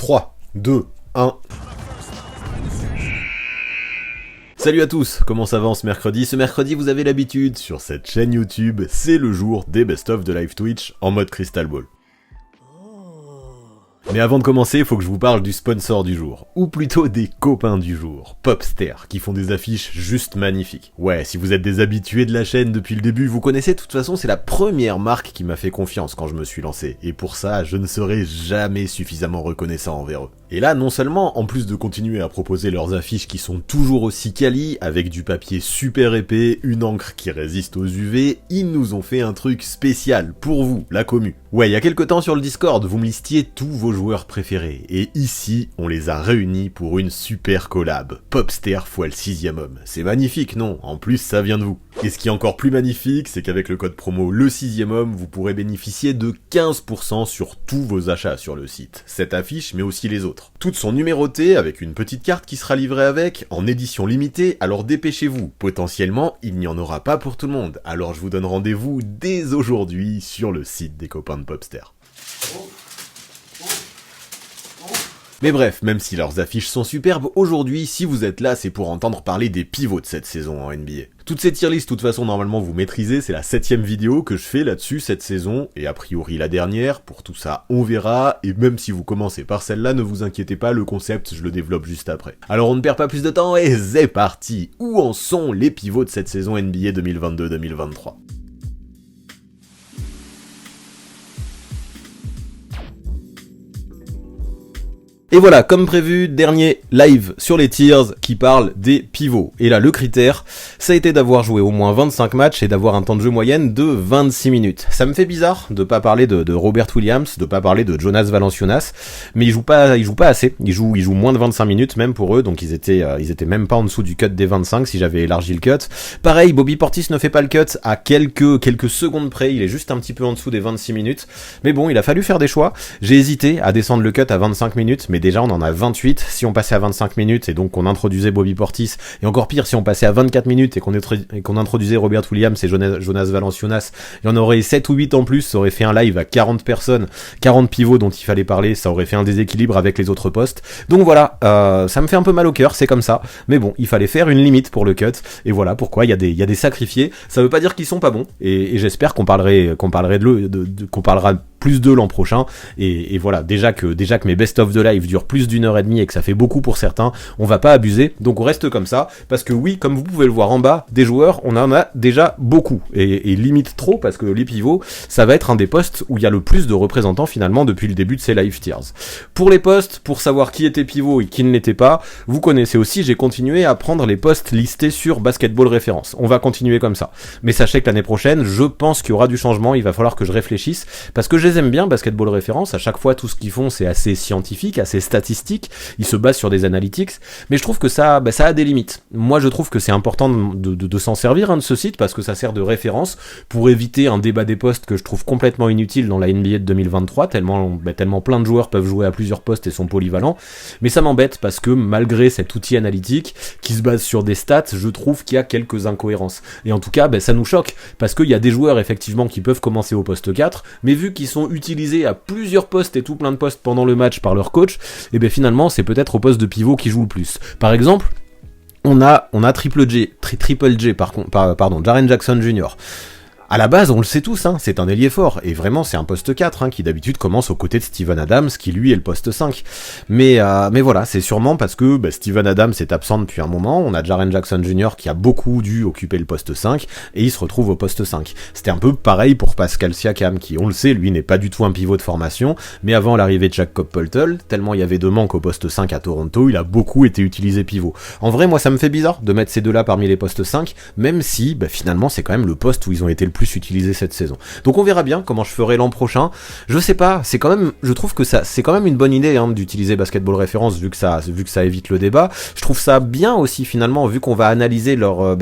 3, 2, 1... Salut à tous, comment ça va ce mercredi? Ce mercredi, vous avez l'habitude, sur cette chaîne YouTube, c'est le jour des best-of de live Twitch en mode Crystal Ball. Mais avant de commencer, il faut que je vous parle du sponsor du jour, ou plutôt des copains du jour, Popster, qui font des affiches juste magnifiques. Ouais, si vous êtes des habitués de la chaîne depuis le début, vous connaissez, de toute façon, c'est la première marque qui m'a fait confiance quand je me suis lancé, et pour ça, je ne serai jamais suffisamment reconnaissant envers eux. Et là, non seulement, en plus de continuer à proposer leurs affiches qui sont toujours aussi quali, avec du papier super épais, une encre qui résiste aux UV, ils nous ont fait un truc spécial pour vous, la commu. Ouais, il y a quelques temps sur le Discord, vous me listiez tous vos joueurs préférés, et ici, on les a réunis pour une super collab. Popster fois le 6ème homme. C'est magnifique, non? En plus, ça vient de vous. Et ce qui est encore plus magnifique, c'est qu'avec le code promo le 6ème homme, vous pourrez bénéficier de 15% sur tous vos achats sur le site. Cette affiche, mais aussi les autres. Toutes sont numérotées, avec une petite carte qui sera livrée avec, en édition limitée, alors dépêchez-vous. Potentiellement, il n'y en aura pas pour tout le monde. Alors je vous donne rendez-vous dès aujourd'hui sur le site des copains de Popster. Mais bref, même si leurs affiches sont superbes, aujourd'hui, si vous êtes là, c'est pour entendre parler des pivots de cette saison en NBA. Toutes ces tier lists, de toute façon, normalement, vous maîtrisez, c'est la 7ème vidéo que je fais là-dessus cette saison, et a priori la dernière, pour tout ça, on verra, et même si vous commencez par celle-là, ne vous inquiétez pas, le concept, je le développe juste après. Alors on ne perd pas plus de temps, et c'est parti! Où en sont les pivots de cette saison NBA 2022-2023 ? Et voilà, comme prévu, dernier live sur les tiers qui parle des pivots. Et là, le critère, ça a été d'avoir joué au moins 25 matchs et d'avoir un temps de jeu moyenne de 26 minutes. Ça me fait bizarre de pas parler de Robert Williams, de pas parler de Jonas Valanciunas, mais ils jouent pas assez. Ils jouent moins de 25 minutes même pour eux, donc ils étaient même pas en dessous du cut des 25 si j'avais élargi le cut. Pareil, Bobby Portis ne fait pas le cut à quelques secondes près, il est juste un petit peu en dessous des 26 minutes. Mais bon, il a fallu faire des choix. J'ai hésité à descendre le cut à 25 minutes, mais déjà on en a 28, si on passait à 25 minutes et donc qu'on introduisait Bobby Portis, et encore pire si on passait à 24 minutes et qu'on introduisait Robert Williams et Jonas Valanciunas, il y en aurait 7 ou 8 en plus, ça aurait fait un live à 40 personnes, 40 pivots dont il fallait parler, ça aurait fait un déséquilibre avec les autres postes, donc voilà, ça me fait un peu mal au cœur, c'est comme ça, mais bon, il fallait faire une limite pour le cut, et voilà pourquoi il y a des sacrifiés, ça veut pas dire qu'ils sont pas bons, et j'espère qu'on parlera plus d'eux l'an prochain, et voilà, déjà que mes best-of de live durent plus d'1h30 et que ça fait beaucoup pour certains, on va pas abuser, donc on reste comme ça, parce que oui, comme vous pouvez le voir en bas, des joueurs, on en a déjà beaucoup, et limite trop, parce que les pivots, ça va être un des postes où il y a le plus de représentants finalement depuis le début de ces live tiers. Pour les postes, pour savoir qui était pivot et qui ne l'était pas, vous connaissez aussi, j'ai continué à prendre les postes listés sur Basketball Référence, on va continuer comme ça, mais sachez que l'année prochaine, je pense qu'il y aura du changement, il va falloir que je réfléchisse, parce que je les aime bien, Basketball Référence, à chaque fois tout ce qu'ils font c'est assez scientifique, assez statistique, ils se basent sur des analytics, mais je trouve que ça a des limites. Moi je trouve que c'est important de s'en servir de ce site, parce que ça sert de référence pour éviter un débat des postes que je trouve complètement inutile dans la NBA de 2023, tellement plein de joueurs peuvent jouer à plusieurs postes et sont polyvalents, mais ça m'embête parce que malgré cet outil analytique qui se base sur des stats, je trouve qu'il y a quelques incohérences, et en tout cas ça nous choque, parce qu'il y a des joueurs effectivement qui peuvent commencer au poste 4, mais vu qu'ils sont utilisés à plusieurs postes et tout plein de postes pendant le match par leur coach, et bien finalement c'est peut-être au poste de pivot qui joue le plus. Par exemple, on a Triple J, Jaren Jackson Jr. À la base, on le sait tous, c'est un ailier fort, et vraiment c'est un poste 4, qui d'habitude commence aux côtés de Steven Adams, qui lui est le poste 5. Mais voilà, c'est sûrement parce que Steven Adams est absent depuis un moment, on a Jaren Jackson Jr. qui a beaucoup dû occuper le poste 5, et il se retrouve au poste 5. C'était un peu pareil pour Pascal Siakam, qui, on le sait, lui n'est pas du tout un pivot de formation, mais avant l'arrivée de Jakob Poeltl, tellement il y avait de manque au poste 5 à Toronto, il a beaucoup été utilisé pivot. En vrai, moi ça me fait bizarre de mettre ces deux-là parmi les postes 5, même si, finalement, c'est quand même le poste où ils ont été le plus utilisé cette saison. Donc on verra bien comment je ferai l'an prochain. Je sais pas, je trouve que c'est quand même une bonne idée d'utiliser Basketball Référence vu que ça évite le débat. Je trouve ça bien aussi finalement vu qu'on va analyser leur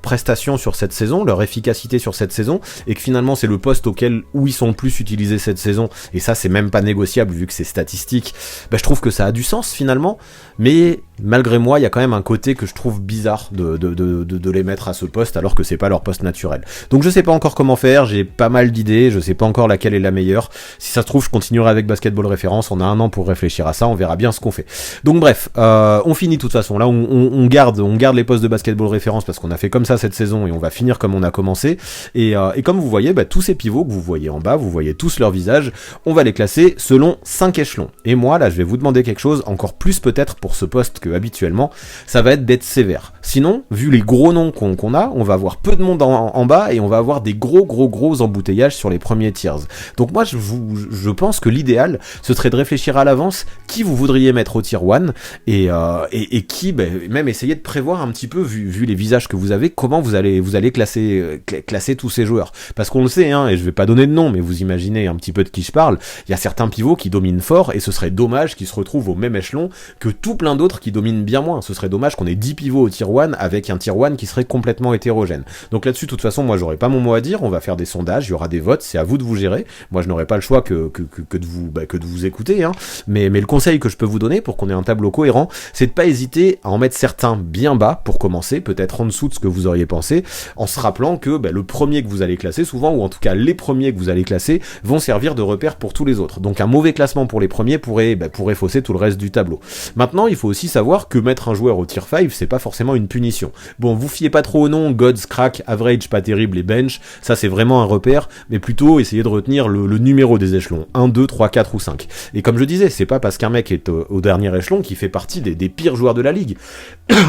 prestation sur cette saison, leur efficacité sur cette saison, et que finalement c'est le poste où ils sont le plus utilisés cette saison, et ça c'est même pas négociable vu que c'est statistique. Je trouve que ça a du sens finalement, mais malgré moi, il y a quand même un côté que je trouve bizarre de les mettre à ce poste alors que c'est pas leur poste naturel. Donc je sais pas encore comment faire, j'ai pas mal d'idées, je sais pas encore laquelle est la meilleure. Si ça se trouve, je continuerai avec Basketball Référence, on a un an pour réfléchir à ça, on verra bien ce qu'on fait. Donc bref, on finit de toute façon, là on garde les postes de Basketball Référence parce qu'on a fait comme ça cette saison et on va finir comme on a commencé. Et comme vous voyez, tous ces pivots que vous voyez en bas, vous voyez tous leur visage, on va les classer selon 5 échelons. Et moi là, je vais vous demander quelque chose, encore plus peut-être pour ce poste que habituellement, ça va être d'être sévère. Sinon, vu les gros noms qu'on a, on va avoir peu de monde en bas et on va avoir des gros embouteillage sur les premiers tiers. Donc moi je pense que l'idéal ce serait de réfléchir à l'avance qui vous voudriez mettre au tier 1 et qui même essayer de prévoir un petit peu vu les visages que vous avez comment vous allez classer tous ces joueurs, parce qu'on le sait et je vais pas donner de nom mais vous imaginez un petit peu de qui je parle, il y a certains pivots qui dominent fort et ce serait dommage qu'ils se retrouvent au même échelon que tout plein d'autres qui dominent bien moins. Ce serait dommage qu'on ait 10 pivots au tier 1 avec un tier 1 qui serait complètement hétérogène. Donc là-dessus de toute façon moi j'aurais pas mon mot à dire, on va faire des sondages, il y aura des votes, c'est à vous de vous gérer. Moi je n'aurai pas le choix que de vous écouter, mais le conseil que je peux vous donner pour qu'on ait un tableau cohérent, c'est de pas hésiter à en mettre certains bien bas pour commencer, peut-être en dessous de ce que vous auriez pensé, en se rappelant que le premier que vous allez classer souvent, ou en tout cas les premiers que vous allez classer, vont servir de repère pour tous les autres. Donc un mauvais classement pour les premiers pourrait fausser tout le reste du tableau. Maintenant il faut aussi savoir que mettre un joueur au tier 5 c'est pas forcément une punition. Bon, vous fiez pas trop au nom, Gods, Crack, Average, pas terrible et Bench, ça c'est vraiment un repère, mais plutôt essayer de retenir le numéro des échelons, 1, 2, 3, 4 ou 5. Et comme je disais, c'est pas parce qu'un mec est au dernier échelon qu'il fait partie des pires joueurs de la ligue.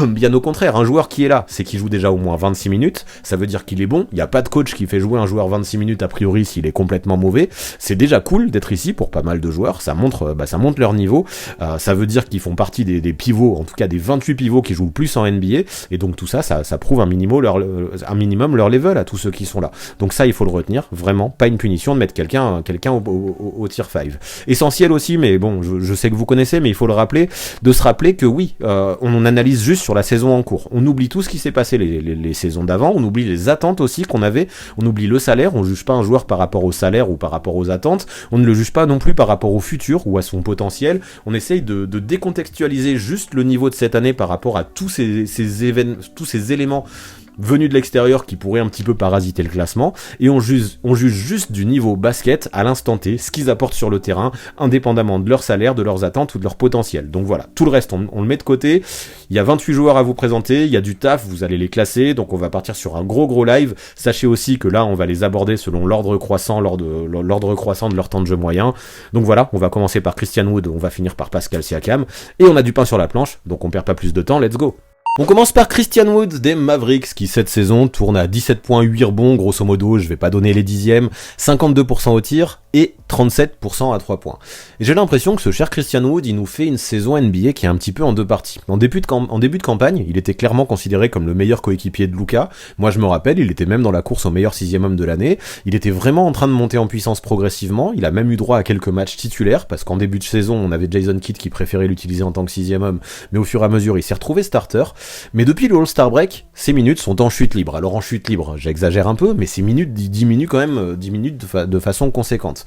Bien au contraire, un joueur qui est là, c'est qu'il joue déjà au moins 26 minutes, ça veut dire qu'il est bon, il n'y a pas de coach qui fait jouer un joueur 26 minutes a priori s'il est complètement mauvais, c'est déjà cool d'être ici pour pas mal de joueurs, ça montre leur niveau, ça veut dire qu'ils font partie des pivots, en tout cas des 28 pivots qui jouent le plus en NBA, et donc tout ça prouve un minimum leur level à tous ceux qui sont là. Donc ça il faut le retenir, vraiment, pas une punition de mettre quelqu'un au tier 5. Essentiel aussi, mais bon, je sais que vous connaissez, mais il faut le rappeler, de se rappeler que oui, on analyse juste sur la saison en cours. On oublie tout ce qui s'est passé les saisons d'avant, on oublie les attentes aussi qu'on avait, on oublie le salaire, on juge pas un joueur par rapport au salaire ou par rapport aux attentes, on ne le juge pas non plus par rapport au futur ou à son potentiel, on essaye de décontextualiser juste le niveau de cette année par rapport à tous ces éléments venus de l'extérieur qui pourraient un petit peu parasiter le classement, et on juge juste du niveau basket à l'instant T, ce qu'ils apportent sur le terrain, indépendamment de leur salaire, de leurs attentes ou de leur potentiel. Donc voilà, tout le reste on le met de côté. Il y a 28 joueurs à vous présenter, il y a du taf, vous allez les classer, donc on va partir sur un gros live. Sachez aussi que là on va les aborder selon l'ordre croissant de leur temps de jeu moyen. Donc voilà, on va commencer par Christian Wood, on va finir par Pascal Siakam, et on a du pain sur la planche, donc on perd pas plus de temps, let's go. On commence par Christian Wood des Mavericks qui cette saison tourne à 17,8 rebonds, grosso modo, je vais pas donner les dixièmes, 52% au tir et 37% à 3 points. Et j'ai l'impression que ce cher Christian Wood, il nous fait une saison NBA qui est un petit peu en deux parties. En début de campagne, il était clairement considéré comme le meilleur coéquipier de Luka. Moi je me rappelle, il était même dans la course au meilleur 6e homme de l'année. Il était vraiment en train de monter en puissance progressivement. Il a même eu droit à quelques matchs titulaires, parce qu'en début de saison, on avait Jason Kidd qui préférait l'utiliser en tant que 6e homme, mais au fur et à mesure, il s'est retrouvé starter. Mais depuis le All-Star Break, ses minutes sont en chute libre. Alors en chute libre, j'exagère un peu, mais ses minutes diminuent quand même, diminuent de façon conséquente.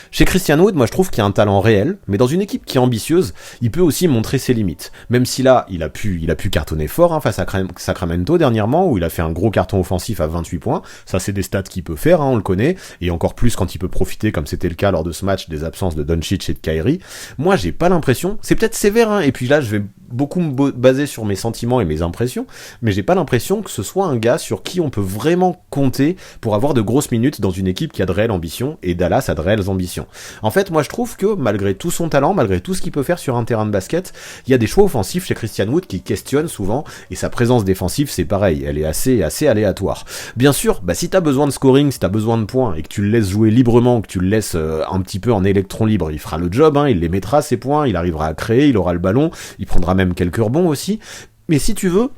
Chez Christian Wood, moi je trouve qu'il y a un talent réel, mais dans une équipe qui est ambitieuse, il peut aussi montrer ses limites. Même si là, il a pu cartonner fort face à Sacramento dernièrement, où il a fait un gros carton offensif à 28 points. Ça c'est des stats qu'il peut faire, on le connaît, et encore plus quand il peut profiter, comme c'était le cas lors de ce match, des absences de Doncic et de Kyrie. Moi j'ai pas l'impression, c'est peut-être sévère, et puis là je vais beaucoup me baser sur mes sentiments et mes impressions, mais j'ai pas l'impression que ce soit un gars sur qui on peut vraiment compter pour avoir de grosses minutes dans une équipe qui a de réelles ambitions, et Dallas a de réelles ambitions. En fait, moi je trouve que malgré tout son talent, malgré tout ce qu'il peut faire sur un terrain de basket, il y a des choix offensifs chez Christian Wood qui questionnent souvent, et sa présence défensive c'est pareil, elle est assez aléatoire. Bien sûr, si t'as besoin de scoring, si t'as besoin de points, et que tu le laisses jouer librement, que tu le laisses un petit peu en électron libre, il fera le job, il les mettra ses points, il arrivera à créer, il aura le ballon, il prendra même quelques rebonds aussi, mais si tu veux,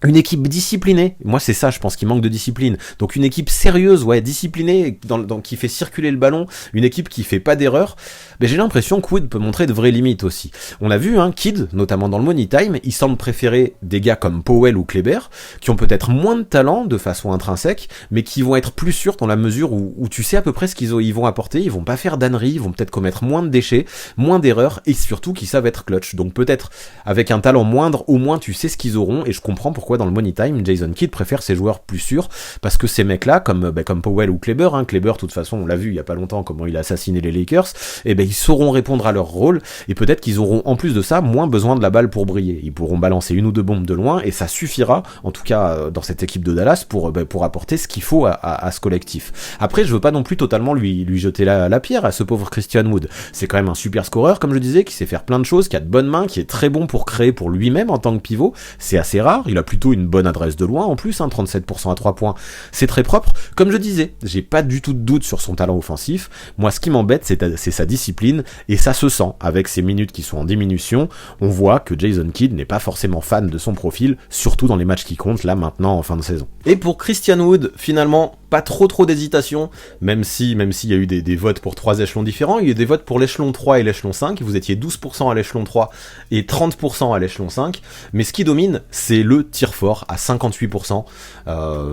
Une équipe disciplinée, moi c'est ça, je pense qu'il manque de discipline. Donc une équipe sérieuse, ouais, disciplinée, qui fait circuler le ballon, une équipe qui fait pas d'erreur. Mais j'ai l'impression que Wood peut montrer de vraies limites aussi. On a vu, Kidd, notamment dans le Money Time, il semble préférer des gars comme Powell ou Kleber, qui ont peut-être moins de talent de façon intrinsèque, mais qui vont être plus sûrs dans la mesure où tu sais à peu près ce qu'ils vont apporter, ils vont pas faire d'âneries, ils vont peut-être commettre moins de déchets, moins d'erreurs, et surtout qu'ils savent être clutch. Donc peut-être avec un talent moindre, au moins tu sais ce qu'ils auront, et je comprends pourquoi dans le Money Time, Jason Kidd préfère ses joueurs plus sûrs, parce que ces mecs-là, comme Powell ou Kleber, Kleber, de toute façon, on l'a vu il y a pas longtemps comment il a assassiné les Lakers, et ils sauront répondre à leur rôle, et peut-être qu'ils auront en plus de ça moins besoin de la balle pour briller. Ils pourront balancer une ou deux bombes de loin, et ça suffira, en tout cas dans cette équipe de Dallas, pour apporter ce qu'il faut à ce collectif. Après, je veux pas non plus totalement lui jeter la pierre à ce pauvre Christian Wood. C'est quand même un super scoreur, comme je disais, qui sait faire plein de choses, qui a de bonnes mains, qui est très bon pour créer pour lui-même en tant que pivot. C'est assez rare, il a plutôt une bonne adresse de loin en plus, 37% à 3 points, c'est très propre. Comme je disais, j'ai pas du tout de doute sur son talent offensif. Moi, ce qui m'embête, c'est sa discipline, et ça se sent avec ses minutes qui sont en diminution. On voit que Jason Kidd n'est pas forcément fan de son profil, surtout dans les matchs qui comptent là maintenant en fin de saison. Et pour Christian Wood, finalement, pas trop d'hésitation, même s'il y a eu des votes pour 3 échelons différents, il y a eu des votes pour l'échelon 3 et l'échelon 5, vous étiez 12% à l'échelon 3 et 30% à l'échelon 5, mais ce qui domine, c'est le tir fort à 58%.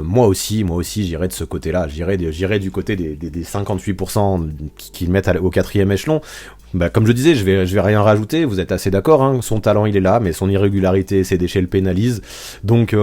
Moi aussi, j'irai de ce côté-là, j'irai du côté des 58% qui le mettent au 4e échelon. Comme je disais, je vais rien rajouter, vous êtes assez d'accord, son talent il est là, mais son irrégularité, ses déchets le pénalisent, donc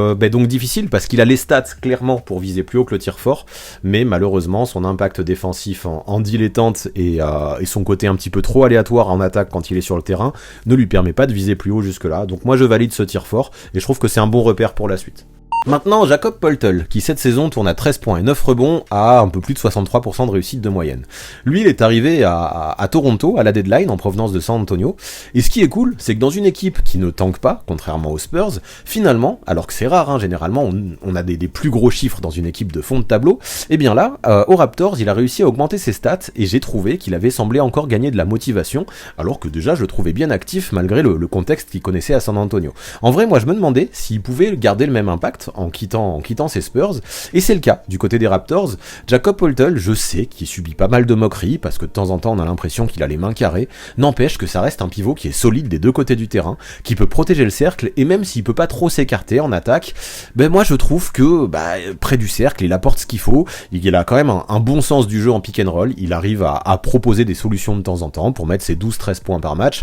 difficile, parce qu'il a les stats clairement pour viser plus haut que le tir fort, mais malheureusement son impact défensif en dilettante et son côté un petit peu trop aléatoire en attaque quand il est sur le terrain ne lui permet pas de viser plus haut jusque là, donc moi je valide ce tir fort, et je trouve que c'est un bon repère pour la suite. Maintenant, Jakob Poeltl, qui cette saison tourne à 13 points et 9 rebonds, à un peu plus de 63% de réussite de moyenne. Lui, il est arrivé à Toronto, à la deadline, en provenance de San Antonio, et ce qui est cool, c'est que dans une équipe qui ne tanque pas, contrairement aux Spurs, finalement, alors que c'est rare, généralement, on a des plus gros chiffres dans une équipe de fond de tableau, et bien là, aux Raptors, il a réussi à augmenter ses stats, et j'ai trouvé qu'il avait semblé encore gagner de la motivation, alors que déjà, je le trouvais bien actif, malgré le contexte qu'il connaissait à San Antonio. En vrai, moi, je me demandais s'il pouvait garder le même impact en quittant ses Spurs, et c'est le cas du côté des Raptors. Jakob Poeltl, je sais qu'il subit pas mal de moqueries, parce que de temps en temps on a l'impression qu'il a les mains carrées, n'empêche que ça reste un pivot qui est solide des deux côtés du terrain, qui peut protéger le cercle, et même s'il peut pas trop s'écarter en attaque, moi je trouve que près du cercle, il apporte ce qu'il faut, il a quand même un bon sens du jeu en pick and roll, il arrive à proposer des solutions de temps en temps pour mettre ses 12-13 points par match,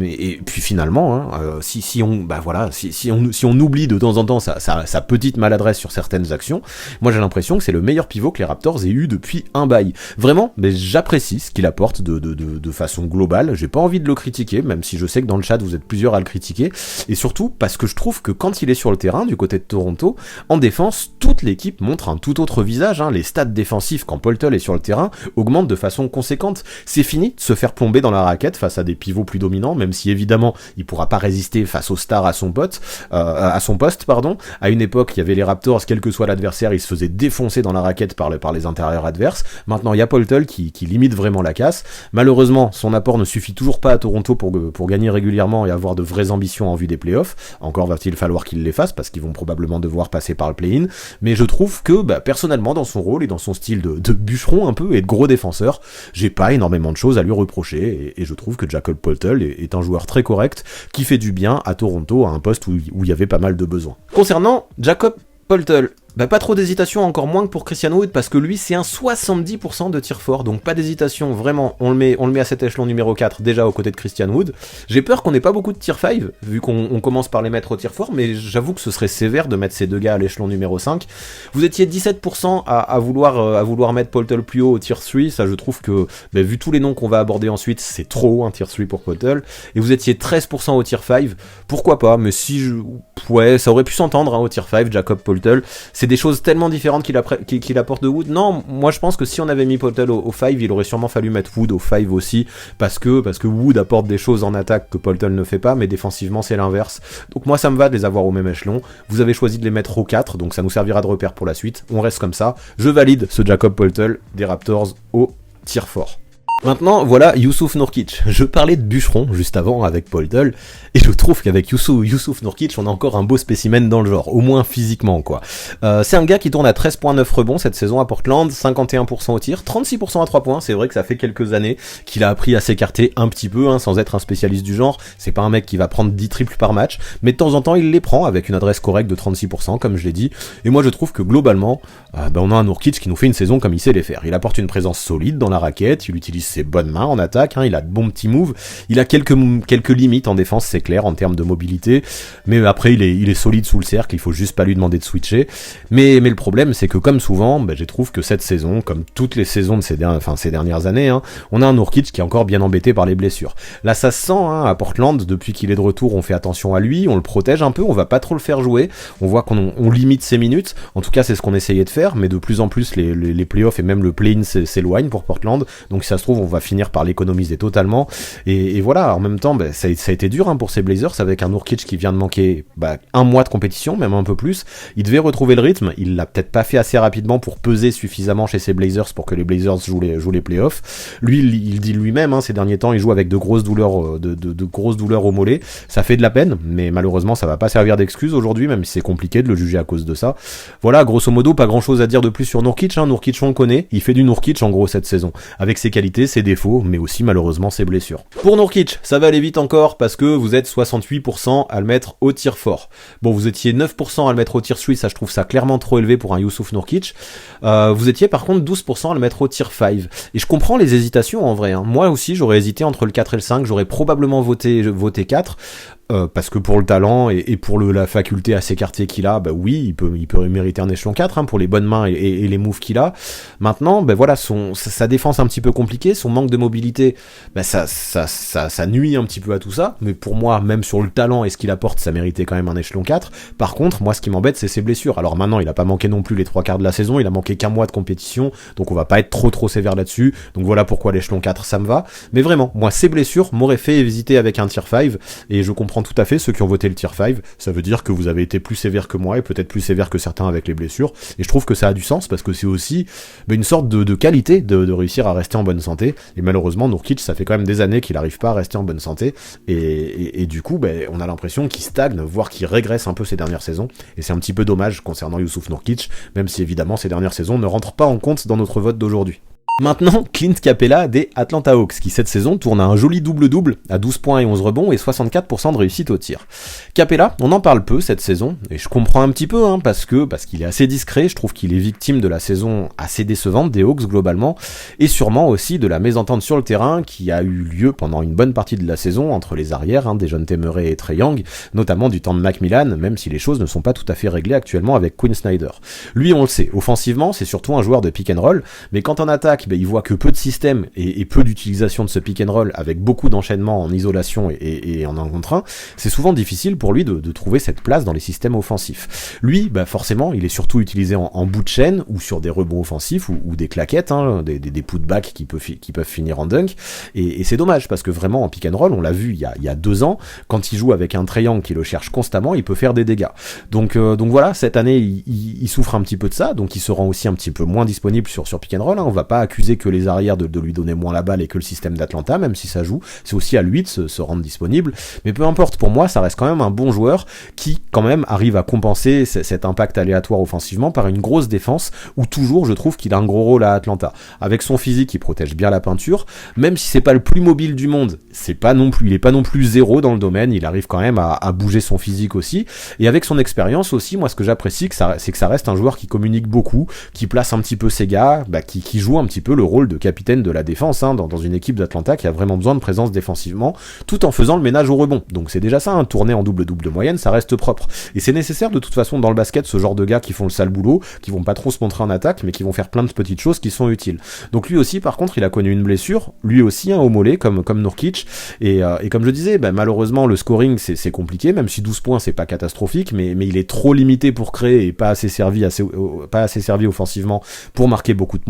et puis finalement, si on oublie de temps en temps sa petite maladresse sur certaines actions, moi j'ai l'impression que c'est le meilleur pivot que les Raptors aient eu depuis un bail. Vraiment, j'apprécie ce qu'il apporte de façon globale, j'ai pas envie de le critiquer, même si je sais que dans le chat vous êtes plusieurs à le critiquer, et surtout parce que je trouve que quand il est sur le terrain, du côté de Toronto, en défense, toute l'équipe montre un tout autre visage, les stats défensifs quand Poeltl est sur le terrain augmentent de façon conséquente. C'est fini de se faire plomber dans la raquette face à des pivots plus dominants, même si évidemment il pourra pas résister face aux stars à son poste, à une époque, il y avait les Raptors, quel que soit l'adversaire, ils se faisaient défoncer dans la raquette par les intérieurs adverses. Maintenant, il y a Poeltl qui limite vraiment la casse. Malheureusement, son apport ne suffit toujours pas à Toronto pour gagner régulièrement et avoir de vraies ambitions en vue des playoffs. Encore va-t-il falloir qu'il les fasse, parce qu'ils vont probablement devoir passer par le play-in. Mais je trouve que, personnellement, dans son rôle et dans son style de bûcheron un peu et de gros défenseur, j'ai pas énormément de choses à lui reprocher, et je trouve que Jakob Poeltl est un joueur très correct, qui fait du bien à Toronto, à un poste où il y avait pas mal de besoins. Concernant Jakob Poeltl, pas trop d'hésitation, encore moins que pour Christian Wood, parce que lui c'est un 70% de tir fort, donc pas d'hésitation, vraiment, on le met à cet échelon numéro 4, déjà aux côtés de Christian Wood. J'ai peur qu'on ait pas beaucoup de tir 5, vu qu'on commence par les mettre au tir fort, mais j'avoue que ce serait sévère de mettre ces deux gars à l'échelon numéro 5. Vous étiez 17% à vouloir mettre Poeltl plus haut au tir 3, ça je trouve que, vu tous les noms qu'on va aborder ensuite, c'est trop haut un tir 3 pour Poeltl, et vous étiez 13% au tir 5, pourquoi pas, mais ça aurait pu s'entendre au tir 5, Jakob Poeltl, c'est des choses tellement différentes qu'il apporte de Wood. Non, moi je pense que si on avait mis Poeltl au 5, il aurait sûrement fallu mettre Wood au 5 aussi, parce que Wood apporte des choses en attaque que Poeltl ne fait pas, mais défensivement c'est l'inverse. Donc moi ça me va de les avoir au même échelon. Vous avez choisi de les mettre au 4, donc ça nous servira de repère pour la suite. On reste comme ça. Je valide ce Jakob Poeltl des Raptors au tir fort. Maintenant, voilà Youssouf Nourkic. Je parlais de bûcheron juste avant avec Paul Dull, et je trouve qu'avec Youssouf Nourkic, on a encore un beau spécimen dans le genre, au moins physiquement quoi. C'est un gars qui tourne à 13.9 rebonds cette saison à Portland, 51% au tir, 36% à 3 points, c'est vrai que ça fait quelques années qu'il a appris à s'écarter un petit peu, hein, sans être un spécialiste du genre, c'est pas un mec qui va prendre 10 triples par match, mais de temps en temps il les prend avec une adresse correcte de 36% comme je l'ai dit, et moi je trouve que globalement, on a un Nourkic qui nous fait une saison comme il sait les faire. Il apporte une présence solide dans la raquette, il utilise ses bonnes mains en attaque, hein, il a de bons petits moves, il a quelques limites en défense, c'est clair, en termes de mobilité, mais après il est solide sous le cercle, il faut juste pas lui demander de switcher, mais le problème c'est que comme souvent, je trouve que cette saison, comme toutes les saisons de ces dernières années, hein, on a un Nourkic qui est encore bien embêté par les blessures. Là ça se sent, hein, à Portland, depuis qu'il est de retour, on fait attention à lui, on le protège un peu, on va pas trop le faire jouer, on voit qu'on limite ses minutes, en tout cas c'est ce qu'on essayait de faire, mais de plus en plus les playoffs et même le play-in s'éloignent pour Portland, donc si ça se trouve on va finir par l'économiser totalement, et voilà, en même temps ça a été dur, hein, pour ces Blazers, avec un Nourkic qui vient de manquer un mois de compétition, même un peu plus, il devait retrouver le rythme, il l'a peut-être pas fait assez rapidement pour peser suffisamment chez ces Blazers pour que les Blazers jouent les playoffs. Lui il dit lui-même, hein, ces derniers temps il joue avec de grosses douleurs de grosses douleurs au mollet, ça fait de la peine, mais malheureusement ça va pas servir d'excuse aujourd'hui, même si c'est compliqué de le juger à cause de ça. Voilà, grosso modo, pas grand chose à dire de plus sur Nourkic, hein. Nourkic on le connaît, il fait du Nourkic en gros cette saison, avec ses qualités, ses défauts, mais aussi malheureusement ses blessures. Pour Nourkic, ça va aller vite encore, parce que vous êtes 68% à le mettre au tir fort. Bon, vous étiez 9% à le mettre au tir 3, ça je trouve ça clairement trop élevé pour un Youssouf Nourkic. Vous étiez par contre 12% à le mettre au tir 5. Et je comprends les hésitations en vrai, hein. Moi aussi j'aurais hésité entre le 4 et le 5, j'aurais probablement voté 4. Parce que pour le talent et pour la faculté à s'écarter qu'il a, oui, il peut mériter un échelon 4, hein, pour les bonnes mains et les moves qu'il a. Maintenant, voilà, sa défense un petit peu compliquée, son manque de mobilité, ça nuit un petit peu à tout ça, mais pour moi, même sur le talent et ce qu'il apporte, ça méritait quand même un échelon 4. Par contre, moi, ce qui m'embête, c'est ses blessures. Alors maintenant, il a pas manqué non plus les 3/4 de la saison, il a manqué qu'un mois de compétition, donc on va pas être trop sévère là-dessus, donc voilà pourquoi l'échelon 4, ça me va. Mais vraiment, moi, ces blessures m'auraient fait hésiter avec un tier 5, et je comprends tout à fait ceux qui ont voté le tier 5, ça veut dire que vous avez été plus sévère que moi et peut-être plus sévère que certains avec les blessures, et je trouve que ça a du sens parce que c'est aussi une sorte de qualité de réussir à rester en bonne santé, et malheureusement Nourkic ça fait quand même des années qu'il n'arrive pas à rester en bonne santé, et du coup on a l'impression qu'il stagne, voire qu'il régresse un peu ces dernières saisons, et c'est un petit peu dommage concernant Youssouf Nourkic, même si évidemment ces dernières saisons ne rentrent pas en compte dans notre vote d'aujourd'hui. Maintenant, Clint Capela des Atlanta Hawks, qui cette saison tourne à un joli double-double, à 12 points et 11 rebonds, et 64% de réussite au tir. Capela, on en parle peu cette saison, et je comprends un petit peu, hein, parce qu'il est assez discret, je trouve qu'il est victime de la saison assez décevante des Hawks globalement, et sûrement aussi de la mésentente sur le terrain qui a eu lieu pendant une bonne partie de la saison entre les arrières, hein, des jeunes Murray et Trae Young, notamment du temps de Macmillan, même si les choses ne sont pas tout à fait réglées actuellement avec Quinn Snyder. Lui, on le sait, offensivement, c'est surtout un joueur de pick and roll, mais quand en attaque, il voit que peu de systèmes et peu d'utilisation de ce pick and roll avec beaucoup d'enchaînements en isolation et en 1 contre 1, c'est souvent difficile pour lui de trouver cette place dans les systèmes offensifs. Lui, forcément, il est surtout utilisé en bout de chaîne ou sur des rebonds offensifs ou des claquettes, hein, des putbacks qui peuvent finir en dunk, et c'est dommage parce que vraiment en pick and roll, on l'a vu il y a 2 ans, quand il joue avec un Trae Young qui le cherche constamment, il peut faire des dégâts. Donc voilà, cette année, il souffre un petit peu de ça, donc il se rend aussi un petit peu moins disponible sur pick and roll, hein. On va pas accuser que les arrières de lui donner moins la balle et que le système d'Atlanta, même si ça joue, c'est aussi à lui de se rendre disponible, mais peu importe, pour moi ça reste quand même un bon joueur qui quand même arrive à compenser cet impact aléatoire offensivement par une grosse défense où toujours je trouve qu'il a un gros rôle à Atlanta. Avec son physique il protège bien la peinture, même si c'est pas le plus mobile du monde, il est pas non plus zéro dans le domaine, il arrive quand même à bouger son physique aussi, et avec son expérience aussi, moi ce que j'apprécie c'est que ça reste un joueur qui communique beaucoup, qui place un petit peu ses gars, qui joue un petit peu le rôle de capitaine de la défense, hein, dans une équipe d'Atlanta qui a vraiment besoin de présence défensivement, tout en faisant le ménage au rebond. Donc c'est déjà ça, un tourné en double-double de moyenne, ça reste propre. Et c'est nécessaire de toute façon dans le basket, ce genre de gars qui font le sale boulot, qui vont pas trop se montrer en attaque, mais qui vont faire plein de petites choses qui sont utiles. Donc lui aussi, par contre, il a connu une blessure, lui aussi, hein, au mollet, comme Nourkic, et comme je disais, malheureusement, le scoring, c'est compliqué, même si 12 points, c'est pas catastrophique, mais il est trop limité pour créer et pas assez servi offensivement pour marquer beaucoup de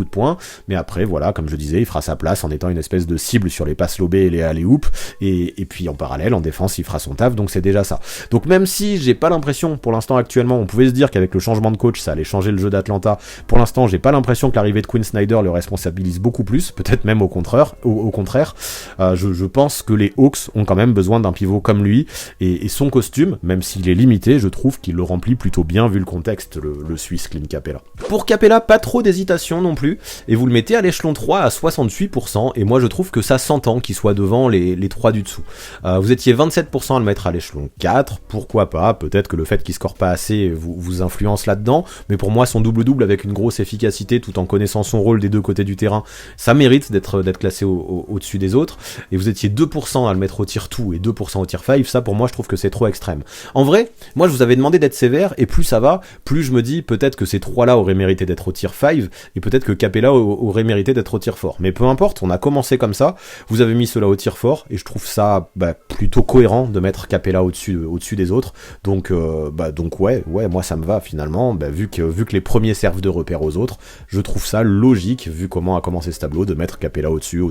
points, moins, mais après voilà, comme je disais, il fera sa place en étant une espèce de cible sur les passes lobées et les alley-oop, et puis en parallèle, en défense, il fera son taf, donc c'est déjà ça. Donc même si j'ai pas l'impression, pour l'instant actuellement, on pouvait se dire qu'avec le changement de coach, ça allait changer le jeu d'Atlanta, pour l'instant, j'ai pas l'impression que l'arrivée de Quinn Snyder le responsabilise beaucoup plus, peut-être même au contraire, je pense que les Hawks ont quand même besoin d'un pivot comme lui, et son costume, même s'il est limité, je trouve qu'il le remplit plutôt bien vu le contexte, le Suisse Clint Capela. Pour Capela, pas trop d'hésitation non plus, et vous le mettez à l'échelon 3 à 68%, et moi je trouve que ça s'entend qu'il soit devant les 3 du dessous. Vous étiez 27% à le mettre à l'échelon 4, pourquoi pas, peut-être que le fait qu'il score pas assez vous influence là-dedans, mais pour moi son double-double avec une grosse efficacité tout en connaissant son rôle des deux côtés du terrain, ça mérite d'être classé au-dessus des autres, et vous étiez 2% à le mettre au tir 2 et 2% au tir 5, ça pour moi je trouve que c'est trop extrême. En vrai, moi je vous avais demandé d'être sévère, et plus ça va, plus je me dis peut-être que ces 3-là auraient mérité d'être au tir 5, et peut-être que Capela aurait mérité d'être au tir 4. Mais peu importe, on a commencé comme ça, vous avez mis cela au tir 4, et je trouve ça plutôt cohérent de mettre Capela au-dessus des autres, donc ouais, moi ça me va finalement, vu que les premiers servent de repère aux autres, je trouve ça logique, vu comment a commencé ce tableau, de mettre Capela au-dessus,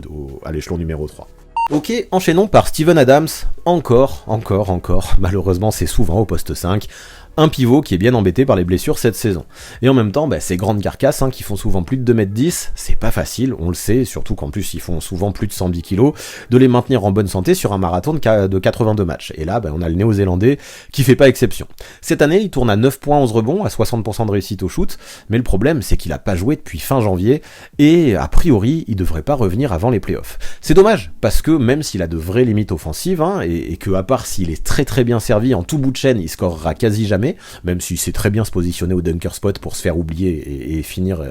à l'échelon numéro 3. Ok, enchaînons par Steven Adams, encore, malheureusement c'est souvent au poste 5, un pivot qui est bien embêté par les blessures cette saison. Et en même temps, ces grandes carcasses qui font souvent plus de 2m10, c'est pas facile, on le sait, surtout qu'en plus ils font souvent plus de 110 kg, de les maintenir en bonne santé sur un marathon de 82 matchs. Et là, on a le Néo-Zélandais qui fait pas exception. Cette année, il tourne à 9 points, 11 rebonds, à 60% de réussite au shoot, mais le problème c'est qu'il a pas joué depuis fin janvier, et a priori, il devrait pas revenir avant les playoffs. C'est dommage, parce que même s'il a de vraies limites offensives, et que à part s'il est très très bien servi en tout bout de chaîne, il scorera quasi jamais, même s'il sait très bien se positionner au dunker spot pour se faire oublier et finir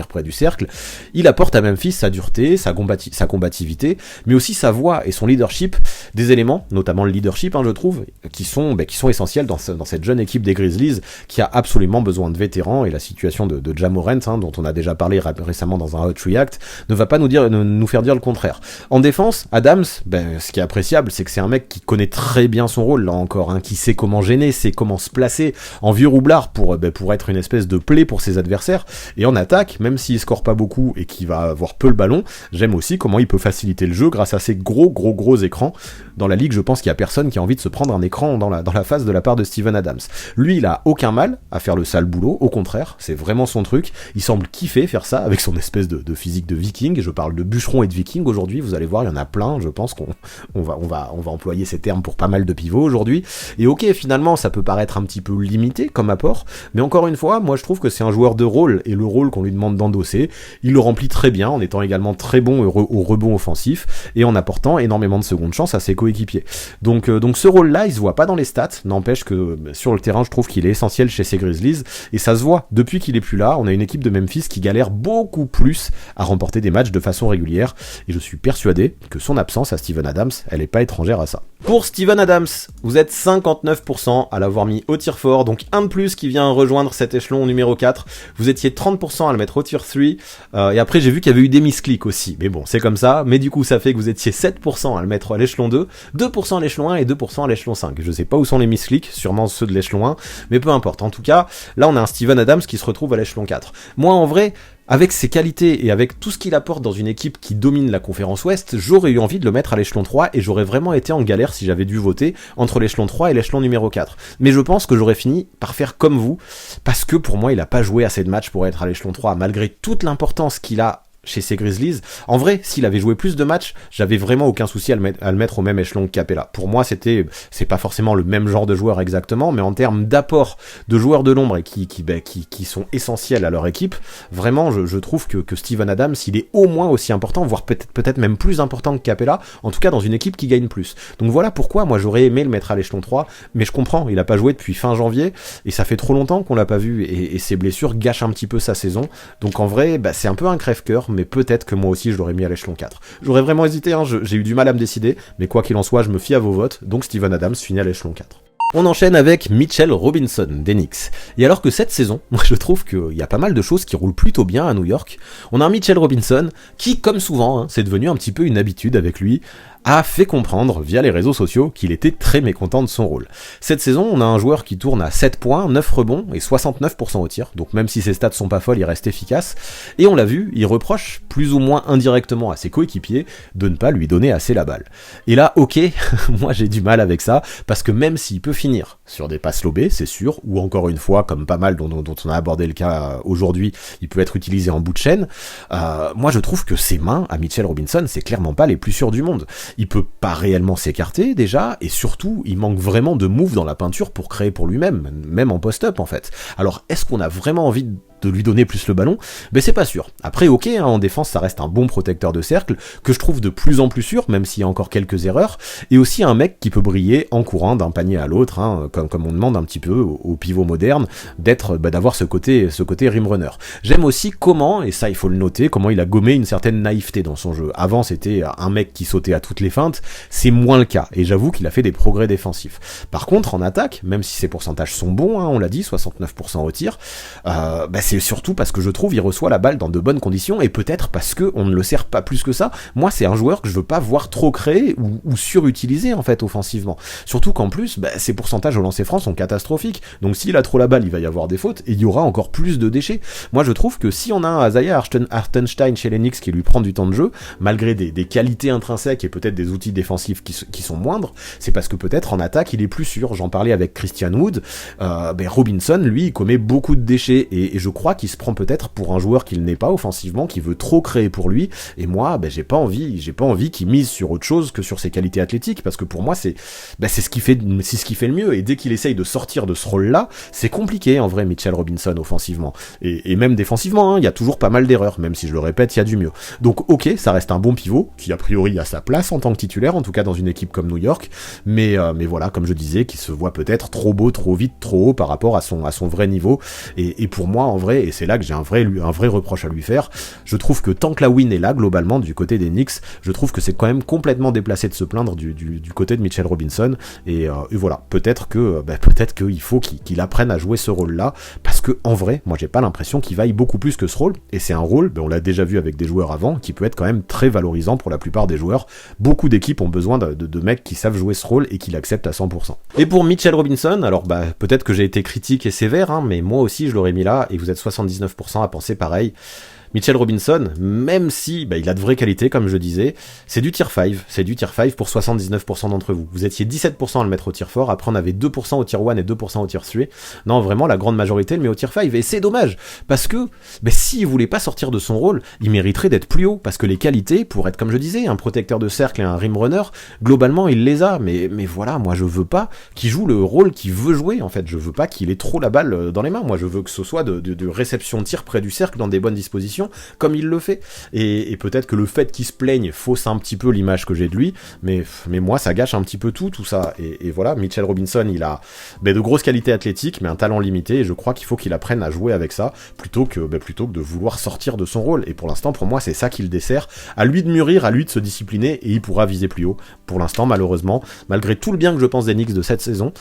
près du cercle, il apporte à Memphis sa dureté, sa combativité, mais aussi sa voix et son leadership, des éléments, notamment le leadership, je trouve, qui sont essentiels dans cette jeune équipe des Grizzlies, qui a absolument besoin de vétérans, et la situation de Ja Morant, dont on a déjà parlé récemment dans un Hot React, ne va pas nous faire dire le contraire. En défense, Adams, ce qui est appréciable, c'est que c'est un mec qui connaît très bien son rôle, là encore, qui sait comment gêner, sait comment se placer en vieux roublard pour être une espèce de plaie pour ses adversaires, et en attaque, même s'il score pas beaucoup et qu'il va avoir peu le ballon, j'aime aussi comment il peut faciliter le jeu grâce à ses gros écrans. Dans la ligue, je pense qu'il y a personne qui a envie de se prendre un écran dans la face de la part de Steven Adams. Lui, il a aucun mal à faire le sale boulot, au contraire, c'est vraiment son truc, il semble kiffer faire ça avec son espèce de physique de viking, je parle de bûcheron et de viking aujourd'hui, vous allez voir, il y en a plein, je pense qu'on va employer ces termes pour pas mal de pivots aujourd'hui, et ok, finalement, ça peut paraître un petit peu limité comme apport, mais encore une fois, moi je trouve que c'est un joueur de rôle, et le rôle qu'on lui demande d'endosser, il le remplit très bien, en étant également très bon au rebond offensif, et en apportant énormément de secondes chances à ses coéquipiers. Donc ce rôle-là, il se voit pas dans les stats, n'empêche que sur le terrain, je trouve qu'il est essentiel chez ces Grizzlies, et ça se voit, depuis qu'il est plus là, on a une équipe de Memphis qui galère beaucoup plus à remporter des matchs de façon régulière, et je suis persuadé que son absence à Steven Adams, elle est pas étrangère à ça. Pour Steven Adams, vous êtes 59% à l'avoir mis au tir fort, donc un de plus qui vient rejoindre cet échelon numéro 4, vous étiez 30% à le mettre au tir 3, et après j'ai vu qu'il y avait eu des misclics aussi, mais bon, c'est comme ça, mais du coup ça fait que vous étiez 7% à le mettre à l'échelon 2, 2% à l'échelon 1 et 2% à l'échelon 5, je sais pas où sont les misclics, sûrement ceux de l'échelon 1, mais peu importe, en tout cas, là on a un Steven Adams qui se retrouve à l'échelon 4. Moi en vrai, avec ses qualités et avec tout ce qu'il apporte dans une équipe qui domine la conférence Ouest, j'aurais eu envie de le mettre à l'échelon 3 et j'aurais vraiment été en galère si j'avais dû voter entre l'échelon 3 et l'échelon numéro 4. Mais je pense que j'aurais fini par faire comme vous, parce que pour moi il a pas joué assez de matchs pour être à l'échelon 3, malgré toute l'importance qu'il a chez ces Grizzlies. En vrai, s'il avait joué plus de matchs, j'avais vraiment aucun souci à le mettre au même échelon que Capela. Pour moi, c'est pas forcément le même genre de joueur exactement, mais en termes d'apport de joueurs de l'ombre et qui sont essentiels à leur équipe, vraiment, je trouve que Steven Adams, il est au moins aussi important, voire peut-être même plus important que Capela, en tout cas dans une équipe qui gagne plus. Donc voilà pourquoi moi j'aurais aimé le mettre à l'échelon 3, mais je comprends, il a pas joué depuis fin janvier, et ça fait trop longtemps qu'on l'a pas vu, et ses blessures gâchent un petit peu sa saison. Donc en vrai, c'est un peu un crève-cœur, mais peut-être que moi aussi je l'aurais mis à l'échelon 4. J'aurais vraiment hésité, j'ai eu du mal à me décider, mais quoi qu'il en soit, je me fie à vos votes, donc Steven Adams finit à l'échelon 4. On enchaîne avec Mitchell Robinson des Knicks. Et alors que cette saison, moi je trouve qu'il y a pas mal de choses qui roulent plutôt bien à New York, on a un Mitchell Robinson qui, comme souvent, c'est devenu un petit peu une habitude avec lui, a fait comprendre via les réseaux sociaux qu'il était très mécontent de son rôle. Cette saison, on a un joueur qui tourne à 7 points, 9 rebonds et 69% au tir, donc même si ses stats sont pas folles, il reste efficace, et on l'a vu, il reproche plus ou moins indirectement à ses coéquipiers de ne pas lui donner assez la balle. Et là, ok, moi j'ai du mal avec ça, parce que même s'il peut finir sur des passes lobées, c'est sûr, ou encore une fois, comme pas mal dont on a abordé le cas aujourd'hui, il peut être utilisé en bout de chaîne, moi je trouve que ses mains à Mitchell Robinson, c'est clairement pas les plus sûres du monde. Il peut pas réellement s'écarter déjà, et surtout, il manque vraiment de move dans la peinture pour créer pour lui-même, même en post-up en fait. Alors, est-ce qu'on a vraiment envie de lui donner plus le ballon? Ben c'est pas sûr. Après, ok, hein, en défense, ça reste un bon protecteur de cercle, que je trouve de plus en plus sûr, même s'il y a encore quelques erreurs, et aussi un mec qui peut briller en courant d'un panier à l'autre, hein, comme on demande un petit peu au pivot moderne, d'avoir ce côté rim runner. J'aime aussi comment, et ça il faut le noter, comment il a gommé une certaine naïveté dans son jeu. Avant, c'était un mec qui sautait à toutes les feintes, c'est moins le cas, et j'avoue qu'il a fait des progrès défensifs. Par contre, en attaque, même si ses pourcentages sont bons, hein, on l'a dit, 69% au tir, c'est surtout parce que je trouve il reçoit la balle dans de bonnes conditions, et peut-être parce que on ne le sert pas plus que ça. Moi, c'est un joueur que je veux pas voir trop créer ou surutiliser en fait offensivement. Surtout qu'en plus, ses pourcentages au lancer franc sont catastrophiques. Donc s'il a trop la balle, il va y avoir des fautes et il y aura encore plus de déchets. Moi, je trouve que si on a un Isaiah Hartenstein chez les Knicks qui lui prend du temps de jeu, malgré des qualités intrinsèques et peut-être des outils défensifs qui sont moindres, c'est parce que peut-être en attaque il est plus sûr. J'en parlais avec Christian Wood. Robinson, lui, il commet beaucoup de déchets et je crois qu'il se prend peut-être pour un joueur qu'il n'est pas offensivement, qui veut trop créer pour lui. Et moi, j'ai pas envie qu'il mise sur autre chose que sur ses qualités athlétiques, parce que pour moi, c'est ce qui fait le mieux. Et dès qu'il essaye de sortir de ce rôle-là, c'est compliqué en vrai, Mitchell Robinson offensivement et même défensivement. Il y a toujours pas mal d'erreurs, même si je le répète, il y a du mieux. Donc ok, ça reste un bon pivot qui a priori a sa place en tant que titulaire, en tout cas dans une équipe comme New York. Mais voilà, comme je disais, qui se voit peut-être trop beau, trop vite, trop haut par rapport à son vrai niveau. Et pour moi, en vrai, et c'est là que j'ai un vrai reproche à lui faire, je trouve que tant que la win est là, globalement, du côté des Knicks, je trouve que c'est quand même complètement déplacé de se plaindre du côté de Mitchell Robinson, et voilà, peut-être qu'il faut qu'il apprenne à jouer ce rôle-là, parce que en vrai, moi j'ai pas l'impression qu'il vaille beaucoup plus que ce rôle, et c'est un rôle, on l'a déjà vu avec des joueurs avant, qui peut être quand même très valorisant pour la plupart des joueurs. Beaucoup d'équipes ont besoin de mecs qui savent jouer ce rôle et qui l'acceptent à 100%. Et pour Mitchell Robinson, alors peut-être que j'ai été critique et sévère, hein, mais moi aussi je l'aurais mis là, et vous êtes 79% à penser pareil. Mitchell Robinson, même si il a de vraies qualités, comme je disais, c'est du tier 5. C'est du tier 5 pour 79% d'entre vous. Vous étiez 17% à le mettre au tier 4, après on avait 2% au tier 1 et 2% au tier 3. Non, vraiment, la grande majorité le met au tier 5, et c'est dommage, parce que s'il voulait pas sortir de son rôle, il mériterait d'être plus haut, parce que les qualités, pour être, comme je disais, un protecteur de cercle et un rim runner, globalement, il les a, mais voilà, moi je veux pas qu'il joue le rôle qu'il veut jouer, en fait. Je veux pas qu'il ait trop la balle dans les mains. Moi, je veux que ce soit de réception tir près du cercle dans des bonnes dispositions, comme il le fait, et peut-être que le fait qu'il se plaigne fausse un petit peu l'image que j'ai de lui, mais moi ça gâche un petit peu tout ça, et voilà, Mitchell Robinson, il a de grosses qualités athlétiques, mais un talent limité, et je crois qu'il faut qu'il apprenne à jouer avec ça, plutôt que de vouloir sortir de son rôle, et pour l'instant, pour moi, c'est ça qui le dessert. À lui de mûrir, à lui de se discipliner, et il pourra viser plus haut. Pour l'instant, malheureusement, malgré tout le bien que je pense des Knicks de cette saison,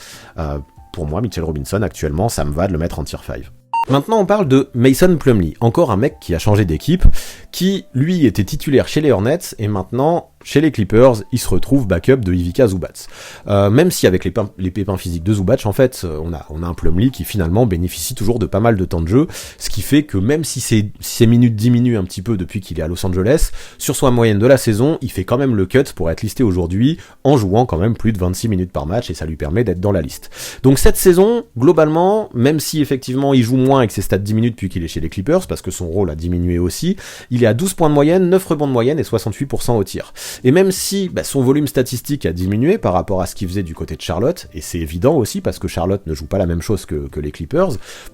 pour moi, Mitchell Robinson, actuellement, ça me va de le mettre en tier 5. Maintenant, on parle de Mason Plumlee, encore un mec qui a changé d'équipe, qui, lui, était titulaire chez les Hornets, et maintenant, chez les Clippers, il se retrouve backup de Ivica Zubac. Même si avec les pépins physiques de Zubac, en fait, on a un Plumlee qui finalement bénéficie toujours de pas mal de temps de jeu, ce qui fait que même si ses minutes diminuent un petit peu depuis qu'il est à Los Angeles, sur sa moyenne de la saison, il fait quand même le cut pour être listé aujourd'hui, en jouant quand même plus de 26 minutes par match, et ça lui permet d'être dans la liste. Donc cette saison, globalement, même si effectivement il joue moins avec ses stats diminuent depuis qu'il est chez les Clippers, parce que son rôle a diminué aussi, il est à 12 points de moyenne, 9 rebonds de moyenne et 68% au tir. Et même si son volume statistique a diminué par rapport à ce qu'il faisait du côté de Charlotte, et c'est évident aussi parce que Charlotte ne joue pas la même chose que les Clippers,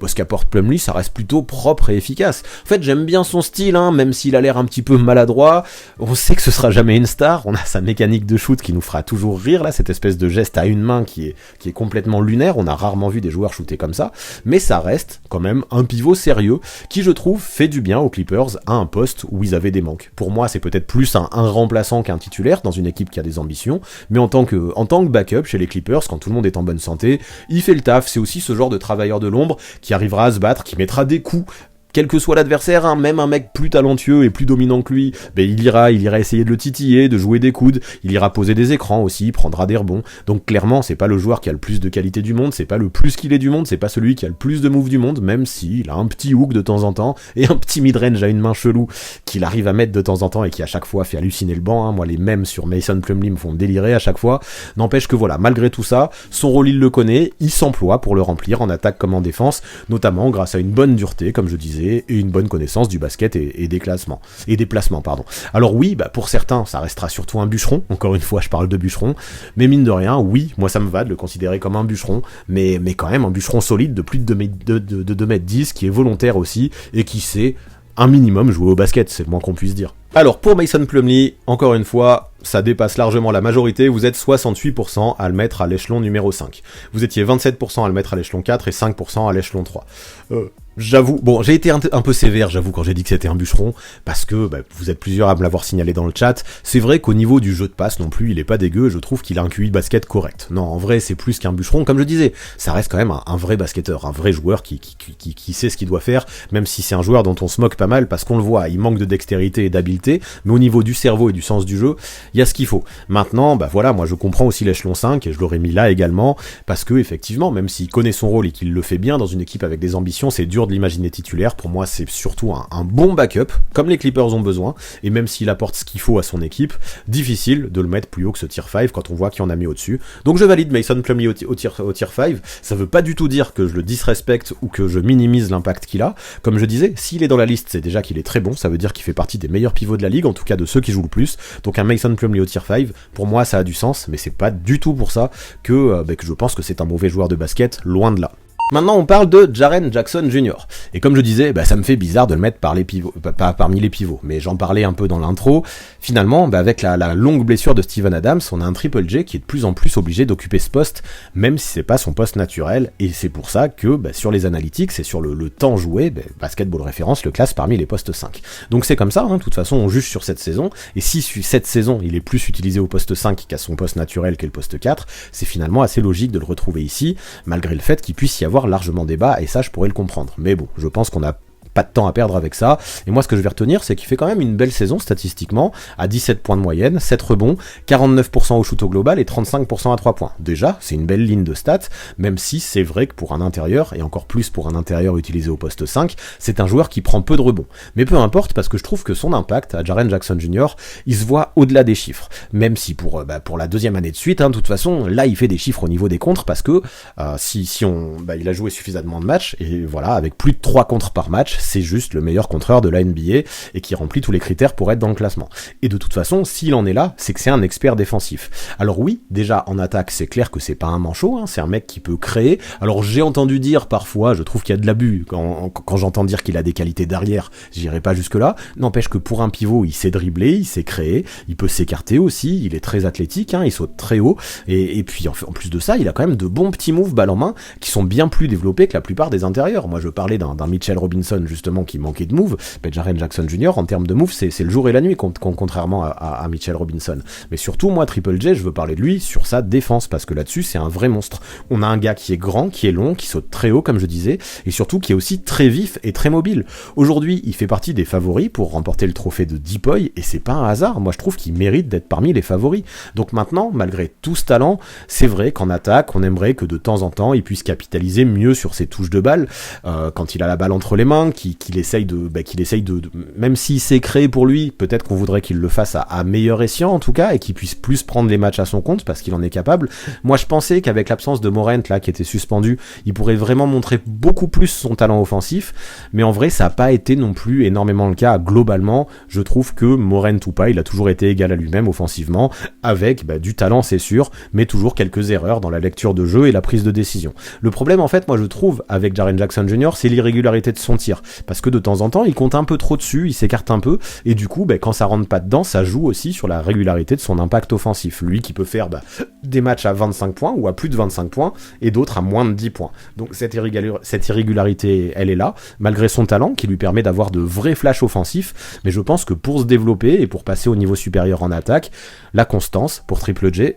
ce qu'apporte Plumlee, ça reste plutôt propre et efficace. En fait, j'aime bien son style, hein, même s'il a l'air un petit peu maladroit, on sait que ce sera jamais une star, on a sa mécanique de shoot qui nous fera toujours rire, là, cette espèce de geste à une main qui est complètement lunaire, on a rarement vu des joueurs shooter comme ça, mais ça reste quand même un pivot sérieux, qui je trouve fait du bien aux Clippers à un poste où ils avaient des manques. Pour moi, c'est peut-être plus un remplaçant qu'un titulaire dans une équipe qui a des ambitions, mais en tant que backup chez les Clippers, quand tout le monde est en bonne santé, il fait le taf. C'est aussi ce genre de travailleur de l'ombre qui arrivera à se battre, qui mettra des coups quel que soit l'adversaire, hein, même un mec plus talentueux et plus dominant que lui, ben il ira essayer de le titiller, de jouer des coudes, il ira poser des écrans aussi, il prendra des rebonds. Donc clairement, c'est pas le joueur qui a le plus de qualité du monde, c'est pas le plus qu'il est du monde, c'est pas celui qui a le plus de moves du monde, même s'il a un petit hook de temps en temps et un petit midrange à une main chelou qu'il arrive à mettre de temps en temps et qui à chaque fois fait halluciner le banc. Hein. Moi, les mèmes sur Mason Plumlee me font délirer à chaque fois. N'empêche que voilà, malgré tout ça, son rôle il le connaît, il s'emploie pour le remplir en attaque comme en défense, notamment grâce à une bonne dureté, comme je disais, et une bonne connaissance du basket et des classements et des placements, pardon. Alors oui, bah pour certains, ça restera surtout un bûcheron. Encore une fois, je parle de bûcheron, mais mine de rien, oui, moi ça me va de le considérer comme un bûcheron, mais quand même un bûcheron solide de plus de 2m10 qui est volontaire aussi et qui sait un minimum jouer au basket, c'est le moins qu'on puisse dire. Alors pour Mason Plumlee, encore une fois, ça dépasse largement la majorité, vous êtes 68% à le mettre à l'échelon numéro 5. Vous étiez 27% à le mettre à l'échelon 4 et 5% à l'échelon 3. J'avoue, bon, j'ai été un peu sévère, j'avoue, quand j'ai dit que c'était un bûcheron, parce que vous êtes plusieurs à me l'avoir signalé dans le chat. C'est vrai qu'au niveau du jeu de passe non plus, il est pas dégueu, je trouve qu'il a un QI de basket correct. Non, en vrai, c'est plus qu'un bûcheron, comme je disais, ça reste quand même un vrai basketteur, un vrai joueur qui sait ce qu'il doit faire, même si c'est un joueur dont on se moque pas mal, parce qu'on le voit, il manque de dextérité et d'habileté, mais au niveau du cerveau et du sens du jeu, il y a ce qu'il faut. Maintenant, voilà, moi je comprends aussi l'échelon 5, et je l'aurais mis là également, parce que effectivement, même s'il connaît son rôle et qu'il le fait bien dans une équipe avec des ambitions, c'est dur de l'imaginer titulaire. Pour moi, c'est surtout un bon backup, comme les Clippers ont besoin, et même s'il apporte ce qu'il faut à son équipe, difficile de le mettre plus haut que ce tier 5 quand on voit qu'il y en a mis au-dessus. Donc je valide Mason Plumlee au tier 5, ça veut pas du tout dire que je le disrespecte ou que je minimise l'impact qu'il a. Comme je disais, s'il est dans la liste, c'est déjà qu'il est très bon, ça veut dire qu'il fait partie des meilleurs pivots de la ligue, en tout cas de ceux qui jouent le plus. Donc un Mason Plumlee au tier 5, pour moi ça a du sens, mais c'est pas du tout pour ça que je pense que c'est un mauvais joueur de basket, loin de là. Maintenant, on parle de Jaren Jackson Jr. Et comme je disais, ça me fait bizarre de le mettre parmi les pivots. Mais j'en parlais un peu dans l'intro. Finalement, avec la longue blessure de Steven Adams, on a un Triple J qui est de plus en plus obligé d'occuper ce poste, même si c'est pas son poste naturel. Et c'est pour ça que sur les analytics et sur le temps joué, Basketball Référence le classe parmi les postes 5. Donc c'est comme ça, hein, de toute façon, on juge sur cette saison. Et si cette saison, il est plus utilisé au poste 5 qu'à son poste naturel qu'est le poste 4, c'est finalement assez logique de le retrouver ici, malgré le fait qu'il puisse y avoir largement débat, et ça je pourrais le comprendre. Mais bon, je pense qu'on a pas de temps à perdre avec ça, et moi ce que je vais retenir c'est qu'il fait quand même une belle saison statistiquement, à 17 points de moyenne, 7 rebonds, 49% au shoot au global et 35% à 3 points. Déjà, c'est une belle ligne de stats, même si c'est vrai que pour un intérieur, et encore plus pour un intérieur utilisé au poste 5, c'est un joueur qui prend peu de rebonds. Mais peu importe, parce que je trouve que son impact à Jaren Jackson Jr., il se voit au-delà des chiffres, même si pour la deuxième année de suite, de toute façon, là il fait des chiffres au niveau des contres, parce que il a joué suffisamment de matchs, et voilà, avec plus de 3 contres par match, c'est juste le meilleur contreur de la NBA et qui remplit tous les critères pour être dans le classement. Et de toute façon, s'il en est là, c'est que c'est un expert défensif. Alors oui, déjà en attaque, c'est clair que c'est pas un manchot, c'est un mec qui peut créer. Alors j'ai entendu dire parfois, je trouve qu'il y a de l'abus quand j'entends dire qu'il a des qualités d'arrière, j'irai pas jusque là. N'empêche que pour un pivot, il sait dribbler, il sait créer, il peut s'écarter aussi, il est très athlétique, il saute très haut, et puis en plus de ça, il a quand même de bons petits moves balle en main qui sont bien plus développés que la plupart des intérieurs. Moi je parlais d'un Mitchell Robinson justement qui manquait de moves, Jaren Jackson Jr. en termes de moves c'est le jour et la nuit contrairement à Mitchell Robinson. Mais surtout moi Triple J, je veux parler de lui sur sa défense, parce que là-dessus c'est un vrai monstre. On a un gars qui est grand, qui est long, qui saute très haut comme je disais, et surtout qui est aussi très vif et très mobile. Aujourd'hui il fait partie des favoris pour remporter le trophée de Deepoy, et c'est pas un hasard, moi je trouve qu'il mérite d'être parmi les favoris. Donc maintenant, malgré tout ce talent, c'est vrai qu'en attaque on aimerait que de temps en temps il puisse capitaliser mieux sur ses touches de balle, quand il a la balle entre les mains, qu'il essaye de même s'il s'est créé pour lui, peut-être qu'on voudrait qu'il le fasse à meilleur escient en tout cas, et qu'il puisse plus prendre les matchs à son compte parce qu'il en est capable. Moi je pensais qu'avec l'absence de Morant là qui était suspendu, il pourrait vraiment montrer beaucoup plus son talent offensif, mais en vrai ça n'a pas été non plus énormément le cas. Globalement, je trouve que Morant ou pas, il a toujours été égal à lui-même offensivement, avec du talent c'est sûr, mais toujours quelques erreurs dans la lecture de jeu et la prise de décision. Le problème en fait, moi je trouve avec Jaren Jackson Jr., c'est l'irrégularité de son tir, parce que de temps en temps il compte un peu trop dessus, il s'écarte un peu, et du coup quand ça rentre pas dedans, ça joue aussi sur la régularité de son impact offensif. Lui qui peut faire des matchs à 25 points ou à plus de 25 points et d'autres à moins de 10 points. Donc cette irrégularité elle est là, malgré son talent qui lui permet d'avoir de vrais flashs offensifs, mais je pense que pour se développer et pour passer au niveau supérieur en attaque, la constance pour Triple J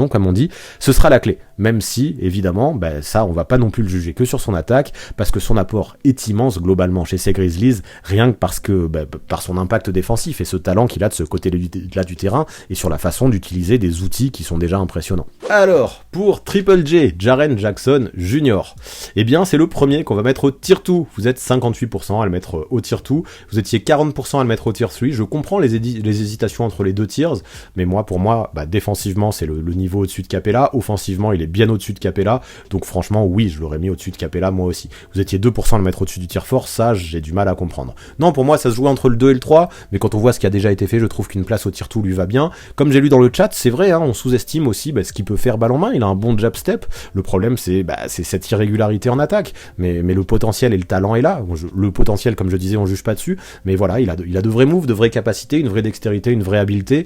comme on dit, ce sera la clé, même si évidemment ça on va pas non plus le juger que sur son attaque, parce que son apport est immense confiance globalement chez ces Grizzlies, rien que parce que par son impact défensif et ce talent qu'il a de ce côté-là du terrain et sur la façon d'utiliser des outils qui sont déjà impressionnants. Alors, pour Triple J, Jaren Jackson Jr., eh bien c'est le premier qu'on va mettre au tier 2. Vous êtes 58% à le mettre au tier 2, vous étiez 40% à le mettre au tier 3. Je comprends les hésitations entre les deux tiers, mais pour moi, défensivement c'est le niveau au-dessus de Capella, offensivement il est bien au-dessus de Capella, donc franchement oui, je l'aurais mis au-dessus de Capella moi aussi. Vous étiez 2% à le mettre au-dessus du tier 4, ça j'ai du mal à comprendre. Non, pour moi ça se jouait entre le 2 et le 3, mais quand on voit ce qui a déjà été fait, je trouve qu'une place au tier 2 lui va bien. Comme j'ai lu dans le chat, c'est vrai, hein, on sous-estime aussi ce qu'il peut faire balle en main, il a un bon jab step, le problème c'est cette irrégularité en attaque, mais le potentiel et le talent est là. Le potentiel, comme je disais, on juge pas dessus, mais voilà, il a de vrais moves, de vraies capacités, une vraie dextérité, une vraie habileté.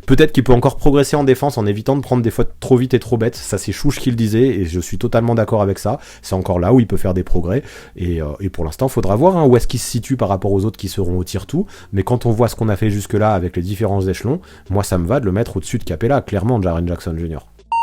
Peut-être qu'il peut encore progresser en défense en évitant de prendre des fautes trop vite et trop bêtes. Ça c'est Chouche qui le disait et je suis totalement d'accord avec ça. C'est encore là où il peut faire des progrès et pour l'instant faudra voir où est-ce qu'il se situe par rapport aux autres qui seront au tier 2. Mais quand on voit ce qu'on a fait jusque là avec les différents échelons, moi ça me va de le mettre au-dessus de Capella, clairement, Jaren Jackson Jr.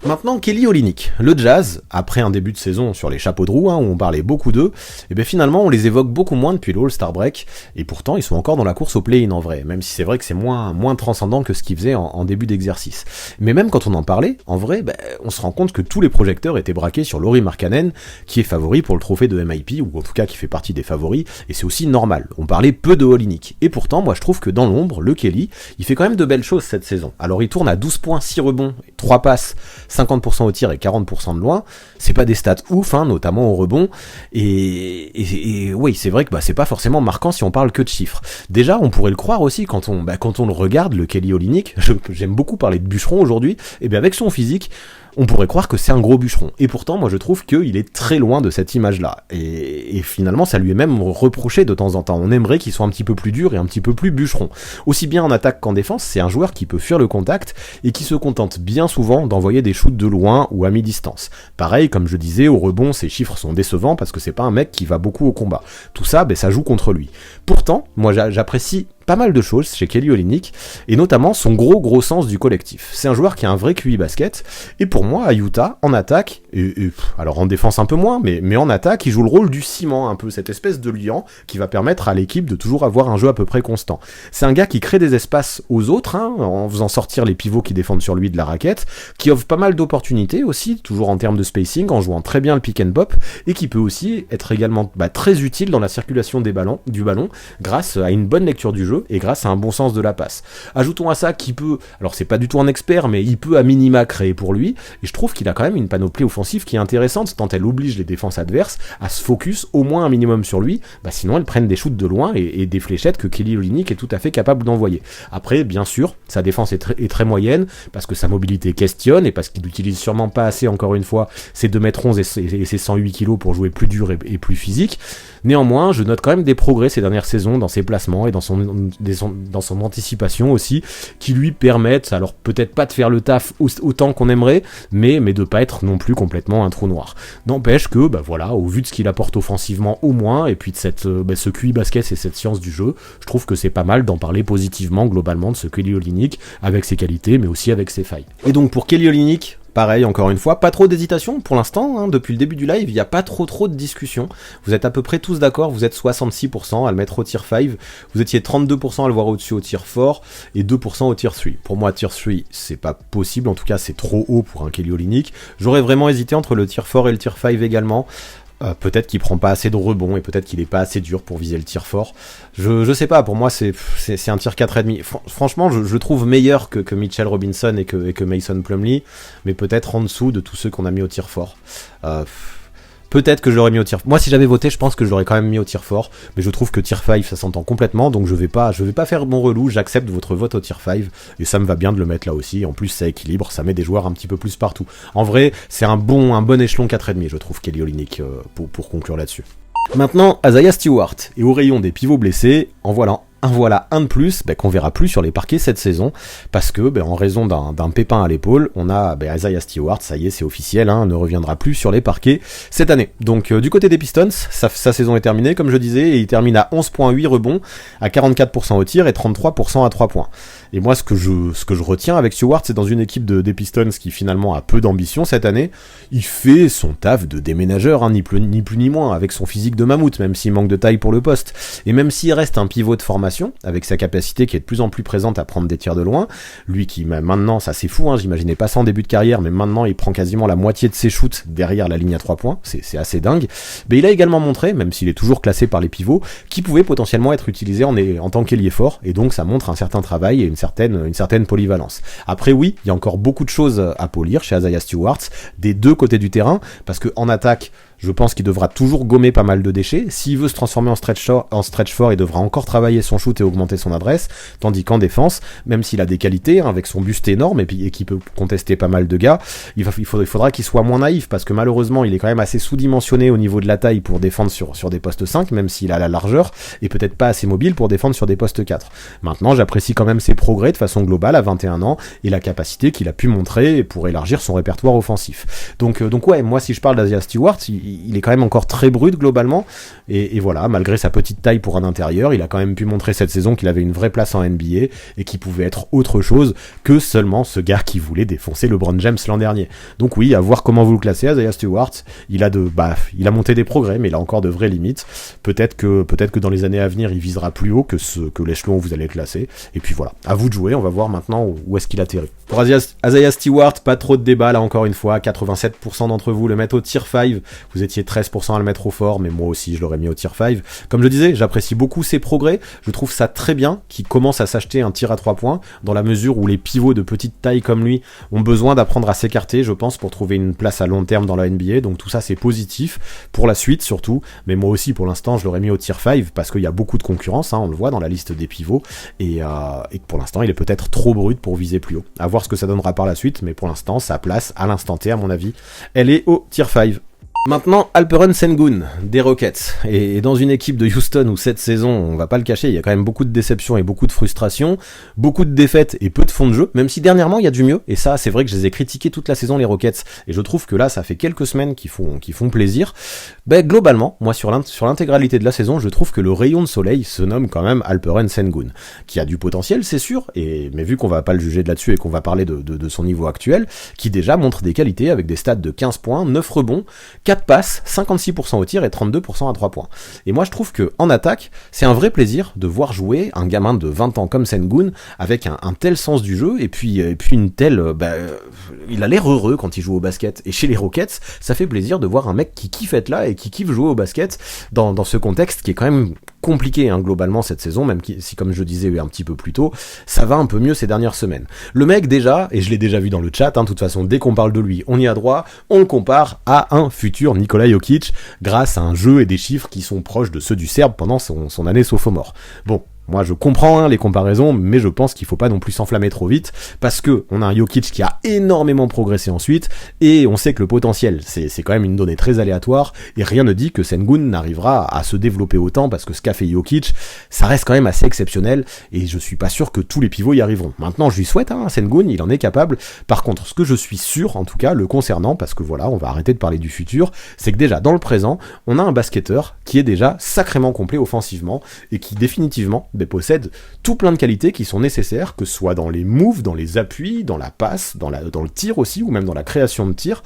Maintenant, Kelly Olynyk. Le Jazz, après un début de saison sur les chapeaux de roue, où on parlait beaucoup d'eux, et bien finalement on les évoque beaucoup moins depuis le All-Star Break, et pourtant ils sont encore dans la course au play-in en vrai, même si c'est vrai que c'est moins transcendant que ce qu'ils faisaient en début d'exercice. Mais même quand on en parlait, en vrai, on se rend compte que tous les projecteurs étaient braqués sur Lauri Markkanen, qui est favori pour le trophée de MIP, ou en tout cas qui fait partie des favoris, et c'est aussi normal. On parlait peu de Olynyk. Et pourtant, moi je trouve que dans l'ombre, le Kelly, il fait quand même de belles choses cette saison. Alors il tourne à 12 points, 6 rebonds, 3 passes, 50% au tir et 40% de loin, c'est pas des stats ouf, notamment au rebond, et oui, c'est vrai que c'est pas forcément marquant si on parle que de chiffres. Déjà, on pourrait le croire aussi quand on le regarde, le Kelly Olynyk, j'aime beaucoup parler de bûcheron aujourd'hui, et bien avec son physique, on pourrait croire que c'est un gros bûcheron. Et pourtant, moi je trouve qu'il est très loin de cette image-là. Et finalement, ça lui est même reproché de temps en temps. On aimerait qu'il soit un petit peu plus dur et un petit peu plus bûcheron. Aussi bien en attaque qu'en défense, c'est un joueur qui peut fuir le contact et qui se contente bien souvent d'envoyer des shoots de loin ou à mi-distance. Pareil, comme je disais, au rebond, ses chiffres sont décevants parce que c'est pas un mec qui va beaucoup au combat. Tout ça, ça joue contre lui. Pourtant, moi j'apprécie pas mal de choses chez Kelly Olynyk, et notamment son gros sens du collectif. C'est un joueur qui a un vrai QI basket, et pour moi, à Utah, en attaque, alors en défense un peu moins, mais en attaque, il joue le rôle du ciment, un peu, cette espèce de liant qui va permettre à l'équipe de toujours avoir un jeu à peu près constant. C'est un gars qui crée des espaces aux autres, en faisant sortir les pivots qui défendent sur lui de la raquette, qui offre pas mal d'opportunités aussi, toujours en termes de spacing, en jouant très bien le pick and pop, et qui peut aussi être également très utile dans la circulation du ballon, grâce à une bonne lecture du jeu, et grâce à un bon sens de la passe. Ajoutons à ça qu'il peut, alors c'est pas du tout un expert, mais il peut à minima créer pour lui, et je trouve qu'il a quand même une panoplie offensive qui est intéressante, tant elle oblige les défenses adverses à se focus au moins un minimum sur lui, sinon elles prennent des shoots de loin et des fléchettes que Kelly Olynyk est tout à fait capable d'envoyer. Après, bien sûr, sa défense est très moyenne, parce que sa mobilité questionne, et parce qu'il n'utilise sûrement pas assez, encore une fois, ses 2m11 et ses 108 kg pour jouer plus dur et plus physique. Néanmoins, je note quand même des progrès ces dernières saisons dans ses placements et dans son anticipation aussi, qui lui permettent, alors peut-être pas de faire le taf autant qu'on aimerait, mais de pas être non plus complètement un trou noir. N'empêche que, voilà, au vu de ce qu'il apporte offensivement au moins, et puis de ce QI basket et cette science du jeu, je trouve que c'est pas mal d'en parler positivement globalement de ce Kelly Olynyk, avec ses qualités, mais aussi avec ses failles. Et donc pour Kelly Olynyk, pareil, encore une fois, pas trop d'hésitation pour l'instant, depuis le début du live, il n'y a pas trop de discussion. Vous êtes à peu près tous d'accord, vous êtes 66% à le mettre au tier 5, vous étiez 32% à le voir au-dessus au tier 4, et 2% au tier 3. Pour moi, tier 3, c'est pas possible, en tout cas c'est trop haut pour un Kelly Olynyk. J'aurais vraiment hésité entre le tier 4 et le tier 5 également. Peut-être qu'il prend pas assez de rebonds et peut-être qu'il est pas assez dur pour viser le tir fort. Je sais pas, pour moi c'est un tir 4,5. Franchement, je trouve meilleur que Mitchell Robinson et que Mason Plumlee, mais peut-être en dessous de tous ceux qu'on a mis au tir fort. Peut-être que j'aurais mis au tir. Moi, si j'avais voté, je pense que j'aurais quand même mis au tir fort, mais je trouve que tir 5 ça s'entend complètement, donc je vais pas faire mon relou, j'accepte votre vote au tir 5 et ça me va bien de le mettre là aussi. En plus, ça équilibre, ça met des joueurs un petit peu plus partout. En vrai, c'est un bon échelon 4,5, je trouve, Kelly Olynyk, pour conclure là-dessus. Maintenant, Isaiah Stewart, et au rayon des pivots blessés, en voilà voilà un de plus qu'on verra plus sur les parquets cette saison, parce que en raison d'un pépin à l'épaule, on a Isaiah Stewart, ça y est, c'est officiel, ne reviendra plus sur les parquets cette année. Donc du côté des Pistons, sa saison est terminée, comme je disais, et il termine à 11,8 rebonds, à 44% au tir et 33% à 3 points. Et moi, ce que je retiens avec Stewart, c'est dans une équipe des Pistons qui finalement a peu d'ambition cette année, il fait son taf de déménageur, ni plus ni moins, avec son physique de mammouth, même s'il manque de taille pour le poste. Et même s'il reste un pivot de formation, avec sa capacité qui est de plus en plus présente à prendre des tirs de loin, lui qui maintenant, ça c'est fou, j'imaginais pas ça en début de carrière, mais maintenant il prend quasiment la moitié de ses shoots derrière la ligne à 3 points, c'est assez dingue. Mais il a également montré, même s'il est toujours classé par les pivots, qu'il pouvait potentiellement être utilisé en tant qu'ailier fort, et donc ça montre un certain travail et une certaine polyvalence. Après oui, il y a encore beaucoup de choses à polir chez Isaiah Stewart, des deux côtés du terrain, parce que en attaque, je pense qu'il devra toujours gommer pas mal de déchets. S'il veut se transformer en stretch fort, il devra encore travailler son shoot et augmenter son adresse. Tandis qu'en défense, même s'il a des qualités, avec son buste énorme et qui peut contester pas mal de gars, il faudra qu'il soit moins naïf, parce que malheureusement, il est quand même assez sous-dimensionné au niveau de la taille pour défendre sur des postes 5, même s'il a la largeur, et peut-être pas assez mobile pour défendre sur des postes 4. Maintenant, j'apprécie quand même ses progrès de façon globale à 21 ans, et la capacité qu'il a pu montrer pour élargir son répertoire offensif. Donc ouais, moi si je parle d'Isaiah Stewart, il est quand même encore très brut globalement, et voilà, malgré sa petite taille pour un intérieur, il a quand même pu montrer cette saison qu'il avait une vraie place en NBA, et qu'il pouvait être autre chose que seulement ce gars qui voulait défoncer LeBron James l'an dernier. Donc oui, à voir comment vous le classez, Isaiah Stewart, il a monté des progrès, mais il a encore de vraies limites. Peut-être que dans les années à venir, il visera plus haut que l'échelon où vous allez le classer, et puis voilà, à vous de jouer, on va voir maintenant où est-ce qu'il atterrit. Pour Isaiah Stewart, pas trop de débat là encore une fois, 87% d'entre vous le mettent au tier 5, vous étiez 13% à le mettre au fort, mais moi aussi je l'aurais mis au tier 5. Comme je disais, j'apprécie beaucoup ses progrès, je trouve ça très bien qu'il commence à s'acheter un tir à 3 points, dans la mesure où les pivots de petite taille comme lui ont besoin d'apprendre à s'écarter, je pense, pour trouver une place à long terme dans la NBA, donc tout ça c'est positif, pour la suite surtout, mais moi aussi pour l'instant je l'aurais mis au tier 5, parce qu'il y a beaucoup de concurrence, on le voit dans la liste des pivots, et pour l'instant il est peut-être trop brut pour viser plus haut. À voir ce que ça donnera par la suite, mais pour l'instant sa place, à l'instant T à mon avis, elle est au tier 5. Maintenant, Alperen Sengun, des Rockets. Et dans une équipe de Houston où cette saison, on va pas le cacher, il y a quand même beaucoup de déceptions et beaucoup de frustrations, beaucoup de défaites et peu de fond de jeu, même si dernièrement il y a du mieux. Et ça, c'est vrai que je les ai critiqués toute la saison, les Rockets. Et je trouve que là, ça fait quelques semaines qui font plaisir. Globalement, moi, sur l'intégralité de la saison, je trouve que le rayon de soleil se nomme quand même Alperen Sengun, qui a du potentiel, c'est sûr, mais vu qu'on va pas le juger de là-dessus et qu'on va parler de son niveau actuel, qui déjà montre des qualités avec des stats de 15 points, 9 rebonds, 4 passes, 56% au tir et 32% à 3 points. Et moi je trouve que en attaque, c'est un vrai plaisir de voir jouer un gamin de 20 ans comme Sengun avec un tel sens du jeu et puis une telle... il a l'air heureux quand il joue au basket. Et chez les Rockets, ça fait plaisir de voir un mec qui kiffe être là et qui kiffe jouer au basket dans ce contexte qui est quand même compliqué globalement cette saison, même si comme je disais un petit peu plus tôt, ça va un peu mieux ces dernières semaines. Le mec déjà, et je l'ai déjà vu dans le chat, de toute façon dès qu'on parle de lui, on y a droit, on le compare à un futur Nikola Jokic grâce à un jeu et des chiffres qui sont proches de ceux du Serbe pendant son année sophomore. Bon, moi je comprends les comparaisons, mais je pense qu'il faut pas non plus s'enflammer trop vite, parce que on a un Jokic qui a énormément progressé ensuite, et on sait que le potentiel, c'est quand même une donnée très aléatoire, et rien ne dit que Sengun n'arrivera à se développer autant, parce que ce qu'a fait Jokic, ça reste quand même assez exceptionnel, et je suis pas sûr que tous les pivots y arriveront. Maintenant je lui souhaite, Sengun, il en est capable. Par contre, ce que je suis sûr, en tout cas, le concernant, parce que voilà, on va arrêter de parler du futur, c'est que déjà dans le présent, on a un basketteur qui est déjà sacrément complet offensivement, et qui définitivement possède tout plein de qualités qui sont nécessaires, que ce soit dans les moves, dans les appuis, dans la passe, dans le tir aussi, ou même dans la création de tir.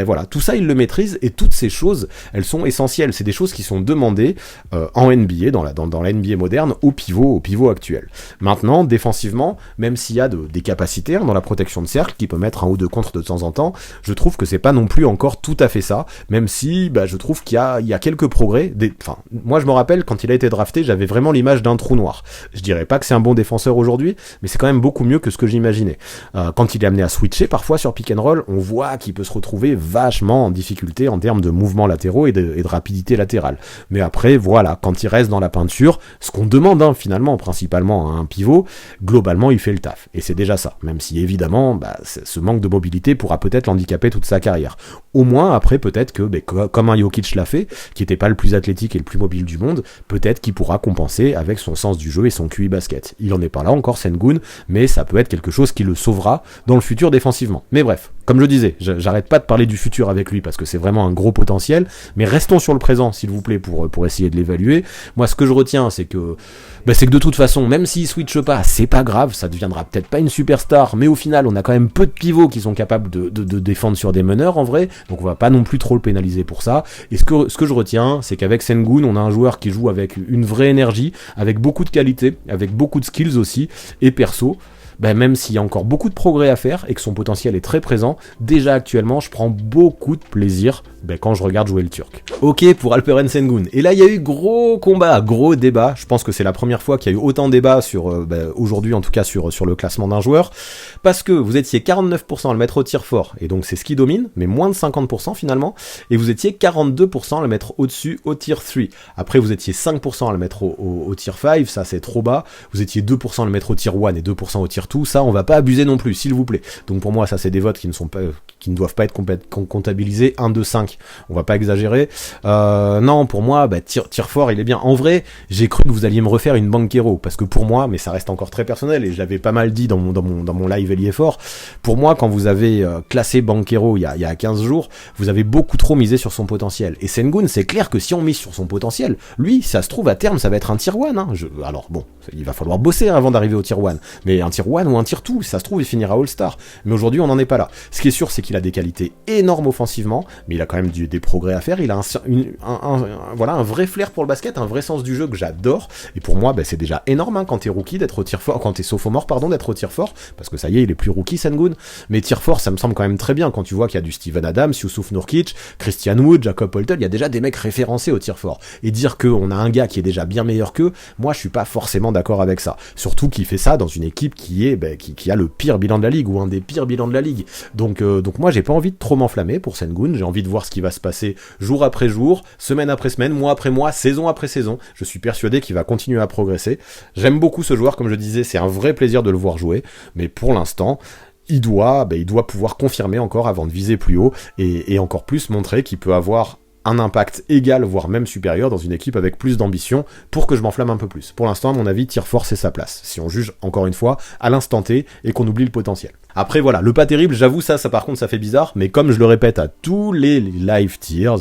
Voilà, tout ça il le maîtrise, et toutes ces choses, elles sont essentielles. C'est des choses qui sont demandées en NBA, dans la NBA moderne, au pivot actuel. Maintenant, défensivement, même s'il y a des capacités dans la protection de cercle, qui peut mettre un ou deux contres de temps en temps, je trouve que c'est pas non plus encore tout à fait ça, même si je trouve qu'il y a quelques progrès. Moi je me rappelle, quand il a été drafté, j'avais vraiment l'image d'un trou noir. Je dirais pas que c'est un bon défenseur aujourd'hui, mais c'est quand même beaucoup mieux que ce que j'imaginais. Quand il est amené à switcher parfois sur pick and roll, on voit qu'il peut se retrouver vachement en difficulté en termes de mouvements latéraux et de rapidité latérale. Mais après, voilà, quand il reste dans la peinture, ce qu'on demande finalement principalement à un pivot, globalement il fait le taf. Et c'est déjà ça, même si évidemment ce manque de mobilité pourra peut-être l'handicaper toute sa carrière. Au moins après peut-être que, comme un Jokic l'a fait, qui était pas le plus athlétique et le plus mobile du monde, peut-être qu'il pourra compenser avec son sens sens du jeu et son QI basket. Il en est pas là encore Sengun, mais ça peut être quelque chose qui le sauvera dans le futur défensivement. Mais bref, comme je disais, j'arrête pas de parler du futur avec lui parce que c'est vraiment un gros potentiel, mais restons sur le présent s'il vous plaît pour essayer de l'évaluer. Moi ce que je retiens c'est que de toute façon, même s'il switche pas, c'est pas grave, ça deviendra peut-être pas une superstar, mais au final on a quand même peu de pivots qui sont capables de défendre sur des meneurs en vrai, donc on va pas non plus trop le pénaliser pour ça. Et ce que je retiens, c'est qu'avec Sengun, on a un joueur qui joue avec une vraie énergie, avec beaucoup de qualité, avec beaucoup de skills aussi, et perso, même s'il y a encore beaucoup de progrès à faire et que son potentiel est très présent, déjà actuellement je prends beaucoup de plaisir quand je regarde jouer le Turc. Ok pour Alperen Sengun, et là il y a eu gros combat, gros débat, je pense que c'est la première fois qu'il y a eu autant de débats sur, aujourd'hui en tout cas sur le classement d'un joueur, parce que vous étiez 49% à le mettre au tir fort, et donc c'est ce qui domine, mais moins de 50% finalement, et vous étiez 42% à le mettre au-dessus au tir 3, après vous étiez 5% à le mettre au tir 5, ça c'est trop bas, vous étiez 2% à le mettre au tir 1 et 2% au tir 2, ça on va pas abuser non plus, s'il vous plaît. Donc pour moi ça c'est des votes qui ne doivent pas être comptabilisés, 1, 2, 5, on va pas exagérer. Non, pour moi, tir fort, il est bien. En vrai, j'ai cru que vous alliez me refaire une Banchero, parce que pour moi, mais ça reste encore très personnel, et je l'avais pas mal dit dans mon live ailier fort, pour moi, quand vous avez classé Banchero il y a 15 jours, vous avez beaucoup trop misé sur son potentiel. Et Sengun, c'est clair que si on mise sur son potentiel, lui, ça se trouve à terme, ça va être un tir 1, hein. Alors bon, il va falloir bosser avant d'arriver au tir 1, mais un tir 1 ou un tir 2, ça se trouve, il finira All-Star. Mais aujourd'hui, on n'en est pas là. Ce qui est sûr, c'est qu'il a des qualités énormes offensivement, mais il a quand même des progrès à faire. Il a un vrai flair pour le basket, un vrai sens du jeu que j'adore. Et pour moi, c'est déjà énorme quand t'es rookie d'être au tir fort, quand t'es sophomore, d'être au tir fort, parce que ça y est, il est plus rookie Sengun. Mais tir fort, ça me semble quand même très bien quand tu vois qu'il y a du Steven Adams, Yusuf Nurkic, Christian Wood, Jacob Poeltl, il y a déjà des mecs référencés au tir fort. Et dire qu'on a un gars qui est déjà bien meilleur qu'eux, moi je suis pas forcément d'accord avec ça. Surtout qu'il fait ça dans une équipe qui a le pire bilan de la ligue, ou un des pires bilans de la ligue. Donc moi j'ai pas envie de trop m'enflammer pour Sengun, j'ai envie de voir ce qui va se passer jour après jour, semaine après semaine, mois après mois, saison après saison. Je suis persuadé qu'il va continuer à progresser. J'aime beaucoup ce joueur, comme je disais, c'est un vrai plaisir de le voir jouer, mais pour l'instant, il doit pouvoir confirmer encore avant de viser plus haut, et encore plus montrer qu'il peut avoir un impact égal, voire même supérieur dans une équipe avec plus d'ambition, pour que je m'enflamme un peu plus. Pour l'instant, à mon avis, tir fort, c'est sa place. Si on juge, encore une fois, à l'instant T, et qu'on oublie le potentiel. Après, voilà, le pas terrible, j'avoue, ça par contre, ça fait bizarre, mais comme je le répète à tous les live tiers,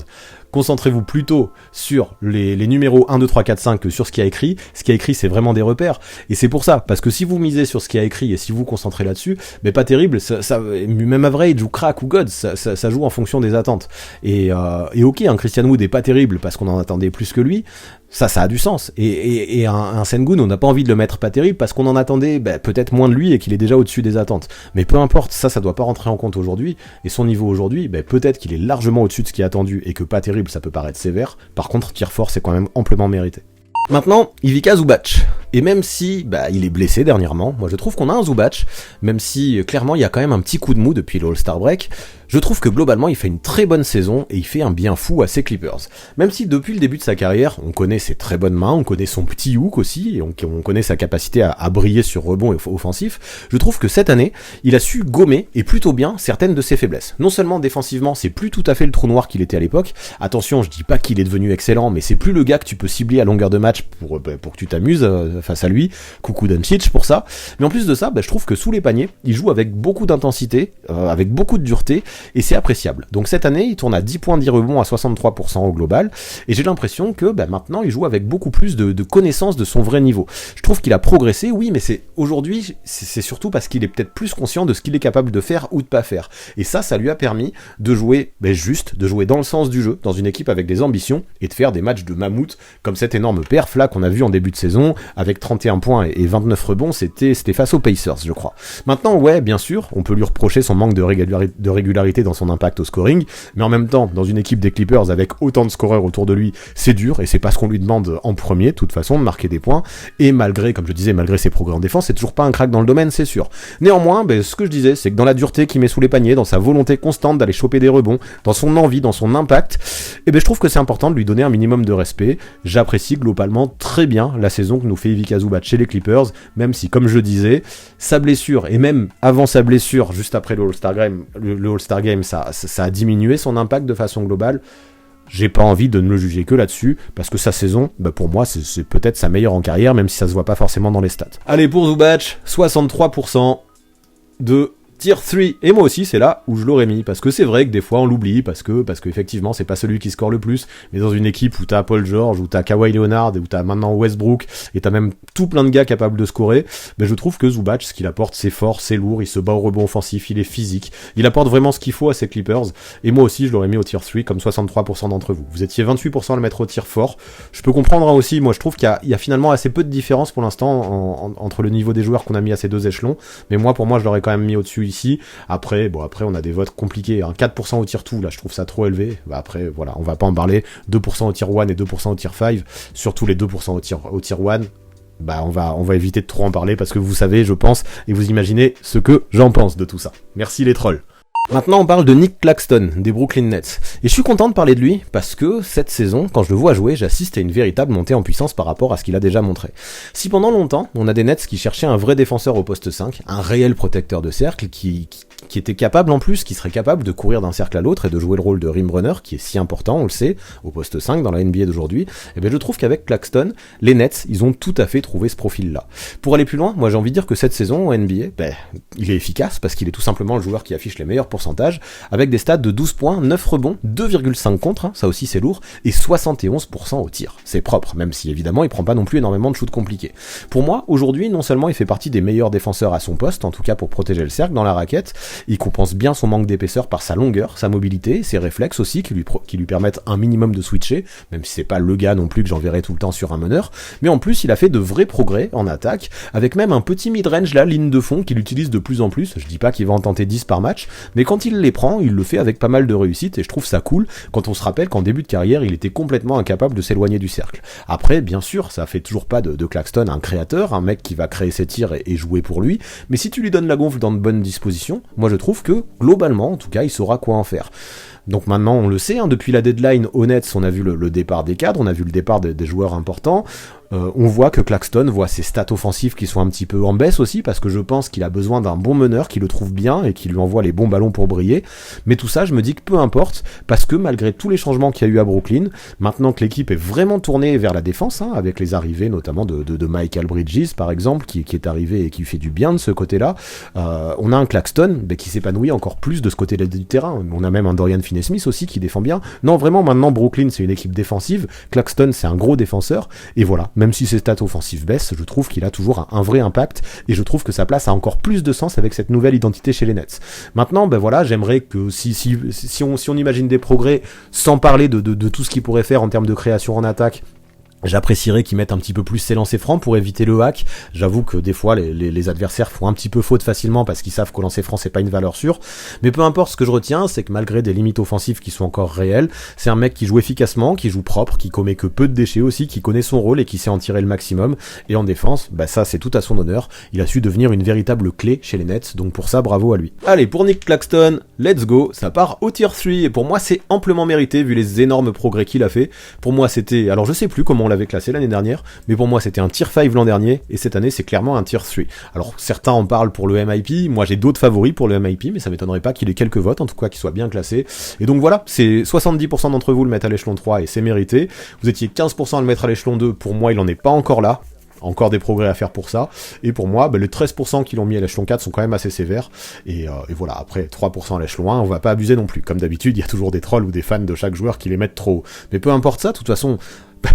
concentrez-vous plutôt sur les numéros 1, 2, 3, 4, 5 que sur ce qu'il y a écrit. Ce qui a écrit, c'est vraiment des repères. Et c'est pour ça, parce que si vous misez sur ce qu'il y a écrit et si vous vous concentrez là-dessus, pas terrible, ça, même average ou crack ou god, ça joue en fonction des attentes. Et ok, un Christian Wood est pas terrible parce qu'on en attendait plus que lui. Ça a du sens. Et un Sengun, on n'a pas envie de le mettre pas terrible parce qu'on en attendait peut-être moins de lui et qu'il est déjà au-dessus des attentes. Mais peu importe, ça doit pas rentrer en compte aujourd'hui. Et son niveau aujourd'hui, peut-être qu'il est largement au-dessus de ce qui est attendu et que pas terrible, ça peut paraître sévère. Par contre, tir fort, c'est quand même amplement mérité. Maintenant, Ivica Zubac. Et même si il est blessé dernièrement, moi je trouve qu'on a un Zubac, même si clairement il y a quand même un petit coup de mou depuis l'All-Star Break, je trouve que globalement il fait une très bonne saison et il fait un bien fou à ses Clippers. Même si depuis le début de sa carrière, on connaît ses très bonnes mains, on connaît son petit hook aussi, et on connaît sa capacité à briller sur rebond offensif, je trouve que cette année, il a su gommer, et plutôt bien, certaines de ses faiblesses. Non seulement défensivement, c'est plus tout à fait le trou noir qu'il était à l'époque, attention, je dis pas qu'il est devenu excellent, mais c'est plus le gars que tu peux cibler à longueur de match pour que tu t'amuses face à lui, coucou Doncic pour ça, mais en plus de ça, je trouve que sous les paniers, il joue avec beaucoup d'intensité, avec beaucoup de dureté, et c'est appréciable. Donc cette année, il tourne à 10 points, 10 rebonds à 63% au global, et j'ai l'impression que maintenant, il joue avec beaucoup plus de connaissance de son vrai niveau. Je trouve qu'il a progressé, oui, mais aujourd'hui, c'est surtout parce qu'il est peut-être plus conscient de ce qu'il est capable de faire ou de pas faire. Et ça lui a permis de jouer de jouer dans le sens du jeu, dans une équipe avec des ambitions, et de faire des matchs de mammouth, comme cette énorme perf là qu'on a vu en début de saison, avec 31 points et 29 rebonds, c'était face aux Pacers, je crois. Maintenant, ouais, bien sûr, on peut lui reprocher son manque de régularité dans son impact au scoring, mais en même temps, dans une équipe des Clippers avec autant de scoreurs autour de lui, c'est dur, et c'est pas ce qu'on lui demande en premier, de toute façon, de marquer des points, et malgré, comme je disais, malgré ses progrès en défense, c'est toujours pas un crack dans le domaine, c'est sûr. Néanmoins, ce que je disais, c'est que dans la dureté qu'il met sous les paniers, dans sa volonté constante d'aller choper des rebonds, dans son envie, dans son impact, je trouve que c'est important de lui donner un minimum de respect. J'apprécie globalement très bien la saison que nous fait Ivica Zubac chez les Clippers, même si, comme je disais, sa blessure, et même avant sa blessure, juste après le All-Star Game, ça a diminué son impact de façon globale. j'ai pas envie de ne le juger que là-dessus, parce que sa saison, pour moi, c'est peut-être sa meilleure en carrière, même si ça se voit pas forcément dans les stats. Allez, pour Zubac, 63% de Tier 3, et moi aussi c'est là où je l'aurais mis, parce que c'est vrai que des fois on l'oublie, parce que effectivement c'est pas celui qui score le plus, mais dans une équipe où t'as Paul George, où t'as Kawhi Leonard, où t'as maintenant Westbrook, et t'as même tout plein de gars capables de scorer, je trouve que Zubac, ce qu'il apporte, c'est fort, c'est lourd, il se bat au rebond offensif, il est physique, il apporte vraiment ce qu'il faut à ses Clippers, et moi aussi je l'aurais mis au Tier 3 comme 63% d'entre vous. Vous étiez 28% à le mettre au Tier 4, je peux comprendre aussi, moi je trouve qu'il y a finalement assez peu de différence pour l'instant entre le niveau des joueurs qu'on a mis à ces deux échelons, mais pour moi je l'aurais quand même mis au-dessus ici. Après on a des votes compliqués, 4% au tier 2, là je trouve ça trop élevé, après voilà, on va pas en parler, 2% au tier 1 et 2% au tier 5, surtout les 2% au tier 1, on va éviter de trop en parler parce que vous savez, je pense, et vous imaginez ce que j'en pense de tout ça. Merci les trolls. Maintenant on parle de Nick Claxton, des Brooklyn Nets. Et je suis content de parler de lui, parce que cette saison, quand je le vois jouer, j'assiste à une véritable montée en puissance par rapport à ce qu'il a déjà montré. Si pendant longtemps, on a des Nets qui cherchaient un vrai défenseur au poste 5, un réel protecteur de cercle, qui était capable en plus, qui serait capable de courir d'un cercle à l'autre et de jouer le rôle de rim runner, qui est si important, on le sait, au poste 5 dans la NBA d'aujourd'hui, je trouve qu'avec Claxton, les Nets, ils ont tout à fait trouvé ce profil-là. Pour aller plus loin, moi j'ai envie de dire que cette saison en NBA, il est efficace, parce qu'il est tout simplement le joueur qui affiche les meilleurs pourcentage, avec des stats de 12 points, 9 rebonds, 2,5 contre, ça aussi c'est lourd, et 71% au tir. C'est propre, même si évidemment il prend pas non plus énormément de shoots compliqués. Pour moi, aujourd'hui, non seulement il fait partie des meilleurs défenseurs à son poste, en tout cas pour protéger le cercle dans la raquette, il compense bien son manque d'épaisseur par sa longueur, sa mobilité, ses réflexes aussi qui lui permettent un minimum de switcher, même si c'est pas le gars non plus que j'enverrai tout le temps sur un meneur, mais en plus il a fait de vrais progrès en attaque, avec même un petit mid-range là, ligne de fond, qu'il utilise de plus en plus. Je dis pas qu'il va en tenter 10 par match, mais quand il les prend, il le fait avec pas mal de réussite, et je trouve ça cool quand on se rappelle qu'en début de carrière, il était complètement incapable de s'éloigner du cercle. Après, bien sûr, ça fait toujours pas de Claxton un créateur, un mec qui va créer ses tirs et jouer pour lui, mais si tu lui donnes la gonfle dans de bonnes dispositions, moi je trouve que, globalement, en tout cas, il saura quoi en faire. Donc maintenant, on le sait, depuis la deadline, au Nets, on a vu le départ des cadres, on a vu le départ des joueurs importants. On voit que Claxton voit ses stats offensives qui sont un petit peu en baisse aussi, parce que je pense qu'il a besoin d'un bon meneur qui le trouve bien et qui lui envoie les bons ballons pour briller. Mais tout ça, je me dis que peu importe, parce que malgré tous les changements qu'il y a eu à Brooklyn, maintenant que l'équipe est vraiment tournée vers la défense, avec les arrivées notamment de Michael Bridges par exemple, qui est arrivé et qui fait du bien de ce côté-là, on a un Claxton qui s'épanouit encore plus de ce côté-là du terrain. On a même un Dorian Finney-Smith aussi qui défend bien. Non, vraiment, maintenant Brooklyn c'est une équipe défensive, Claxton c'est un gros défenseur, et voilà. Même si ses stats offensives baissent, je trouve qu'il a toujours un vrai impact, et je trouve que sa place a encore plus de sens avec cette nouvelle identité chez les Nets. Maintenant, j'aimerais que si on imagine des progrès, sans parler de tout ce qu'il pourrait faire en termes de création en attaque, j'apprécierais qu'ils mettent un petit peu plus ses lancers francs pour éviter le hack. J'avoue que des fois les adversaires font un petit peu faute facilement parce qu'ils savent qu'au lancer franc c'est pas une valeur sûre. Mais peu importe, ce que je retiens, c'est que malgré des limites offensives qui sont encore réelles, c'est un mec qui joue efficacement, qui joue propre, qui commet que peu de déchets aussi, qui connaît son rôle et qui sait en tirer le maximum. Et en défense, ça c'est tout à son honneur. Il a su devenir une véritable clé chez les Nets, donc pour ça bravo à lui. Allez, pour Nick Claxton, let's go, ça part au tier 3 et pour moi c'est amplement mérité vu les énormes progrès qu'il a fait. Pour moi c'était, alors je sais plus comment on l'avait classé l'année dernière, mais pour moi c'était un tier 5 l'an dernier, et cette année c'est clairement un tier 3. Alors certains en parlent pour le MIP, moi j'ai d'autres favoris pour le MIP, mais ça m'étonnerait pas qu'il ait quelques votes, en tout cas qu'il soit bien classé. Et donc voilà, c'est 70% d'entre vous le mettent à l'échelon 3 et c'est mérité. Vous étiez 15% à le mettre à l'échelon 2, pour moi il en est pas encore là. Encore des progrès à faire pour ça, et pour moi, les 13% qui l'ont mis à l'échelon 4 sont quand même assez sévères, et voilà, après 3% à l'échelon 1, on va pas abuser non plus, comme d'habitude, il y a toujours des trolls ou des fans de chaque joueur qui les mettent trop haut, mais peu importe ça, de toute façon,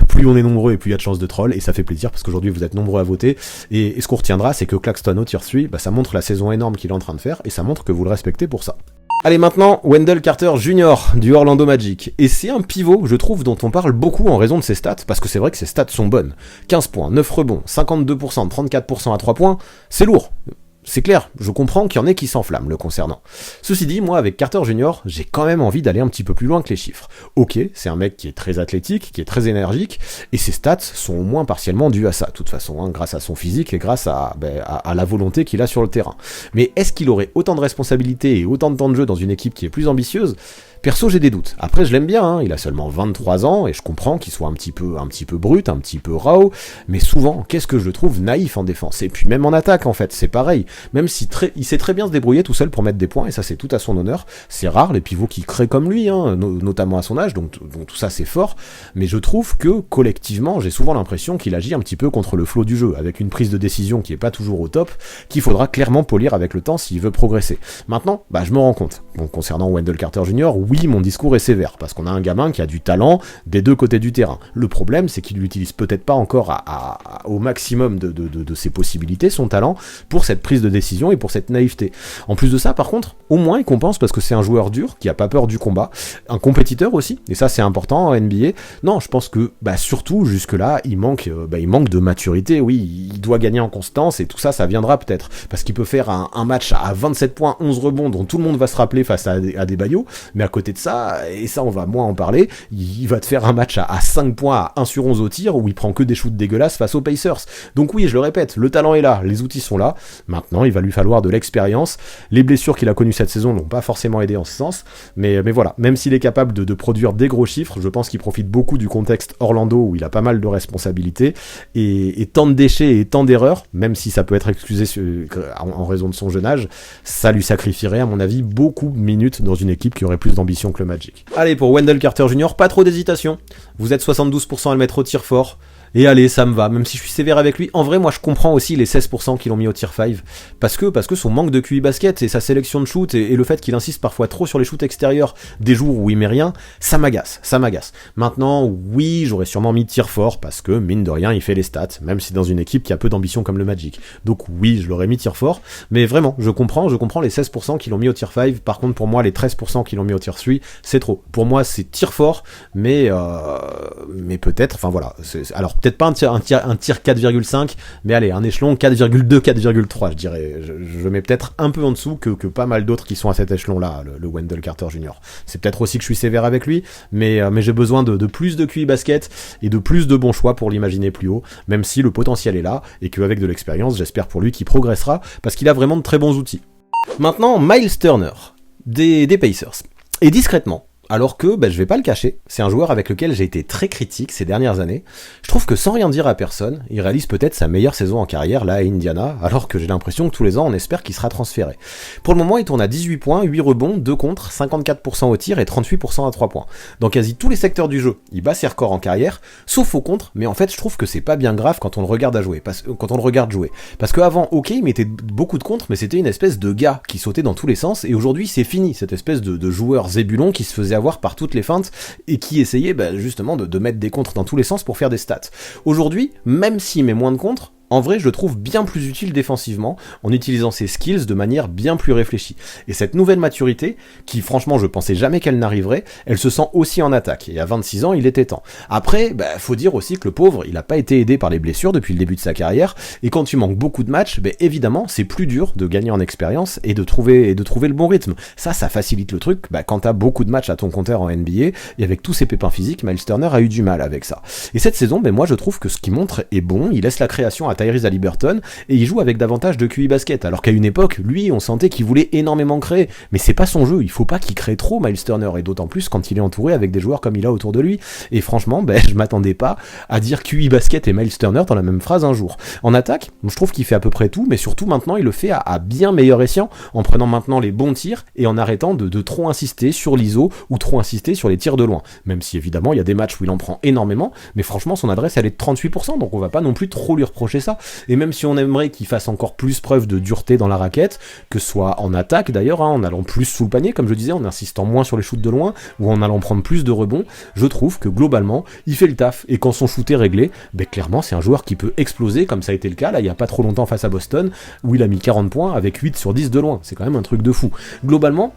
plus on est nombreux et plus il y a de chances de troll, et ça fait plaisir parce qu'aujourd'hui vous êtes nombreux à voter, et ce qu'on retiendra c'est que Claxton au tier 3, ça montre la saison énorme qu'il est en train de faire, et ça montre que vous le respectez pour ça. Allez, maintenant, Wendell Carter Jr. du Orlando Magic. Et c'est un pivot, je trouve, dont on parle beaucoup en raison de ses stats, parce que c'est vrai que ses stats sont bonnes. 15 points, 9 rebonds, 52%, 34% à 3 points, c'est lourd. C'est clair, je comprends qu'il y en ait qui s'enflamment le concernant. Ceci dit, moi, avec Carter Jr., j'ai quand même envie d'aller un petit peu plus loin que les chiffres. Ok, c'est un mec qui est très athlétique, qui est très énergique, et ses stats sont au moins partiellement dues à ça, de toute façon, grâce à son physique et grâce à la volonté qu'il a sur le terrain. Mais est-ce qu'il aurait autant de responsabilités et autant de temps de jeu dans une équipe qui est plus ambitieuse ? Perso, j'ai des doutes. Après, je l'aime bien, hein. Il a seulement 23 ans, et je comprends qu'il soit un petit peu brut, un petit peu raw, mais souvent, qu'est-ce que je le trouve naïf en défense. Et puis même en attaque, en fait, c'est pareil. Même si il sait très bien se débrouiller tout seul pour mettre des points, et ça, c'est tout à son honneur. C'est rare, les pivots qui créent comme lui, hein, notamment à son âge, donc tout ça, c'est fort. Mais je trouve que, collectivement, j'ai souvent l'impression qu'il agit un petit peu contre le flot du jeu, avec une prise de décision qui est pas toujours au top, qu'il faudra clairement polir avec le temps s'il veut progresser. Maintenant, je me rends compte. Donc, concernant Wendell Carter Jr., oui, mon discours est sévère, parce qu'on a un gamin qui a du talent des deux côtés du terrain. Le problème, c'est qu'il l'utilise peut-être pas encore au maximum de ses possibilités, son talent, pour cette prise de décision et pour cette naïveté. En plus de ça, par contre, au moins il compense parce que c'est un joueur dur, qui a pas peur du combat, un compétiteur aussi, et ça c'est important en NBA. Non, je pense que, surtout, jusque-là, il manque de maturité, oui, il doit gagner en constance, et tout ça, ça viendra peut-être, parce qu'il peut faire un match à 27 points, 11 rebonds, dont tout le monde va se rappeler face à des Bayo, mais à côté de ça, et ça on va moins en parler, il va te faire un match à 5 points à 1 sur 11 au tir, où il prend que des shoots dégueulasses face aux Pacers. Donc oui, je le répète, le talent est là, les outils sont là, maintenant il va lui falloir de l'expérience. Les blessures qu'il a connues cette saison n'ont pas forcément aidé en ce sens, mais voilà, même s'il est capable de produire des gros chiffres, je pense qu'il profite beaucoup du contexte Orlando où il a pas mal de responsabilités, et tant de déchets et tant d'erreurs, même si ça peut être excusé en raison de son jeune âge, ça lui sacrifierait à mon avis beaucoup de minutes dans une équipe qui aurait plus d'ambition que le Magic. Allez, pour Wendell Carter Jr., pas trop d'hésitation, vous êtes 72% à le mettre au tir fort, et allez, ça me va, même si je suis sévère avec lui. En vrai, moi je comprends aussi les 16% qu'ils l'ont mis au tir 5, parce que son manque de QI basket et sa sélection de shoot et le fait qu'il insiste parfois trop sur les shoots extérieurs des jours où il met rien, ça m'agace. Maintenant, oui, j'aurais sûrement mis tir fort, parce que mine de rien, il fait les stats, même si dans une équipe qui a peu d'ambition comme le Magic. Donc oui, je l'aurais mis tir fort, mais vraiment, je comprends les 16% qu'ils l'ont mis au tir 5, par contre pour moi les 13% qu'ils l'ont mis au tir 3, c'est trop. Pour moi c'est tir fort, mais peut-être, enfin voilà, alors peut-être pas un tir 4,5, mais allez, un échelon 4,2, 4,3, je dirais. Je mets peut-être un peu en dessous que pas mal d'autres qui sont à cet échelon-là, le Wendell Carter Jr. C'est peut-être aussi que je suis sévère avec lui, mais j'ai besoin de plus de QI basket et de plus de bons choix pour l'imaginer plus haut, même si le potentiel est là, et qu'avec de l'expérience, j'espère pour lui qu'il progressera, parce qu'il a vraiment de très bons outils. Maintenant, Miles Turner, des Pacers. Et discrètement, alors que, je vais pas le cacher, c'est un joueur avec lequel j'ai été très critique ces dernières années. Je trouve que sans rien dire à personne, il réalise peut-être sa meilleure saison en carrière là à Indiana, alors que j'ai l'impression que tous les ans on espère qu'il sera transféré. Pour le moment, il tourne à 18 points, 8 rebonds, 2 contres, 54% au tir et 38% à 3 points. Dans quasi tous les secteurs du jeu, il bat ses records en carrière, sauf au contre, mais en fait je trouve que c'est pas bien grave quand on le regarde jouer. Parce qu'avant, ok, il mettait beaucoup de contres, mais c'était une espèce de gars qui sautait dans tous les sens, et aujourd'hui c'est fini, cette espèce de joueur zébulon qui se faisait avoir par toutes les feintes et qui essayait justement de mettre des contres dans tous les sens pour faire des stats. Aujourd'hui, même s'il met moins de contres, en vrai, je le trouve bien plus utile défensivement, en utilisant ses skills de manière bien plus réfléchie. Et cette nouvelle maturité, qui franchement je pensais jamais qu'elle n'arriverait, elle se sent aussi en attaque, et à 26 ans, il était temps. Après, faut dire aussi que le pauvre, il a pas été aidé par les blessures depuis le début de sa carrière, et quand tu manques beaucoup de matchs, évidemment, c'est plus dur de gagner en expérience et de trouver le bon rythme. Ça facilite le truc, quand t'as beaucoup de matchs à ton compteur en NBA, et avec tous ces pépins physiques, Miles Turner a eu du mal avec ça. Et cette saison, moi je trouve que ce qu'il montre est bon, il laisse la création à Tyrese Haliburton, et il joue avec davantage de QI basket, alors qu'à une époque, lui, on sentait qu'il voulait énormément créer, mais c'est pas son jeu, il faut pas qu'il crée trop Miles Turner, et d'autant plus quand il est entouré avec des joueurs comme il a autour de lui, et franchement, je m'attendais pas à dire QI basket et Miles Turner dans la même phrase un jour. En attaque, je trouve qu'il fait à peu près tout, mais surtout maintenant, il le fait à bien meilleur escient, en prenant maintenant les bons tirs, et en arrêtant de trop insister sur l'ISO, ou trop insister sur les tirs de loin, même si évidemment, il y a des matchs où il en prend énormément, mais franchement, son adresse, elle est de 38%, donc on va pas non plus trop lui reprocher ça. Et même si on aimerait qu'il fasse encore plus preuve de dureté dans la raquette, que ce soit en attaque d'ailleurs, en allant plus sous le panier, comme je disais, en insistant moins sur les shoots de loin, ou en allant prendre plus de rebonds, je trouve que globalement, il fait le taf, et quand son shoot est réglé, clairement c'est un joueur qui peut exploser, comme ça a été le cas là il y a pas trop longtemps face à Boston, où il a mis 40 points avec 8 sur 10 de loin, c'est quand même un truc de fou. Globalement,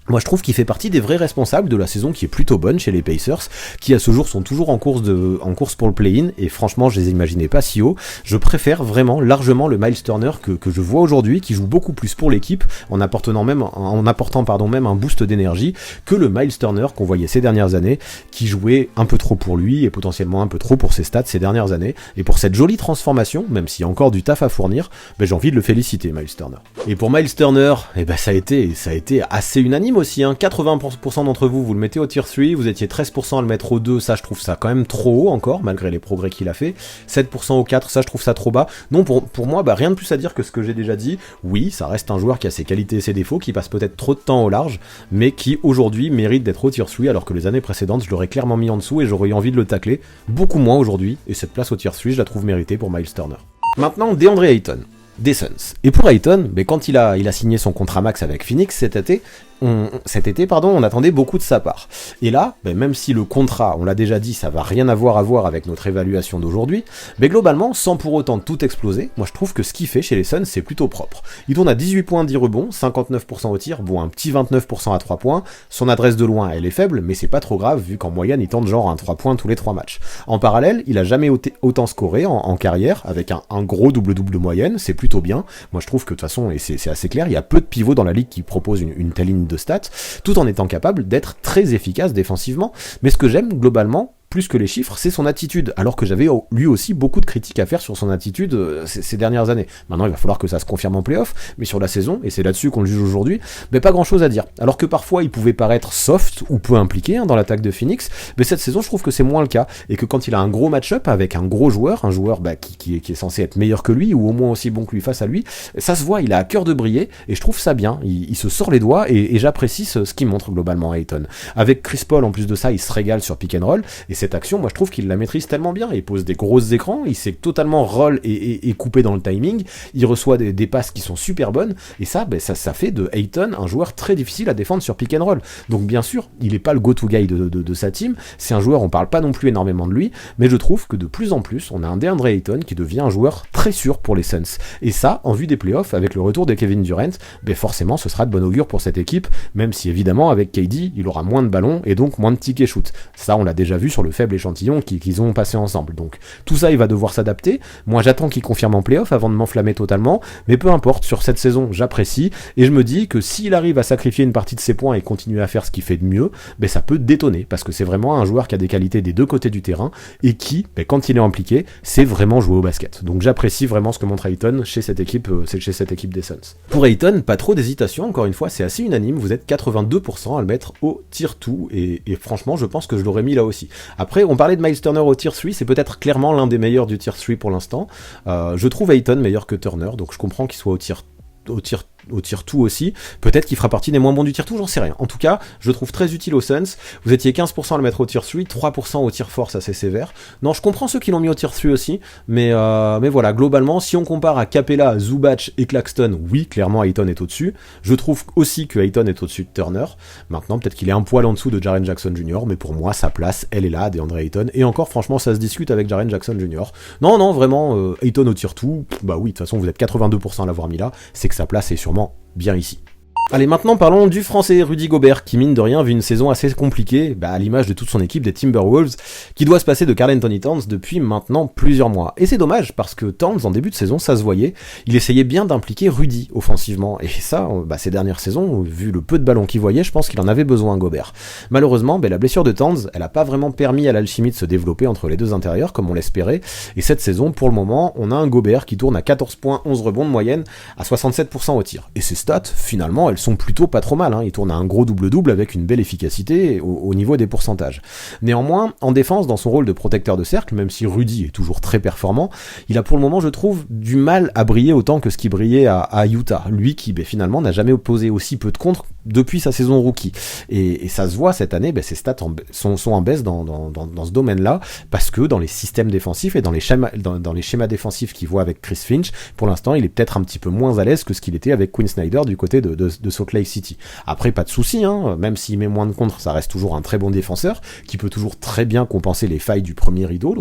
moi je trouve qu'il fait partie des vrais responsables de la saison qui est plutôt bonne chez les Pacers, qui à ce jour sont toujours en course pour le play-in, et franchement je les imaginais pas si haut. Je préfère vraiment largement le Miles Turner que je vois aujourd'hui, qui joue beaucoup plus pour l'équipe, en apportant même un boost d'énergie, que le Miles Turner qu'on voyait ces dernières années, qui jouait un peu trop pour lui, et potentiellement un peu trop pour ses stats ces dernières années, et pour cette jolie transformation, même s'il y a encore du taf à fournir, j'ai envie de le féliciter, Miles Turner. Et pour Miles Turner, ça a été assez unanime aussi, hein, 80% d'entre vous, vous le mettez au tier 3, vous étiez 13% à le mettre au 2, ça je trouve ça quand même trop haut encore, malgré les progrès qu'il a fait. 7% au 4, ça je trouve ça trop bas. Non, pour moi, rien de plus à dire que ce que j'ai déjà dit. Oui, ça reste un joueur qui a ses qualités et ses défauts, qui passe peut-être trop de temps au large, mais qui aujourd'hui mérite d'être au tier 3, alors que les années précédentes, je l'aurais clairement mis en dessous et j'aurais eu envie de le tacler beaucoup moins aujourd'hui, et cette place au tier 3, je la trouve méritée pour Miles Turner. Maintenant, DeAndre Ayton, des Suns. Et pour Ayton, mais quand il a signé son contrat max avec Phoenix cet été, on attendait beaucoup de sa part. Et là, même si le contrat, on l'a déjà dit, ça va rien avoir à voir avec notre évaluation d'aujourd'hui, mais globalement, sans pour autant tout exploser, moi je trouve que ce qu'il fait chez les Suns, c'est plutôt propre. Il tourne à 18 points, 10 rebonds, 59% au tir, bon un petit 29% à 3 points, son adresse de loin elle est faible, mais c'est pas trop grave vu qu'en moyenne il tente genre un 3 points tous les 3 matchs. En parallèle, il a jamais autant scoré en carrière, avec un gros double-double de moyenne, c'est plutôt bien. Moi je trouve que de toute façon, et c'est assez clair, il y a peu de pivots dans la ligue qui proposent une telle ligne de stats, tout en étant capable d'être très efficace défensivement. Mais ce que j'aime globalement, plus que les chiffres, c'est son attitude, alors que j'avais lui aussi beaucoup de critiques à faire sur son attitude ces dernières années. Maintenant, il va falloir que ça se confirme en play-off, mais sur la saison, et c'est là-dessus qu'on le juge aujourd'hui, pas grand-chose à dire. Alors que parfois, il pouvait paraître soft ou peu impliqué dans l'attaque de Phoenix, mais cette saison, je trouve que c'est moins le cas, et que quand il a un gros match-up avec un gros joueur, un joueur qui est censé être meilleur que lui, ou au moins aussi bon que lui face à lui, ça se voit, il a à cœur de briller, et je trouve ça bien, il se sort les doigts, et j'apprécie ce qu'il montre globalement à Ayton. Avec Chris Paul, en plus de ça, il se régale sur pick and roll, et cette action, moi je trouve qu'il la maîtrise tellement bien, il pose des gros écrans, il sait totalement roll et couper dans le timing, il reçoit des passes qui sont super bonnes, et ça fait de Ayton un joueur très difficile à défendre sur pick and roll. Donc bien sûr, il est pas le go-to guy de sa team, c'est un joueur, on parle pas non plus énormément de lui, mais je trouve que de plus en plus, on a un DeAndre Ayton qui devient un joueur très sûr pour les Suns. Et ça, en vue des playoffs, avec le retour de Kevin Durant, forcément ce sera de bon augure pour cette équipe, même si évidemment avec KD, il aura moins de ballons et donc moins de tickets shoot. Ça, on l'a déjà vu sur le faible échantillon qu'ils ont passé ensemble. Donc tout ça, il va devoir s'adapter. Moi, j'attends qu'il confirme en playoff avant de m'enflammer totalement, mais peu importe, sur cette saison, j'apprécie, et je me dis que s'il arrive à sacrifier une partie de ses points et continuer à faire ce qu'il fait de mieux, ça peut détonner, parce que c'est vraiment un joueur qui a des qualités des deux côtés du terrain, et qui, quand il est impliqué, c'est vraiment jouer au basket. Donc j'apprécie vraiment ce que montre Ayton chez cette équipe des Suns. Pour Ayton, pas trop d'hésitation, encore une fois, c'est assez unanime, vous êtes 82% à le mettre au tier 2, et franchement, je pense que je l'aurais mis là aussi. Après, on parlait de Miles Turner au tier 3, c'est peut-être clairement l'un des meilleurs du tier 3 pour l'instant. Je trouve Ayton meilleur que Turner, donc je comprends qu'il soit au tier 2 aussi, peut-être qu'il fera partie des moins bons du tier 2, j'en sais rien. En tout cas, je le trouve très utile aux Suns. Vous étiez 15% à le mettre au tier 3, 3% au tier 4, assez sévère. Non, je comprends ceux qui l'ont mis au tier 3 aussi, mais voilà, globalement, si on compare à Capella, Zubac et Claxton, oui, clairement Ayton est au-dessus. Je trouve aussi que Ayton est au-dessus de Turner. Maintenant, peut-être qu'il est un poil en dessous de Jaren Jackson Jr., mais pour moi, sa place, elle est là, DeAndre Ayton, et encore, franchement, ça se discute avec Jaren Jackson Jr. Non, vraiment, Ayton au tier 2, oui, de toute façon, vous êtes 82% à l'avoir mis là, c'est que sa place est sûrement bien ici. Allez, maintenant parlons du français Rudy Gobert, qui mine de rien vit une saison assez compliquée, à l'image de toute son équipe des Timberwolves, qui doit se passer de Karl Anthony Towns depuis maintenant plusieurs mois. Et c'est dommage, parce que Towns, en début de saison, ça se voyait, il essayait bien d'impliquer Rudy offensivement, et ça, ces dernières saisons, vu le peu de ballons qu'il voyait, je pense qu'il en avait besoin, Gobert. Malheureusement, la blessure de Towns, elle a pas vraiment permis à l'alchimie de se développer entre les deux intérieurs, comme on l'espérait, et cette saison, pour le moment, on a un Gobert qui tourne à 14 points, 11 rebonds de moyenne, à 67% au tir. Et ses stats, finalement, elles sont plutôt pas trop mal, il tourne à un gros double-double avec une belle efficacité au niveau des pourcentages. Néanmoins, en défense, dans son rôle de protecteur de cercle, même si Rudy est toujours très performant, il a pour le moment, je trouve, du mal à briller autant que ce qui brillait à Utah. Lui qui, finalement, n'a jamais posé aussi peu de contre depuis sa saison rookie. Et ça se voit cette année, ses stats sont en baisse dans ce domaine-là, parce que dans les systèmes défensifs et dans les schémas défensifs qu'il voit avec Chris Finch, pour l'instant, il est peut-être un petit peu moins à l'aise que ce qu'il était avec Quinn Snyder du côté de Salt Lake City. Après, pas de souci, même s'il met moins de contre, ça reste toujours un très bon défenseur, qui peut toujours très bien compenser les failles du premier rideau,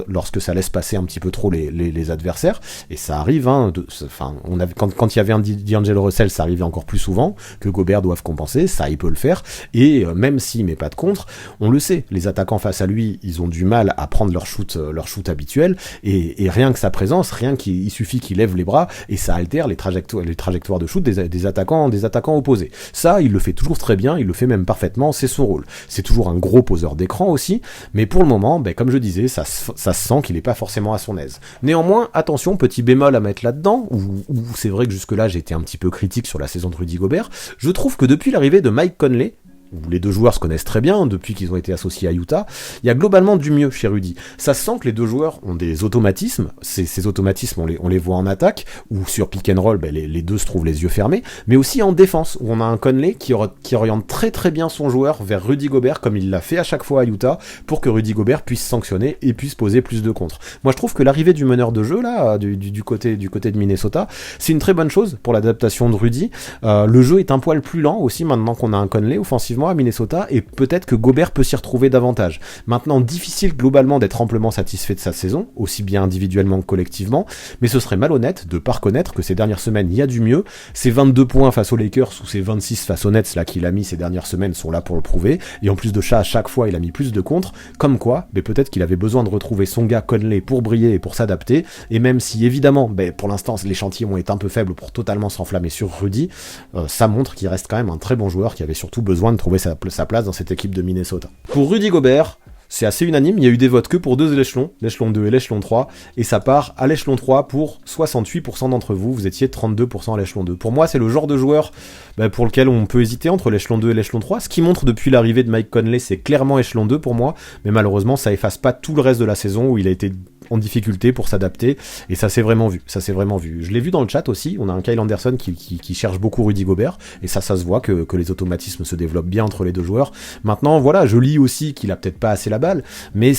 lorsque ça laisse passer un petit peu trop les adversaires, et ça arrive, quand il y avait un D'Angelo Russell, ça arrivait encore plus souvent, que Gobert doivent compenser, ça il peut le faire, et même s'il met pas de contre, on le sait, les attaquants face à lui, ils ont du mal à prendre leur shoot habituel, et rien que sa présence, il suffit qu'il lève les bras, et ça altère les trajectoires de shoot des attaquants attaquants opposés. Ça, il le fait toujours très bien, il le fait même parfaitement, c'est son rôle. C'est toujours un gros poseur d'écran aussi, mais pour le moment, comme je disais, ça se sent qu'il n'est pas forcément à son aise. Néanmoins, attention, petit bémol à mettre là-dedans, où c'est vrai que jusque-là j'ai été un petit peu critique sur la saison de Rudy Gobert, je trouve que depuis l'arrivée de Mike Conley, où les deux joueurs se connaissent très bien depuis qu'ils ont été associés à Utah, il y a globalement du mieux chez Rudy. Ça sent que les deux joueurs ont des automatismes, ces automatismes on les voit en attaque, ou sur pick and roll, les deux se trouvent les yeux fermés, mais aussi en défense, où on a un Conley qui oriente très très bien son joueur vers Rudy Gobert, comme il l'a fait à chaque fois à Utah, pour que Rudy Gobert puisse sanctionner et puisse poser plus de contres. Moi je trouve que l'arrivée du meneur de jeu, là, du côté de Minnesota, c'est une très bonne chose pour l'adaptation de Rudy. Le jeu est un poil plus lent aussi, maintenant qu'on a un Conley offensivement à Minnesota, et peut-être que Gobert peut s'y retrouver davantage. Maintenant, difficile globalement d'être amplement satisfait de sa saison, aussi bien individuellement que collectivement, mais ce serait malhonnête de pas reconnaître que ces dernières semaines, il y a du mieux. Ces 22 points face aux Lakers ou ces 26 face aux Nets là qu'il a mis ces dernières semaines sont là pour le prouver, et en plus de ça, à chaque fois, il a mis plus de contres, comme quoi, peut-être qu'il avait besoin de retrouver son gars Conley pour briller et pour s'adapter, et même si évidemment, pour l'instant, l'échantillon est un peu faible pour totalement s'enflammer sur Rudy, ça montre qu'il reste quand même un très bon joueur qui avait surtout besoin de trouver sa place dans cette équipe de Minnesota. Pour Rudy Gobert, c'est assez unanime, il y a eu des votes que pour deux échelons, l'échelon 2 et l'échelon 3, et ça part à l'échelon 3 pour 68% d'entre vous, vous étiez 32% à l'échelon 2. Pour moi, c'est le genre de joueur pour lequel on peut hésiter entre l'échelon 2 et l'échelon 3, ce qui montre depuis l'arrivée de Mike Conley, c'est clairement échelon 2 pour moi, mais malheureusement, ça efface pas tout le reste de la saison où il a été en difficulté pour s'adapter, et ça s'est vraiment vu, Je l'ai vu dans le chat aussi, on a un Kyle Anderson qui cherche beaucoup Rudy Gobert, et ça se voit que les automatismes se développent bien entre les deux joueurs. Maintenant, voilà, je lis aussi qu'il a peut-être pas assez la balle, mais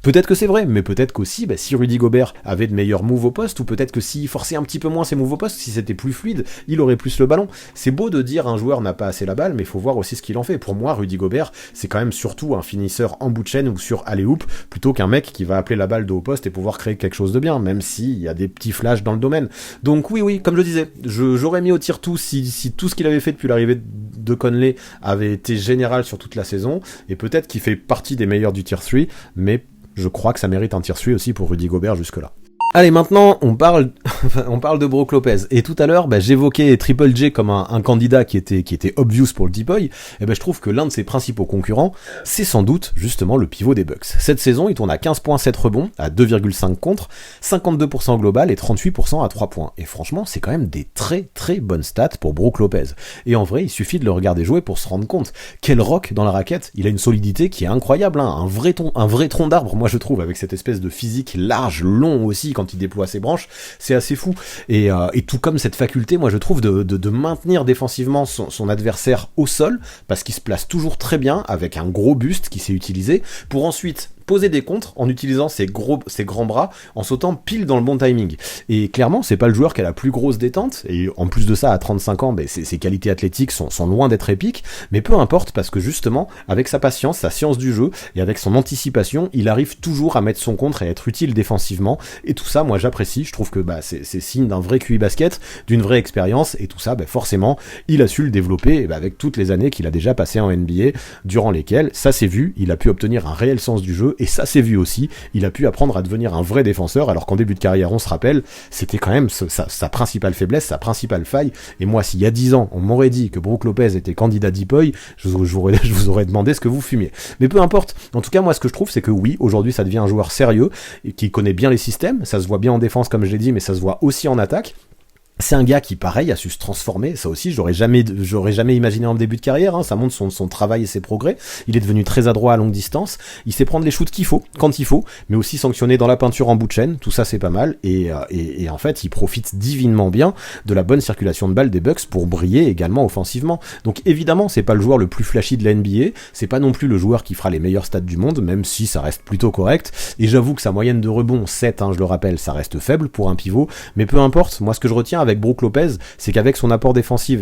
peut-être que c'est vrai, mais peut-être qu'aussi, si Rudy Gobert avait de meilleurs moves au poste, ou peut-être que s'il forçait un petit peu moins ses moves au poste, si c'était plus fluide, il aurait plus le ballon. C'est beau de dire un joueur n'a pas assez la balle, mais il faut voir aussi ce qu'il en fait. Pour moi, Rudy Gobert, c'est quand même surtout un finisseur en bout de chaîne ou sur alley-oop, plutôt qu'un mec qui va appeler la balle de haut poste et pouvoir créer quelque chose de bien, même s'il y a des petits flashs dans le domaine. Donc oui, comme je disais, j'aurais mis au tir tout si tout ce qu'il avait fait depuis l'arrivée de Conley avait été général sur toute la saison, et peut-être qu'il fait partie des meilleurs du tier 3, mais je crois que ça mérite un tier 3 aussi pour Rudy Gobert jusque-là. Allez, maintenant, on parle de Brook Lopez. Et tout à l'heure, j'évoquais Triple J comme un candidat qui était obvious pour le Deep-Boy. Et je trouve que l'un de ses principaux concurrents, c'est sans doute justement le pivot des Bucks. Cette saison, il tourne à 15.7 rebonds, à 2,5 contre, 52% global et 38% à 3 points. Et franchement, c'est quand même des très très bonnes stats pour Brook Lopez. Et en vrai, il suffit de le regarder jouer pour se rendre compte. Quel rock dans la raquette. Il a une solidité qui est incroyable, hein. Un vrai tronc d'arbre, moi je trouve, avec cette espèce de physique large, long aussi, quand il déploie ses branches, c'est assez fou. Et tout comme cette faculté, moi je trouve, de maintenir défensivement son adversaire au sol, parce qu'il se place toujours très bien, avec un gros buste qui s'est utilisé, pour ensuite poser des contres en utilisant ses grands bras, en sautant pile dans le bon timing. Et clairement, c'est pas le joueur qui a la plus grosse détente, et en plus de ça, à 35 ans, ses qualités athlétiques sont loin d'être épiques, mais peu importe, parce que justement, avec sa patience, sa science du jeu, et avec son anticipation, il arrive toujours à mettre son contre et à être utile défensivement, et tout ça, moi j'apprécie, je trouve que c'est signe d'un vrai QI basket, d'une vraie expérience, et tout ça, forcément, il a su le développer avec toutes les années qu'il a déjà passé en NBA, durant lesquelles, ça s'est vu, il a pu obtenir un réel sens du jeu, et ça s'est vu aussi, il a pu apprendre à devenir un vrai défenseur, alors qu'en début de carrière, on se rappelle, c'était quand même sa principale faiblesse, sa principale faille, et moi, s'il y a 10 ans, on m'aurait dit que Brook Lopez était candidat Deep-Boy, je vous aurais demandé ce que vous fumiez. Mais peu importe, en tout cas, moi, ce que je trouve, c'est que oui, aujourd'hui, ça devient un joueur sérieux, et qui connaît bien les systèmes, ça se voit bien en défense, comme je l'ai dit, mais ça se voit aussi en attaque. C'est un gars qui, pareil, a su se transformer, ça aussi, j'aurais jamais imaginé en début de carrière, hein, ça montre son travail et ses progrès, il est devenu très adroit à longue distance, il sait prendre les shoots qu'il faut, quand il faut, mais aussi sanctionner dans la peinture en bout de chaîne, tout ça c'est pas mal, et en fait, il profite divinement bien de la bonne circulation de balles des Bucks pour briller également offensivement. Donc évidemment, c'est pas le joueur le plus flashy de la NBA, c'est pas non plus le joueur qui fera les meilleurs stats du monde, même si ça reste plutôt correct, et j'avoue que sa moyenne de rebond, 7, je le rappelle, ça reste faible pour un pivot, mais peu importe, moi ce que je retiens avec Brook Lopez, c'est qu'avec son apport défensif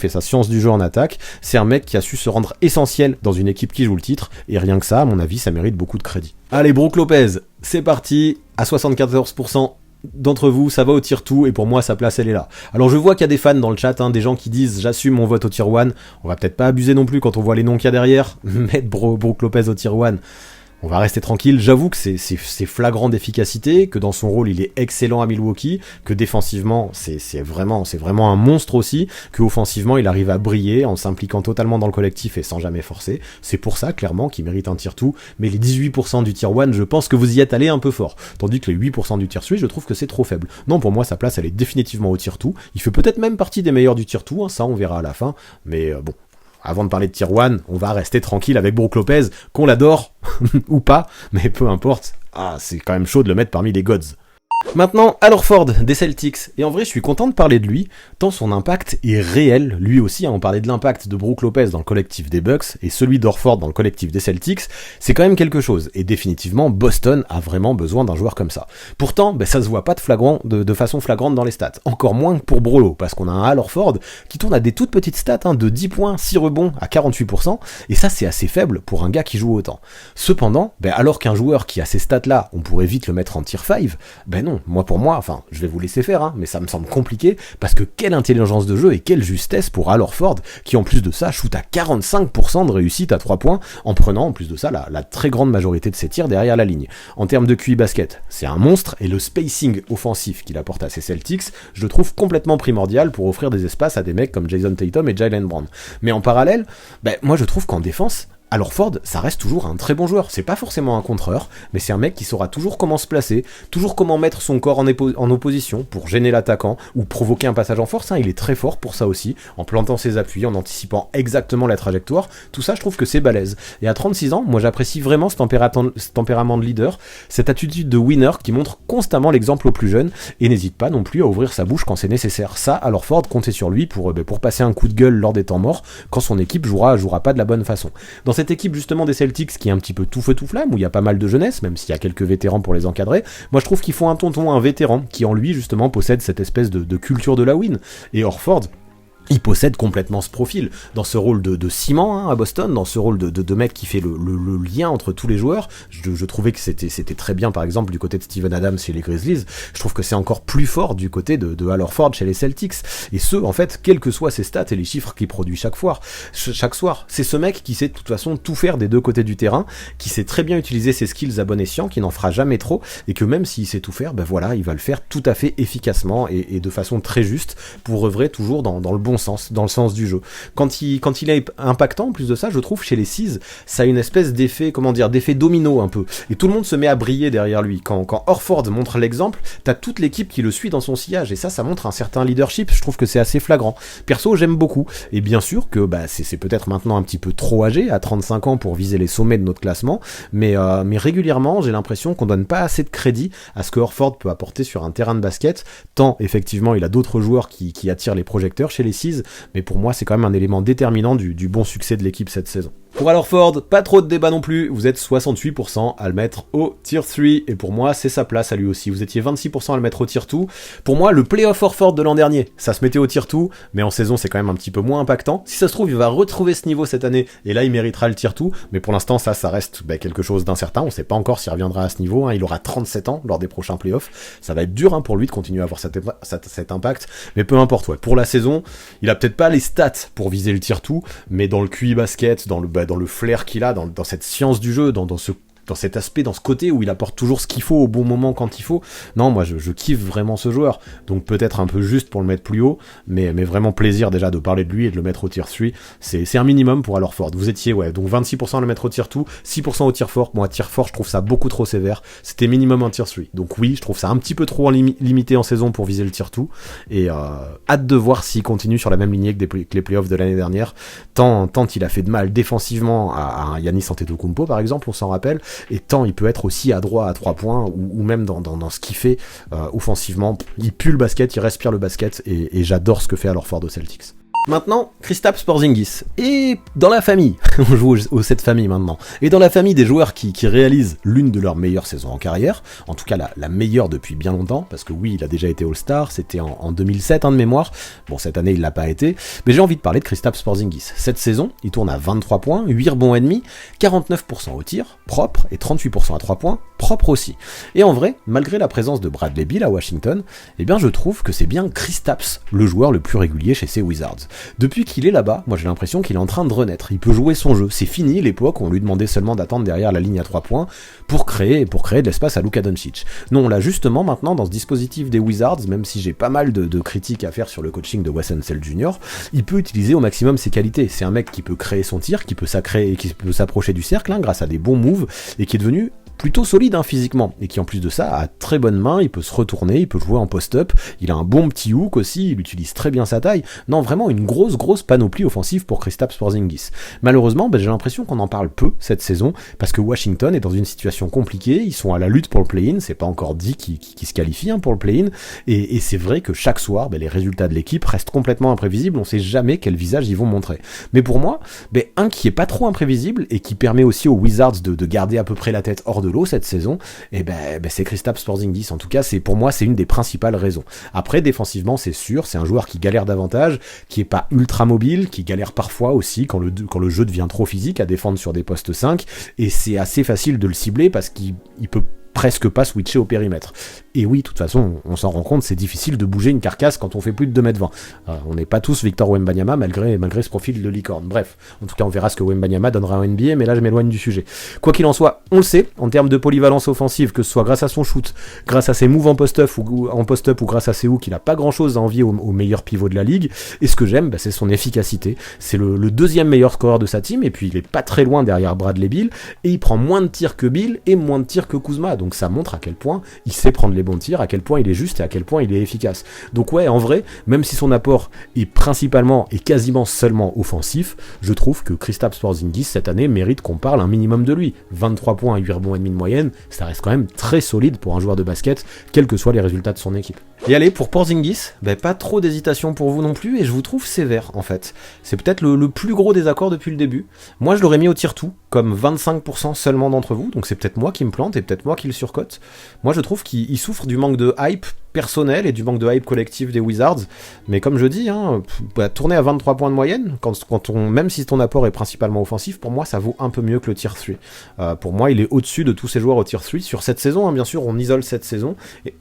et sa science du jeu en attaque, c'est un mec qui a su se rendre essentiel dans une équipe qui joue le titre, et rien que ça, à mon avis, ça mérite beaucoup de crédit. Allez, Brook Lopez, c'est parti, à 74% d'entre vous, ça va au tier 2, et pour moi, sa place, elle est là. Alors je vois qu'il y a des fans dans le chat, des gens qui disent « j'assume mon vote au tier 1 », on va peut-être pas abuser non plus quand on voit les noms qu'il y a derrière, mettre Brook Lopez au tier 1, On va rester tranquille, j'avoue que c'est flagrant d'efficacité, que dans son rôle il est excellent à Milwaukee, que défensivement c'est vraiment un monstre aussi, que offensivement il arrive à briller en s'impliquant totalement dans le collectif et sans jamais forcer. C'est pour ça clairement qu'il mérite un tier 2, mais les 18% du tier 1, je pense que vous y êtes allé un peu fort, tandis que les 8% du tier 3, je trouve que c'est trop faible. Non, pour moi sa place elle est définitivement au tier 2, il fait peut-être même partie des meilleurs du tier 2, ça on verra à la fin, mais bon. Avant de parler de tier 1, on va rester tranquille avec Brook Lopez, qu'on l'adore, ou pas, mais peu importe. Ah, c'est quand même chaud de le mettre parmi les gods. Maintenant, Al Horford des Celtics, et en vrai je suis content de parler de lui, tant son impact est réel, lui aussi, on parlait de l'impact de Brook Lopez dans le collectif des Bucks, et celui d'Horford dans le collectif des Celtics, c'est quand même quelque chose, et définitivement Boston a vraiment besoin d'un joueur comme ça. Pourtant, ça se voit pas de façon flagrante dans les stats, encore moins que pour Brolo, parce qu'on a un Al Horford qui tourne à des toutes petites stats, de 10 points, 6 rebonds à 48%, et ça c'est assez faible pour un gars qui joue autant. Cependant, alors qu'un joueur qui a ces stats là, on pourrait vite le mettre en tier 5, non, pour moi, enfin, je vais vous laisser faire, mais ça me semble compliqué, parce que quelle intelligence de jeu et quelle justesse pour Al Horford, qui en plus de ça, shoot à 45% de réussite à 3 points, en prenant en plus de ça la très grande majorité de ses tirs derrière la ligne. En termes de QI basket, c'est un monstre, et le spacing offensif qu'il apporte à ses Celtics, je le trouve complètement primordial pour offrir des espaces à des mecs comme Jason Tatum et Jaylen Brown. Mais en parallèle, moi je trouve qu'en défense, alors Ford, ça reste toujours un très bon joueur, c'est pas forcément un contreur, mais c'est un mec qui saura toujours comment se placer, toujours comment mettre son corps en opposition pour gêner l'attaquant ou provoquer un passage en force, il est très fort pour ça aussi, en plantant ses appuis, en anticipant exactement la trajectoire, tout ça je trouve que c'est balèze. Et à 36 ans, moi j'apprécie vraiment ce tempérament de leader, cette attitude de winner qui montre constamment l'exemple aux plus jeunes, et n'hésite pas non plus à ouvrir sa bouche quand c'est nécessaire. Ça, alors Ford, comptez sur lui pour passer un coup de gueule lors des temps morts, quand son équipe jouera pas de la bonne façon. Dans cette équipe justement des Celtics qui est un petit peu tout feu tout flamme, où il y a pas mal de jeunesse, même s'il y a quelques vétérans pour les encadrer, moi je trouve qu'il faut un tonton, un vétéran, qui en lui justement possède cette espèce de culture de la win. Et Horford, il possède complètement ce profil, dans ce rôle de ciment à Boston, dans ce rôle de mec qui fait le lien entre tous les joueurs. Je trouvais que c'était très bien par exemple du côté de Steven Adams chez les Grizzlies, je trouve que c'est encore plus fort du côté de Al Horford chez les Celtics, et ce en fait, quels que soient ses stats et les chiffres qu'il produit chaque soir, c'est ce mec qui sait de toute façon tout faire des deux côtés du terrain, qui sait très bien utiliser ses skills à bon escient, qui n'en fera jamais trop, et que même s'il sait tout faire, il va le faire tout à fait efficacement et de façon très juste, pour œuvrer toujours dans le bon sens, dans le sens du jeu. Quand il est impactant, en plus de ça, je trouve chez les Seas, ça a une espèce d'effet, d'effet domino un peu. Et tout le monde se met à briller derrière lui. Quand Horford montre l'exemple, t'as toute l'équipe qui le suit dans son sillage, et ça montre un certain leadership, je trouve que c'est assez flagrant. Perso, j'aime beaucoup. Et bien sûr que c'est peut-être maintenant un petit peu trop âgé, à 35 ans, pour viser les sommets de notre classement, mais régulièrement, j'ai l'impression qu'on donne pas assez de crédit à ce que Horford peut apporter sur un terrain de basket, tant effectivement il a d'autres joueurs qui attirent les projecteurs chez les Seas, mais pour moi c'est quand même un élément déterminant du bon succès de l'équipe cette saison. Pour Al Horford, pas trop de débat non plus, vous êtes 68% à le mettre au tier 3, et pour moi c'est sa place à lui aussi. Vous étiez 26% à le mettre au tier 2, pour moi le playoff Horford de l'an dernier, ça se mettait au tier 2, mais en saison c'est quand même un petit peu moins impactant. Si ça se trouve il va retrouver ce niveau cette année, et là il méritera le tier 2, mais pour l'instant ça reste quelque chose d'incertain, on sait pas encore s'il reviendra à ce niveau, il aura 37 ans lors des prochains playoffs, ça va être dur pour lui de continuer à avoir cet impact, mais peu importe, pour la saison, il a peut-être pas les stats pour viser le tier 2, mais dans le QI basket, dans le flair qu'il a, dans cette science du jeu, dans cet aspect, dans ce côté où il apporte toujours ce qu'il faut au bon moment quand il faut. Non, moi je kiffe vraiment ce joueur, donc peut-être un peu juste pour le mettre plus haut, mais vraiment plaisir déjà de parler de lui et de le mettre au tier 3, c'est un minimum pour Al Horford. Vous étiez donc 26% à le mettre au tier 2, 6% au tier 4, moi tier 4 je trouve ça beaucoup trop sévère, c'était minimum un tier 3, donc oui, je trouve ça un petit peu trop limité en saison pour viser le tier 2, et hâte de voir s'il continue sur la même lignée que les playoffs de l'année dernière, tant il a fait de mal défensivement à Giannis Antetokounmpo par exemple, on s'en rappelle, et tant il peut être aussi adroit à 3 points, ou même dans ce qu'il fait offensivement. Il pue le basket, il respire le basket, et j'adore ce que fait Al Horford aux Celtics. Maintenant, Kristaps Porzingis. Et dans la famille, on joue aux 7 familles maintenant, et dans la famille des joueurs qui réalisent l'une de leurs meilleures saisons en carrière, en tout cas la meilleure depuis bien longtemps, parce que oui, il a déjà été All-Star, c'était en 2007 de mémoire, bon cette année il l'a pas été, mais j'ai envie de parler de Kristaps Porzingis. Cette saison, il tourne à 23 points, 8 rebonds et demi, 49% au tir, propre, et 38% à 3 points, propre. propre aussi. Et en vrai, malgré la présence de Bradley Beal à Washington, eh bien je trouve que c'est bien Kristaps, le joueur le plus régulier chez ces Wizards. Depuis qu'il est là-bas, moi j'ai l'impression qu'il est en train de renaître, il peut jouer son jeu, c'est fini l'époque où on lui demandait seulement d'attendre derrière la ligne à 3 points pour créer de l'espace à Luka Doncic. Non, là justement maintenant dans ce dispositif des Wizards, même si j'ai pas mal de critiques à faire sur le coaching de Wes Unseld Jr., il peut utiliser au maximum ses qualités. C'est un mec qui peut créer son tir, qui peut s'approcher du cercle grâce à des bons moves, et qui est devenu plutôt solide physiquement, et qui en plus de ça a très bonne main, il peut se retourner, il peut jouer en post-up, il a un bon petit hook aussi, il utilise très bien sa taille. Non, vraiment une grosse panoplie offensive pour Kristaps Porzingis. Malheureusement, j'ai l'impression qu'on en parle peu cette saison, parce que Washington est dans une situation compliquée, ils sont à la lutte pour le play-in, c'est pas encore dit qu'ils se qualifient pour le play-in, et c'est vrai que chaque soir, les résultats de l'équipe restent complètement imprévisibles, on sait jamais quel visage ils vont montrer. Mais pour moi, un qui est pas trop imprévisible, et qui permet aussi aux Wizards de garder à peu près la tête hors de l'eau cette saison, c'est Kristaps Porzingis. En tout cas, pour moi, c'est une des principales raisons. Après, défensivement, c'est sûr, c'est un joueur qui galère davantage, qui est pas ultra mobile, qui galère parfois aussi quand le jeu devient trop physique à défendre sur des postes 5, et c'est assez facile de le cibler parce qu'il peut presque pas switcher au périmètre. Et oui, de toute façon, on s'en rend compte, c'est difficile de bouger une carcasse quand on fait plus de 2m20. On n'est pas tous Victor Wembanyama malgré ce profil de licorne. Bref, en tout cas, on verra ce que Wembanyama donnera en NBA, mais là, je m'éloigne du sujet. Quoi qu'il en soit, on le sait, en termes de polyvalence offensive, que ce soit grâce à son shoot, grâce à ses moves en post-up ou grâce à ses hooks, il n'a pas grand-chose à envier au meilleur pivot de la ligue. Et ce que j'aime, c'est son efficacité. C'est le deuxième meilleur scoreur de sa team, et puis il est pas très loin derrière Bradley Beal, et il prend moins de tirs que Beal et moins de tirs que Kuzma. Donc ça montre à quel point il sait prendre les bons tirs, à quel point il est juste et à quel point il est efficace. Donc ouais, en vrai, même si son apport est principalement et quasiment seulement offensif, je trouve que Kristaps Porzingis cette année mérite qu'on parle un minimum de lui. 23 points à 8 rebonds et demi de moyenne, ça reste quand même très solide pour un joueur de basket, quels que soient les résultats de son équipe. Et allez, pour Porzingis, pas trop d'hésitation pour vous non plus, et je vous trouve sévère en fait. C'est peut-être le plus gros désaccord depuis le début. Moi je l'aurais mis au tier-2, comme 25% seulement d'entre vous, donc c'est peut-être moi qui me plante et peut-être moi qui le surcote. Moi je trouve qu'il souffre du manque de hype personnel et du manque de hype collectif des Wizards, mais comme je dis, tourner à 23 points de moyenne, même si ton apport est principalement offensif, pour moi ça vaut un peu mieux que le tier 3. Pour moi il est au-dessus de tous ces joueurs au tier 3, sur cette saison, bien sûr on isole cette saison,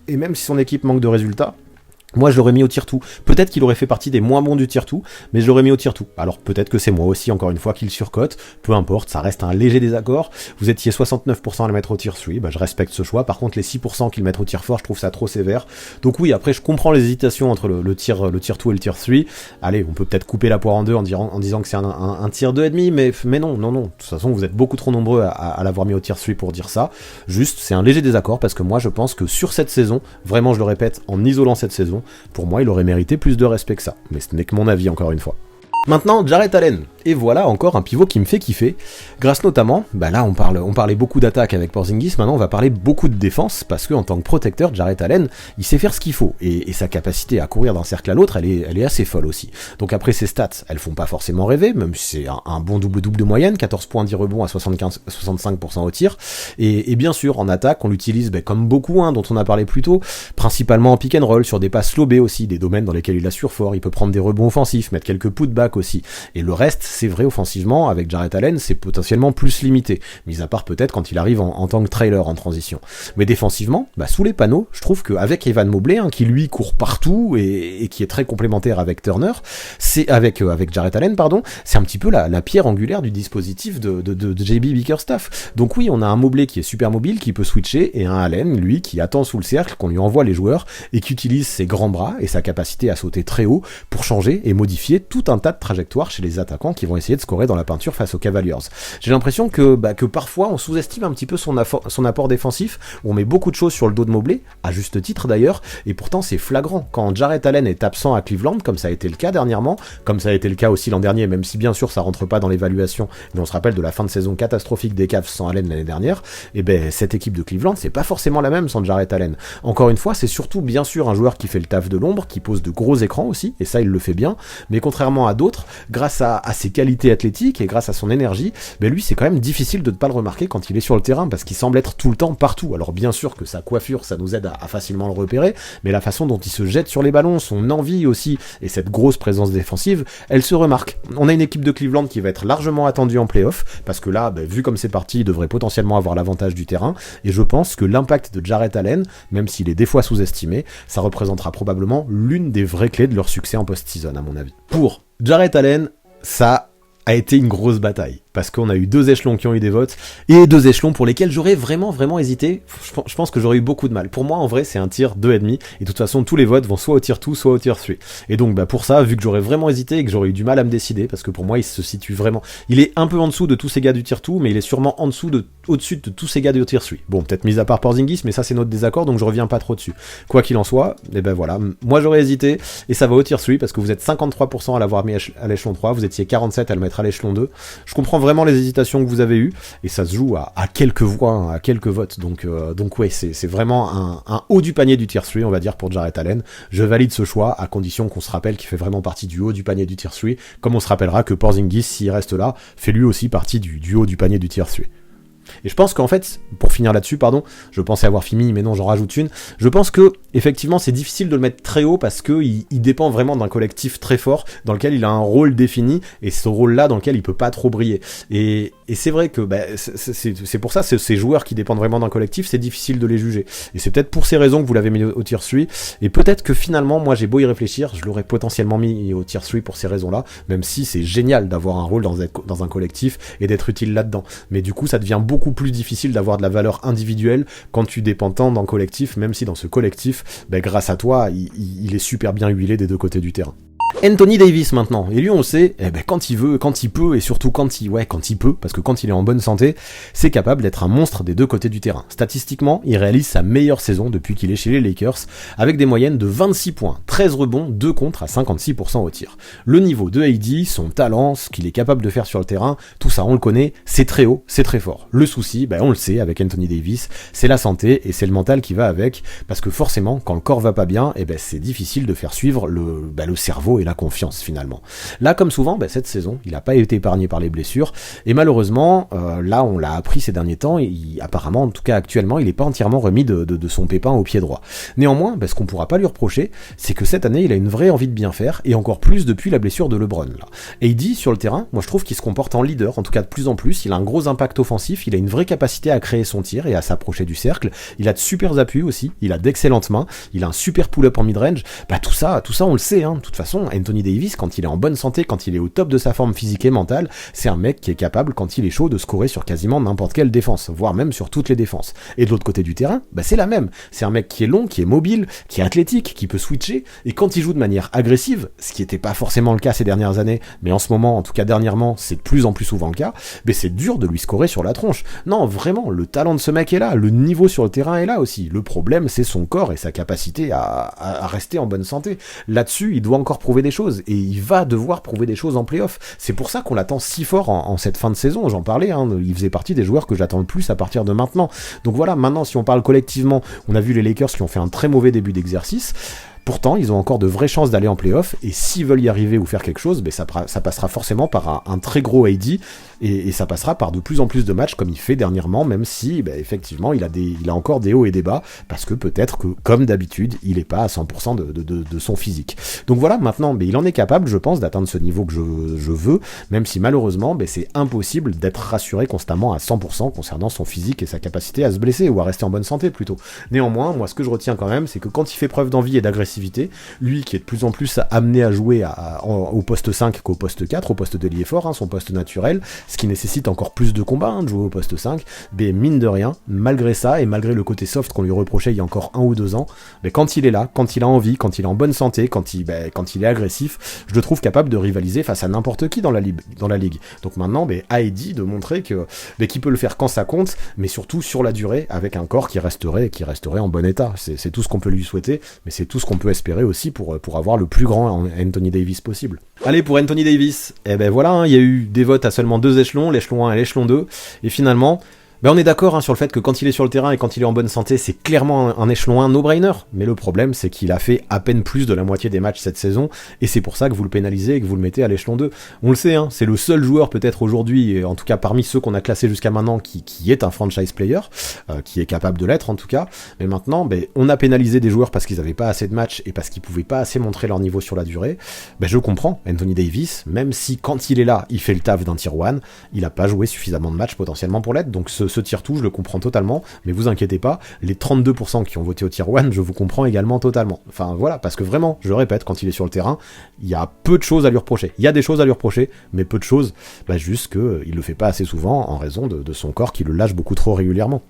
et même si son équipe manque de résultats, moi je l'aurais mis au tier 2, peut-être qu'il aurait fait partie des moins bons du tier 2, mais je l'aurais mis au tier 2, alors peut-être que c'est moi aussi encore une fois qui le surcote, peu importe, ça reste un léger désaccord, vous étiez 69% à le mettre au tier 3, je respecte ce choix, par contre les 6% qui le mettent au tier 4, je trouve ça trop sévère, donc oui, après je comprends les hésitations entre le tier 2 et le tier 3, allez, on peut peut-être couper la poire en deux en disant que c'est un tier 2,5, mais non, de toute façon vous êtes beaucoup trop nombreux à l'avoir mis au tier 3 pour dire ça, juste c'est un léger désaccord, parce que moi je pense que sur cette saison, vraiment je le répète, en isolant cette saison, pour moi, il aurait mérité plus de respect que ça. Mais ce n'est que mon avis, encore une fois. Maintenant, Jarrett Allen. Et voilà encore un pivot qui me fait kiffer. Grâce notamment, là on parlait beaucoup d'attaque avec Porzingis, maintenant on va parler beaucoup de défense, parce que en tant que protecteur, Jarrett Allen, il sait faire ce qu'il faut. Et sa capacité à courir d'un cercle à l'autre, elle est assez folle aussi. Donc après ses stats, elles font pas forcément rêver, même si c'est un bon double-double de moyenne, 14 points, 10 rebonds à 65% au tir. Et bien sûr, en attaque, on l'utilise comme beaucoup, dont on a parlé plus tôt, principalement en pick and roll, sur des passes lobées aussi, des domaines dans lesquels il assure fort, il peut prendre des rebonds offensifs, mettre quelques putbacks aussi. Et le reste, c'est vrai, offensivement, avec Jarrett Allen, c'est potentiellement plus limité, mis à part peut-être quand il arrive en tant que trailer en transition. Mais défensivement, sous les panneaux, je trouve qu'avec Evan Mobley, qui lui court partout et qui est très complémentaire avec Turner, c'est avec Jarrett Allen, c'est un petit peu la pierre angulaire du dispositif de JB Bickerstaff. Donc oui, on a un Mobley qui est super mobile, qui peut switcher, et un Allen, lui, qui attend sous le cercle, qu'on lui envoie les joueurs, et qui utilise ses grands bras et sa capacité à sauter très haut pour changer et modifier tout un tas de trajectoires chez les attaquants qui vont essayer de scorer dans la peinture face aux Cavaliers. J'ai l'impression que parfois on sous-estime un petit peu son apport défensif, on met beaucoup de choses sur le dos de Mobley, à juste titre d'ailleurs, et pourtant c'est flagrant. Quand Jarrett Allen est absent à Cleveland, comme ça a été le cas dernièrement, comme ça a été le cas aussi l'an dernier, même si bien sûr ça rentre pas dans l'évaluation, mais on se rappelle de la fin de saison catastrophique des Cavs sans Allen l'année dernière, et cette équipe de Cleveland, c'est pas forcément la même sans Jarrett Allen. Encore une fois, c'est surtout bien sûr un joueur qui fait le taf de l'ombre, qui pose de gros écrans aussi, et ça il le fait bien, mais contrairement à d'autres, grâce à ses ses qualités athlétiques et grâce à son énergie, ben lui c'est quand même difficile de ne pas le remarquer quand il est sur le terrain parce qu'il semble être tout le temps partout. Alors bien sûr que sa coiffure ça nous aide à facilement le repérer, mais la façon dont il se jette sur les ballons, son envie aussi et cette grosse présence défensive, elle se remarque. On a une équipe de Cleveland qui va être largement attendue en play-off parce que là, ben, vu comme c'est parti, il devrait potentiellement avoir l'avantage du terrain et je pense que l'impact de Jarrett Allen, même s'il est des fois sous-estimé, ça représentera probablement l'une des vraies clés de leur succès en post-season à mon avis. Pour Jarrett Allen, ça a été une grosse bataille, parce qu'on a eu 2 échelons qui ont eu des votes, et 2 échelons pour lesquels j'aurais vraiment hésité. Je pense que j'aurais eu beaucoup de mal. Pour moi, en vrai, c'est un tier 2,5, et de toute façon, tous les votes vont soit au tier 2, soit au tier 3. Et donc, bah, pour ça, vu que j'aurais vraiment hésité, et que j'aurais eu du mal à me décider, parce que pour moi, il se situe vraiment... Il est un peu en dessous de tous ces gars du tier 2, mais il est sûrement au-dessus de tous ces gars du tier 3. Bon, peut-être mis à part Porzingis, mais ça, c'est notre désaccord, donc je reviens pas trop dessus. Quoi qu'il en soit, et ben voilà, moi j'aurais hésité, et ça va au tier 3, parce que vous êtes 53% à l'avoir mis à l'échelon 3, vous étiez 47% à le mettre à l'échelon 2. Je comprends vraiment les hésitations que vous avez eues, et ça se joue à quelques voix, hein, à quelques votes, donc ouais, c'est vraiment un haut du panier du tier 3, on va dire, pour Jarrett Allen. Je valide ce choix, à condition qu'on se rappelle qu'il fait vraiment partie du haut du panier du tier 3, comme on se rappellera que Porzingis, s'il reste là, fait lui aussi partie du haut du panier du tier 3. Et je pense qu'en fait, pour finir là-dessus, pardon, je pensais avoir fini, mais non, j'en rajoute une. Je pense que, effectivement, c'est difficile de le mettre très haut parce que il dépend vraiment d'un collectif très fort dans lequel il a un rôle défini et ce rôle-là dans lequel il peut pas trop briller. Et c'est vrai que bah, c'est pour ça, ces joueurs qui dépendent vraiment d'un collectif, c'est difficile de les juger. Et c'est peut-être pour ces raisons que vous l'avez mis au tier 3. Et peut-être que finalement, moi, j'ai beau y réfléchir, je l'aurais potentiellement mis au tier 3 pour ces raisons-là, même si c'est génial d'avoir un rôle dans un collectif et d'être utile là-dedans. Mais du coup, ça devient beaucoup plus difficile d'avoir de la valeur individuelle quand tu dépends tant d'un collectif, même si dans ce collectif, ben, grâce à toi, il est super bien huilé des 2 côtés du terrain. Anthony Davis maintenant, et lui on le sait, eh ben quand il veut, quand il peut, et surtout quand il peut, parce que quand il est en bonne santé, c'est capable d'être un monstre des 2 côtés du terrain. Statistiquement, il réalise sa meilleure saison depuis qu'il est chez les Lakers, avec des moyennes de 26 points, 13 rebonds, 2 contres à 56% au tir. Le niveau de AD, son talent, ce qu'il est capable de faire sur le terrain, tout ça on le connaît, c'est très haut, c'est très fort. Le souci, ben on le sait avec Anthony Davis, c'est la santé et c'est le mental qui va avec, parce que forcément, quand le corps va pas bien, eh ben c'est difficile de faire suivre le cerveau et la confiance finalement. Là comme souvent, cette saison, il n'a pas été épargné par les blessures et malheureusement, là on l'a appris ces derniers temps, apparemment en tout cas actuellement, il n'est pas entièrement remis de son pépin au pied droit. Néanmoins, ce qu'on pourra pas lui reprocher, c'est que cette année il a une vraie envie de bien faire et encore plus depuis la blessure de LeBron. Là. AD sur le terrain, moi je trouve qu'il se comporte en leader, en tout cas de plus en plus, il a un gros impact offensif, il a une vraie capacité à créer son tir et à s'approcher du cercle, il a de super appuis aussi, il a d'excellentes mains, il a un super pull-up en mid-range, tout ça on le sait, hein. De toute façon, Anthony Davis, quand il est en bonne santé, quand il est au top de sa forme physique et mentale, c'est un mec qui est capable, quand il est chaud, de scorer sur quasiment n'importe quelle défense, voire même sur toutes les défenses. Et de l'autre côté du terrain, c'est la même. C'est un mec qui est long, qui est mobile, qui est athlétique, qui peut switcher, et quand il joue de manière agressive, ce qui n'était pas forcément le cas ces dernières années, mais en ce moment, en tout cas dernièrement, c'est de plus en plus souvent le cas, c'est dur de lui scorer sur la tronche. Non, vraiment, le talent de ce mec est là, le niveau sur le terrain est là aussi. Le problème, c'est son corps et sa capacité à rester en bonne santé. Là-dessus, il doit encore prouver des choses, et il va devoir prouver des choses en play-off. C'est pour ça qu'on l'attend si fort en cette fin de saison, j'en parlais, hein, il faisait partie des joueurs que j'attends le plus à partir de maintenant. Donc voilà, maintenant si on parle collectivement, on a vu les Lakers qui ont fait un très mauvais début d'exercice. Pourtant, ils ont encore de vraies chances d'aller en play-off, et s'ils veulent y arriver ou faire quelque chose, ça passera forcément par un très gros AD, et ça passera par de plus en plus de matchs comme il fait dernièrement, même si, effectivement, il a encore des hauts et des bas, parce que peut-être que, comme d'habitude, il n'est pas à 100% de son physique. Donc voilà, maintenant, il en est capable, je pense, d'atteindre ce niveau que je veux, même si malheureusement, c'est impossible d'être rassuré constamment à 100% concernant son physique et sa capacité à se blesser, ou à rester en bonne santé plutôt. Néanmoins, moi, ce que je retiens quand même, c'est que quand il fait preuve d'envie et d'agressivité, lui qui est de plus en plus amené à jouer au poste 5 qu'au poste 4, au poste d'ailier fort, son poste naturel, ce qui nécessite encore plus de combats, de jouer au poste 5, mine de rien, malgré ça, et malgré le côté soft qu'on lui reprochait il y a encore 1 ou 2 ans, quand il est là, quand il a envie, quand il est en bonne santé, quand il est agressif, je le trouve capable de rivaliser face à n'importe qui dans la ligue. Donc maintenant, à Eddie de montrer qu'il peut le faire quand ça compte, mais surtout sur la durée, avec un corps qui resterait en bon état. C'est tout ce qu'on peut lui souhaiter, mais c'est tout ce qu'on peut espérer aussi pour avoir le plus grand Anthony Davis possible. Allez, pour Anthony Davis, voilà, il y a eu des votes à seulement 2 échelons, l'échelon 1 et l'échelon 2, et finalement, Ben on est d'accord sur le fait que quand il est sur le terrain et quand il est en bonne santé, c'est clairement un échelon 1 no-brainer. Mais le problème, c'est qu'il a fait à peine plus de la moitié des matchs cette saison, et c'est pour ça que vous le pénalisez et que vous le mettez à l'échelon 2. On le sait, c'est le seul joueur peut-être aujourd'hui, et en tout cas parmi ceux qu'on a classés jusqu'à maintenant, qui est un franchise player, qui est capable de l'être en tout cas. Mais maintenant, on a pénalisé des joueurs parce qu'ils n'avaient pas assez de matchs et parce qu'ils pouvaient pas assez montrer leur niveau sur la durée. Je comprends, Anthony Davis, même si quand il est là, il fait le taf d'un tier 1, il a pas joué suffisamment de matchs potentiellement pour l'être, donc ce tier 2, je le comprends totalement, mais vous inquiétez pas, les 32% qui ont voté au tier 1, je vous comprends également totalement. Enfin voilà, parce que vraiment, je le répète, quand il est sur le terrain, il y a peu de choses à lui reprocher. Il y a des choses à lui reprocher, mais peu de choses, juste qu'il le fait pas assez souvent en raison de son corps qui le lâche beaucoup trop régulièrement.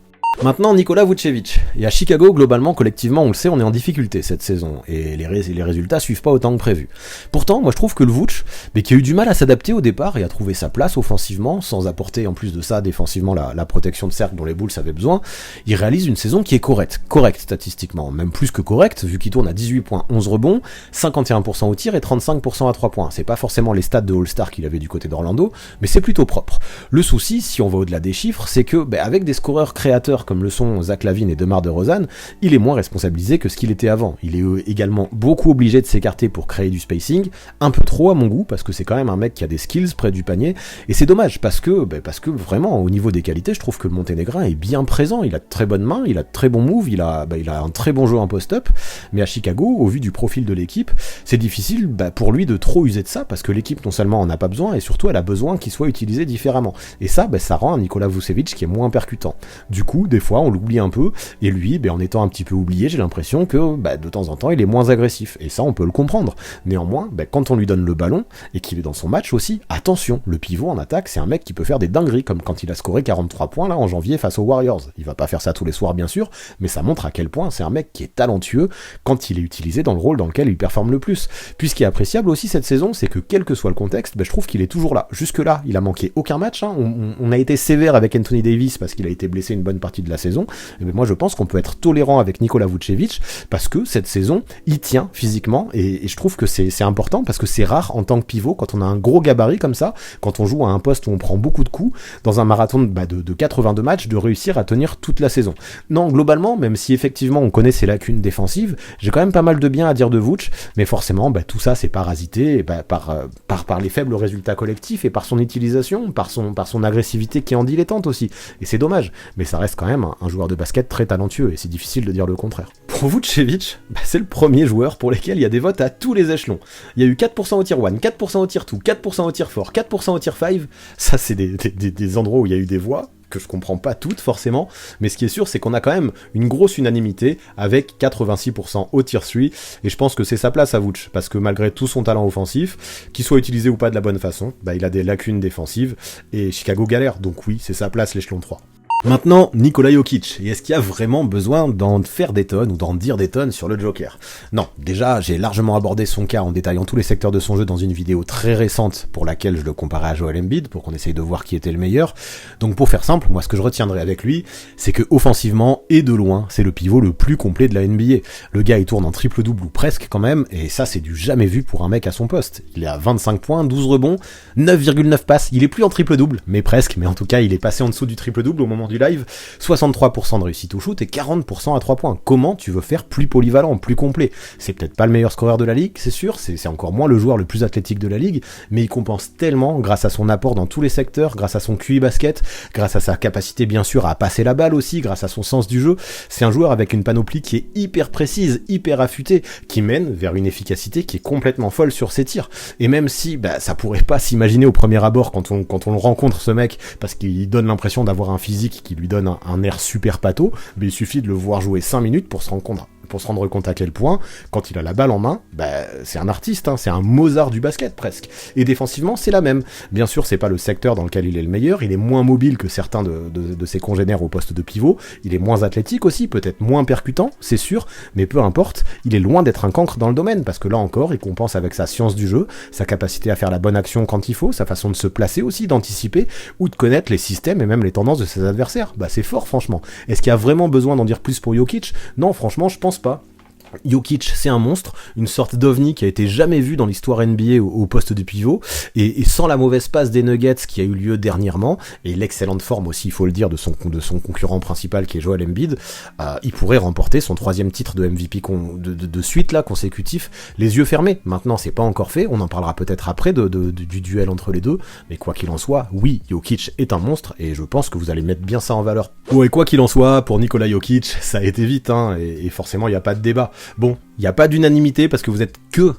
Maintenant, Nikola Vucevic. Et à Chicago, globalement, collectivement, on le sait, on est en difficulté cette saison. Et les résultats suivent pas autant que prévu. Pourtant, moi je trouve que le Vuc, qui a eu du mal à s'adapter au départ et à trouver sa place offensivement, sans apporter en plus de ça défensivement la protection de cercle dont les Bulls avaient besoin, il réalise une saison qui est correcte statistiquement, même plus que correcte, vu qu'il tourne à 18 points, 11 rebonds, 51% au tir et 35% à 3 points. C'est pas forcément les stats de All-Star qu'il avait du côté d'Orlando, mais c'est plutôt propre. Le souci, si on va au-delà des chiffres, c'est que, avec des scoreurs créateurs comme le sont Zach LaVine et DeMar DeRozan, il est moins responsabilisé que ce qu'il était avant. Il est également beaucoup obligé de s'écarter pour créer du spacing, un peu trop à mon goût, parce que c'est quand même un mec qui a des skills près du panier, et c'est dommage, parce que vraiment, au niveau des qualités, je trouve que le Monténégrin est bien présent, il a de très bonnes mains, il a de très bons moves, il a un très bon jeu en post-up, mais à Chicago, au vu du profil de l'équipe, c'est difficile pour lui de trop user de ça, parce que l'équipe non seulement en a pas besoin, et surtout elle a besoin qu'il soit utilisé différemment. Et ça, ça rend un Nikola Vucevic qui est moins percutant. Du coup, des fois, on l'oublie un peu, et lui, en étant un petit peu oublié, j'ai l'impression que de temps en temps, il est moins agressif, et ça, on peut le comprendre. Néanmoins, quand on lui donne le ballon, et qu'il est dans son match aussi, attention, le pivot en attaque, c'est un mec qui peut faire des dingueries, comme quand il a scoré 43 points là en janvier face aux Warriors. Il va pas faire ça tous les soirs, bien sûr, mais ça montre à quel point c'est un mec qui est talentueux quand il est utilisé dans le rôle dans lequel il performe le plus. Puis ce qui est appréciable aussi cette saison, c'est que quel que soit le contexte, je trouve qu'il est toujours là. Jusque-là, il a manqué aucun match, on a été sévère avec Anthony Davis parce qu'il a été blessé une bonne partie de la saison, mais moi je pense qu'on peut être tolérant avec Nikola Vucevic parce que cette saison, il tient physiquement et je trouve que c'est important parce que c'est rare en tant que pivot quand on a un gros gabarit comme ça, quand on joue à un poste où on prend beaucoup de coups, dans un marathon de 82 matchs, de réussir à tenir toute la saison. Non, globalement, même si effectivement on connaît ses lacunes défensives, j'ai quand même pas mal de bien à dire de Vuc, mais forcément tout ça c'est parasité par les faibles résultats collectifs et par son utilisation, par son agressivité qui est en dilettante aussi. Et c'est dommage, mais ça reste quand même un joueur de basket très talentueux et c'est difficile de dire le contraire. Pour Vucevic, c'est le premier joueur pour lequel il y a des votes à tous les échelons. Il y a eu 4% au tier 1, 4% au tier 2, 4% au tier 4, 4% au tier 5. Ça c'est des endroits où il y a eu des voix que je comprends pas toutes forcément, mais ce qui est sûr c'est qu'on a quand même une grosse unanimité avec 86% au tier 3 et je pense que c'est sa place à Vuc parce que malgré tout son talent offensif, qu'il soit utilisé ou pas de la bonne façon, il a des lacunes défensives et Chicago galère, donc oui c'est sa place l'échelon 3. Maintenant, Nikola Jokic, et est-ce qu'il y a vraiment besoin d'en faire des tonnes ou d'en dire des tonnes sur le Joker ? Non, déjà, j'ai largement abordé son cas en détaillant tous les secteurs de son jeu dans une vidéo très récente pour laquelle je le comparais à Joel Embiid, pour qu'on essaye de voir qui était le meilleur. Donc pour faire simple, moi ce que je retiendrai avec lui, c'est que offensivement et de loin, c'est le pivot le plus complet de la NBA. Le gars il tourne en triple-double ou presque quand même, et ça c'est du jamais vu pour un mec à son poste. Il est à 25 points, 12 rebonds, 9,9 passes, il est plus en triple-double, mais presque, mais en tout cas il est passé en dessous du triple-double au moment du live, 63% de réussite au shoot et 40% à 3 points. Comment tu veux faire plus polyvalent, plus complet ? C'est peut-être pas le meilleur scoreur de la ligue, c'est sûr, c'est encore moins le joueur le plus athlétique de la ligue, mais il compense tellement grâce à son apport dans tous les secteurs, grâce à son QI basket, grâce à sa capacité bien sûr à passer la balle aussi, grâce à son sens du jeu. C'est un joueur avec une panoplie qui est hyper précise, hyper affûtée, qui mène vers une efficacité qui est complètement folle sur ses tirs. Et même si ça pourrait pas s'imaginer au premier abord quand on le rencontre ce mec, parce qu'il donne l'impression d'avoir un physique qui lui donne un air super pâteau, mais il suffit de le voir jouer 5 minutes pour se rendre compte à quel point, quand il a la balle en main, c'est un artiste, c'est un Mozart du basket presque. Et défensivement, c'est la même. Bien sûr, c'est pas le secteur dans lequel il est le meilleur, il est moins mobile que certains de ses congénères au poste de pivot, il est moins athlétique aussi, peut-être moins percutant, c'est sûr, mais peu importe, il est loin d'être un cancre dans le domaine, parce que là encore, il compense avec sa science du jeu, sa capacité à faire la bonne action quand il faut, sa façon de se placer aussi, d'anticiper, ou de connaître les systèmes et même les tendances de ses adversaires. C'est fort, franchement. Est-ce qu'il y a vraiment besoin d'en dire plus pour Jokic ? Non, franchement, je pense pas. Jokic, c'est un monstre, une sorte d'ovni qui a été jamais vu dans l'histoire NBA au poste de pivot, et sans la mauvaise passe des Nuggets qui a eu lieu dernièrement, et l'excellente forme aussi, il faut le dire, de son concurrent principal qui est Joel Embiid, il pourrait remporter son 3e titre de MVP de suite là, consécutif, les yeux fermés. Maintenant, c'est pas encore fait, on en parlera peut-être après du duel entre les deux, mais quoi qu'il en soit, oui, Jokic est un monstre, et je pense que vous allez mettre bien ça en valeur. Bon, et quoi qu'il en soit, pour Nikola Jokic, ça a été vite, hein, et forcément, il n'y a pas de débat. Bon, il n'y a pas d'unanimité parce que vous êtes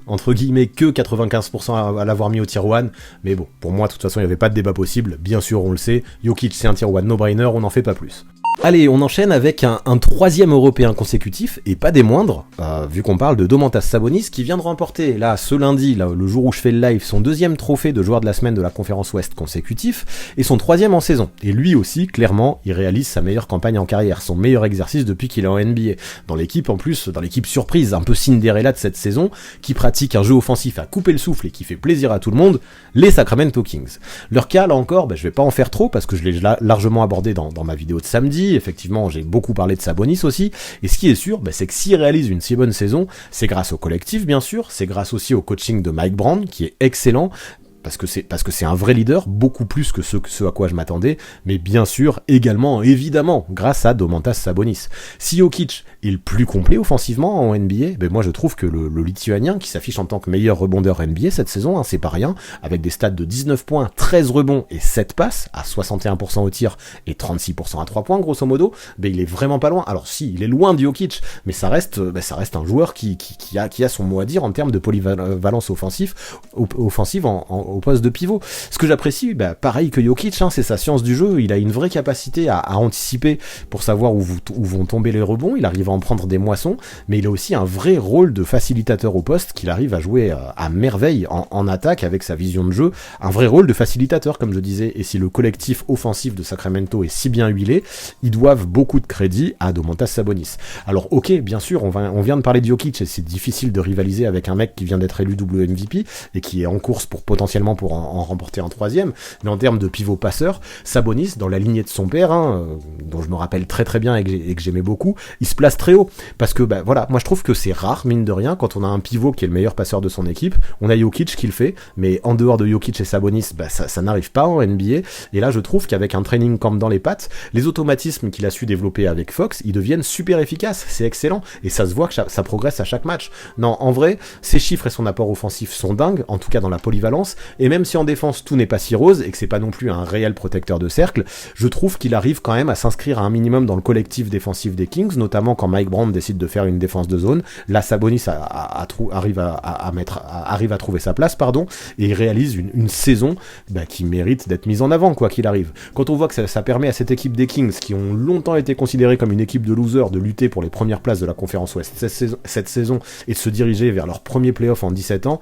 entre guillemets, 95% à l'avoir mis au tier 1, mais bon, pour moi, de toute façon, il n'y avait pas de débat possible, bien sûr, on le sait, Jokic c'est un tier 1 no-brainer, on n'en fait pas plus. Allez, on enchaîne avec un 3e européen consécutif, et pas des moindres, vu qu'on parle de Domantas Sabonis, qui vient de remporter, là, ce lundi, là, le jour où je fais le live, son 2e trophée de joueur de la semaine de la conférence Ouest consécutif, et son 3e en saison. Et lui aussi, clairement, il réalise sa meilleure campagne en carrière, son meilleur exercice depuis qu'il est en NBA. Dans l'équipe, en plus, dans l'équipe surprise, un peu Cinderella de cette saison, qui pratique un jeu offensif à couper le souffle et qui fait plaisir à tout le monde, les Sacramento Kings. Leur cas, là encore, je vais pas en faire trop, parce que je l'ai largement abordé dans ma vidéo de samedi. Effectivement, j'ai beaucoup parlé de Sabonis aussi, et ce qui est sûr, ce que s'il réalise une si bonne saison, c'est grâce au collectif bien sûr, c'est grâce aussi au coaching de Mike Brown, qui est excellent, parce que c'est un vrai leader, beaucoup plus que ce à quoi je m'attendais, mais bien sûr, également, évidemment, grâce à Domantas Sabonis. Si Jokic est le plus complet offensivement en NBA, moi je trouve que le Lituanien, qui s'affiche en tant que meilleur rebondeur NBA cette saison, c'est pas rien, avec des stats de 19 points, 13 rebonds et 7 passes, à 61% au tir et 36% à 3 points grosso modo, il est vraiment pas loin. Alors si, il est loin de Jokic, mais ça reste un joueur qui a son mot à dire en termes de polyvalence offensive au poste de pivot. Ce que j'apprécie, pareil que Jokic, c'est sa science du jeu, il a une vraie capacité à anticiper pour savoir où vont tomber les rebonds, il arrive à en prendre des moissons, mais il a aussi un vrai rôle de facilitateur au poste qu'il arrive à jouer à merveille en attaque avec sa vision de jeu, un vrai rôle de facilitateur comme je disais, et si le collectif offensif de Sacramento est si bien huilé, ils doivent beaucoup de crédit à Domantas Sabonis. Alors ok, bien sûr, on vient de parler de Jokic et c'est difficile de rivaliser avec un mec qui vient d'être élu double MVP et qui est en course potentiellement pour en remporter un 3e, mais en termes de pivot passeur, Sabonis, dans la lignée de son père, dont je me rappelle très très bien et que j'aimais beaucoup, il se place très haut, parce que voilà, moi je trouve que c'est rare, mine de rien, quand on a un pivot qui est le meilleur passeur de son équipe, on a Jokic qui le fait, mais en dehors de Jokic et Sabonis, ça n'arrive pas en NBA, et là je trouve qu'avec un training camp dans les pattes, les automatismes qu'il a su développer avec Fox, ils deviennent super efficaces, c'est excellent, et ça se voit que ça progresse à chaque match. Non, en vrai, ses chiffres et son apport offensif sont dingues, en tout cas dans la polyvalence, et même si en défense tout n'est pas si rose et que c'est pas non plus un réel protecteur de cercle, je trouve qu'il arrive quand même à s'inscrire à un minimum dans le collectif défensif des Kings, notamment quand Mike Brown décide de faire une défense de zone. Là, Sabonis arrive à trouver sa place, et il réalise une saison qui mérite d'être mise en avant, quoi qu'il arrive. Quand on voit que ça permet à cette équipe des Kings, qui ont longtemps été considérés comme une équipe de losers, de lutter pour les premières places de la conférence Ouest cette saison et de se diriger vers leur premier playoff en 17 ans,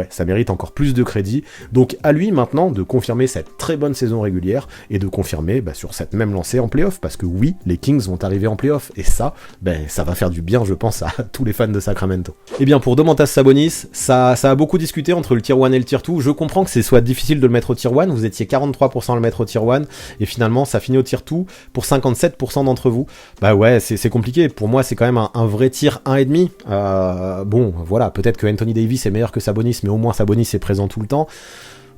ça mérite encore plus de crédit. Donc à lui maintenant de confirmer cette très bonne saison régulière et de confirmer sur cette même lancée en playoff, parce que oui, les Kings vont arriver en playoff, et ça va faire du bien, je pense, à tous les fans de Sacramento. Et bien pour Domantas Sabonis, ça a beaucoup discuté entre le tier 1 et le tier 2, je comprends que c'est soit difficile de le mettre au tier 1, vous étiez 43% à le mettre au tier 1, et finalement ça finit au tier 2 pour 57% d'entre vous. Ouais, c'est compliqué, pour moi c'est quand même un vrai tier 1,5, bon voilà, peut-être que Anthony Davis est meilleur que Sabonis, mais au moins Sabonis est présent tout le temps.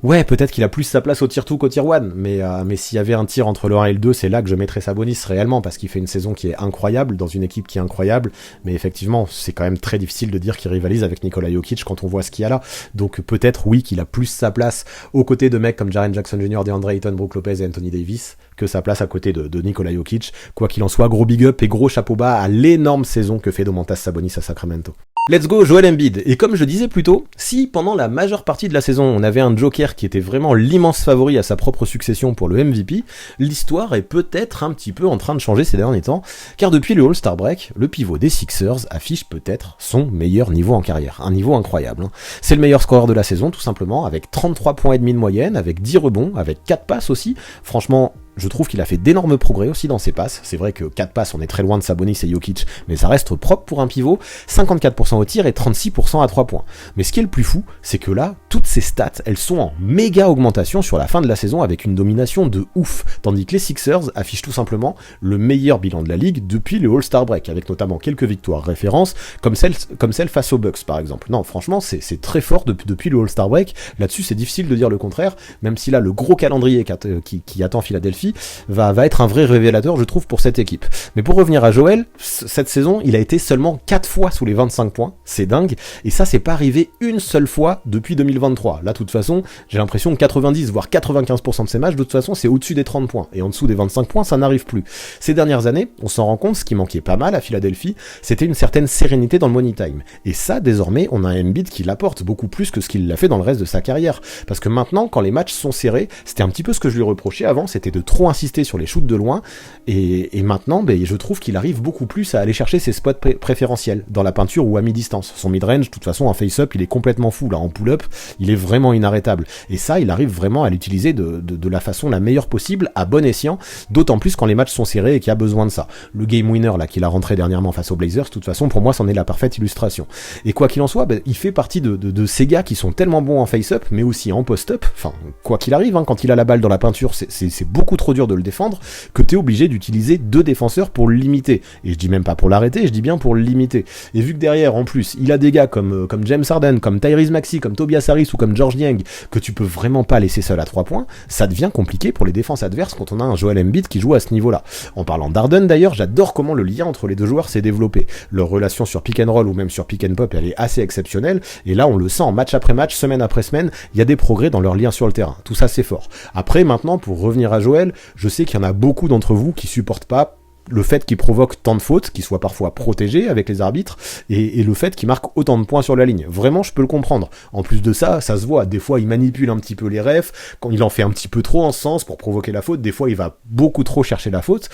Ouais, peut-être qu'il a plus sa place au tier 2 qu'au tier 1, mais s'il y avait un tir entre le 1 et le 2, c'est là que je mettrais Sabonis réellement, parce qu'il fait une saison qui est incroyable, dans une équipe qui est incroyable, mais effectivement, c'est quand même très difficile de dire qu'il rivalise avec Nikola Jokic quand on voit ce qu'il y a là, donc peut-être, oui, qu'il a plus sa place aux côtés de mecs comme Jaren Jackson Jr., DeAndre Ayton, Brook Lopez et Anthony Davis, que sa place à côté de Nikola Jokic. Quoi qu'il en soit, gros big up et gros chapeau bas à l'énorme saison que fait Domantas Sabonis à Sacramento. Let's go Joel Embiid. Et comme je disais plus tôt, si pendant la majeure partie de la saison on avait un Joker qui était vraiment l'immense favori à sa propre succession pour le MVP, l'histoire est peut-être un petit peu en train de changer ces derniers temps, car depuis le All-Star Break, le pivot des Sixers affiche peut-être son meilleur niveau en carrière, un niveau incroyable. C'est le meilleur scoreur de la saison tout simplement, avec 33 points et demi de moyenne, avec 10 rebonds, avec 4 passes aussi, franchement... je trouve qu'il a fait d'énormes progrès aussi dans ses passes. C'est vrai que 4 passes, on est très loin de Sabonis et Jokic, mais ça reste propre pour un pivot. 54% au tir et 36% à 3 points. Mais ce qui est le plus fou, c'est que là, toutes ces stats, elles sont en méga augmentation sur la fin de la saison avec une domination de ouf. Tandis que les Sixers affichent tout simplement le meilleur bilan de la ligue depuis le All-Star Break, avec notamment quelques victoires références, comme celle face aux Bucks par exemple. Non, franchement, c'est très fort depuis le All-Star Break. Là-dessus, c'est difficile de dire le contraire, même si là, le gros calendrier qui attend Philadelphie va être un vrai révélateur, je trouve, pour cette équipe. Mais pour revenir à Joel, cette saison, il a été seulement 4 fois sous les 25 points, c'est dingue, et ça, c'est pas arrivé une seule fois depuis 2023. Là, de toute façon, j'ai l'impression que 90, voire 95% de ces matchs, de toute façon, c'est au-dessus des 30 points, et en dessous des 25 points, ça n'arrive plus. Ces dernières années, on s'en rend compte, ce qui manquait pas mal à Philadelphie, c'était une certaine sérénité dans le money time. Et ça, désormais, on a un Embiid qui l'apporte beaucoup plus que ce qu'il l'a fait dans le reste de sa carrière. Parce que maintenant, quand les matchs sont serrés, c'était un petit peu ce que je lui reprochais avant, c'était de trop insister sur les shoots de loin, et maintenant, je trouve qu'il arrive beaucoup plus à aller chercher ses spots préférentiels, dans la peinture ou à mi-distance. Son mid-range, de toute façon, en face-up, il est complètement fou, là, en pull-up, il est vraiment inarrêtable. Et ça, il arrive vraiment à l'utiliser de la façon la meilleure possible, à bon escient, d'autant plus quand les matchs sont serrés et qu'il y a besoin de ça. Le game winner, là, qu'il a rentré dernièrement face aux Blazers, de toute façon, pour moi, c'en est la parfaite illustration. Et quoi qu'il en soit, il fait partie de ces gars qui sont tellement bons en face-up, mais aussi en post-up, enfin, quoi qu'il arrive, quand il a la balle dans la peinture, c'est beaucoup trop dur de le défendre, que t'es obligé d'utiliser 2 défenseurs pour le limiter. Et je dis même pas pour l'arrêter, je dis bien pour le limiter. Et vu que derrière, en plus, il a des gars comme James Harden, comme Tyrese Maxey, comme Tobias Harris ou comme George Niang, que tu peux vraiment pas laisser seul à 3 points, ça devient compliqué pour les défenses adverses quand on a un Joel Embiid qui joue à ce niveau-là. En parlant d'Harden d'ailleurs, j'adore comment le lien entre les deux joueurs s'est développé. Leur relation sur pick and roll ou même sur pick and pop, elle est assez exceptionnelle, et là on le sent match après match, semaine après semaine, il y a des progrès dans leur lien sur le terrain. Tout ça c'est fort. Après maintenant, pour revenir à Joel, je sais qu'il y en a beaucoup d'entre vous qui supportent pas le fait qu'il provoque tant de fautes, qu'il soit parfois protégé avec les arbitres, et le fait qu'il marque autant de points sur la ligne. Vraiment, je peux le comprendre. En plus de ça, ça se voit. Des fois, il manipule un petit peu les refs, quand il en fait un petit peu trop en ce sens pour provoquer la faute. Des fois, il va beaucoup trop chercher la faute.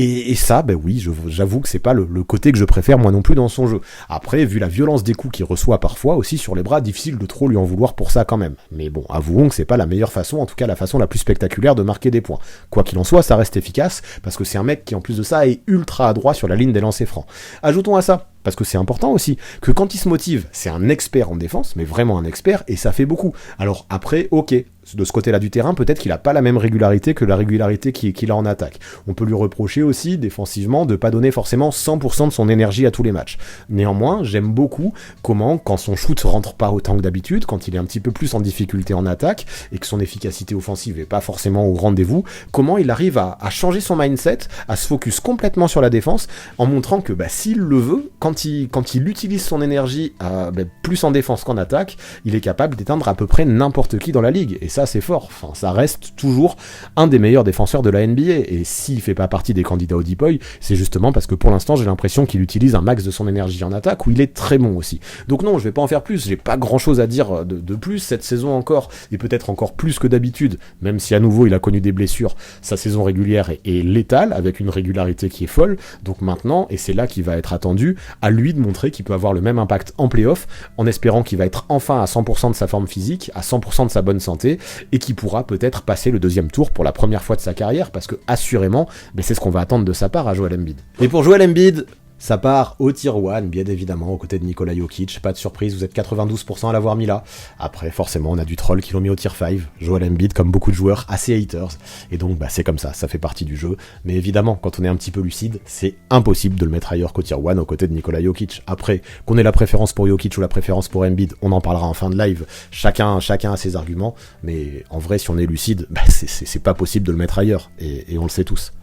Et ça, oui, j'avoue que c'est pas le côté que je préfère moi non plus dans son jeu. Après, vu la violence des coups qu'il reçoit parfois aussi sur les bras, difficile de trop lui en vouloir pour ça quand même. Mais bon, avouons que c'est pas la meilleure façon, en tout cas la façon la plus spectaculaire de marquer des points. Quoi qu'il en soit, ça reste efficace, parce que c'est un mec qui en plus de ça est ultra adroit sur la ligne des lancers francs. Ajoutons à ça, parce que c'est important aussi, que quand il se motive, c'est un expert en défense, mais vraiment un expert, et ça fait beaucoup. Alors après, ok, de ce côté-là du terrain, peut-être qu'il a pas la même régularité que la régularité qu'il a en attaque. On peut lui reprocher aussi, défensivement, de pas donner forcément 100% de son énergie à tous les matchs. Néanmoins, j'aime beaucoup comment, quand son shoot rentre pas autant que d'habitude, quand il est un petit peu plus en difficulté en attaque, et que son efficacité offensive est pas forcément au rendez-vous, comment il arrive à changer son mindset, à se focus complètement sur la défense, en montrant que s'il le veut, quand il utilise son énergie plus en défense qu'en attaque, il est capable d'éteindre à peu près n'importe qui dans la ligue. Et ça, c'est fort. Enfin, ça reste toujours un des meilleurs défenseur de la NBA. Et s'il fait pas partie des candidats au Deep Boy, c'est justement parce que pour l'instant, j'ai l'impression qu'il utilise un max de son énergie en attaque, où il est très bon aussi. Donc non, je vais pas en faire plus. J'ai pas grand chose à dire de plus cette saison encore, et peut-être encore plus que d'habitude, même si à nouveau il a connu des blessures. Sa saison régulière est létale, avec une régularité qui est folle. Donc maintenant, et c'est là qu'il va être attendu, à lui de montrer qu'il peut avoir le même impact en play-off, en espérant qu'il va être enfin à 100% de sa forme physique, à 100% de sa bonne santé, et qu'il pourra peut-être passer le 2e tour pour la première fois de sa carrière, parce que assurément, c'est ce qu'on va attendre de sa part à Joel Embiid. Et pour Joel Embiid, ça part au tier 1, bien évidemment, aux côtés de Nikola Jokic. Pas de surprise, vous êtes 92% à l'avoir mis là. Après, forcément, on a du troll qui l'ont mis au tier 5. Joel Embiid, comme beaucoup de joueurs, assez haters. Et donc, c'est comme ça fait partie du jeu. Mais évidemment, quand on est un petit peu lucide, c'est impossible de le mettre ailleurs qu'au tier 1, aux côtés de Nikola Jokic. Après, qu'on ait la préférence pour Jokic ou la préférence pour Embiid, on en parlera en fin de live. Chacun a ses arguments. Mais en vrai, si on est lucide, c'est pas possible de le mettre ailleurs. Et on le sait tous.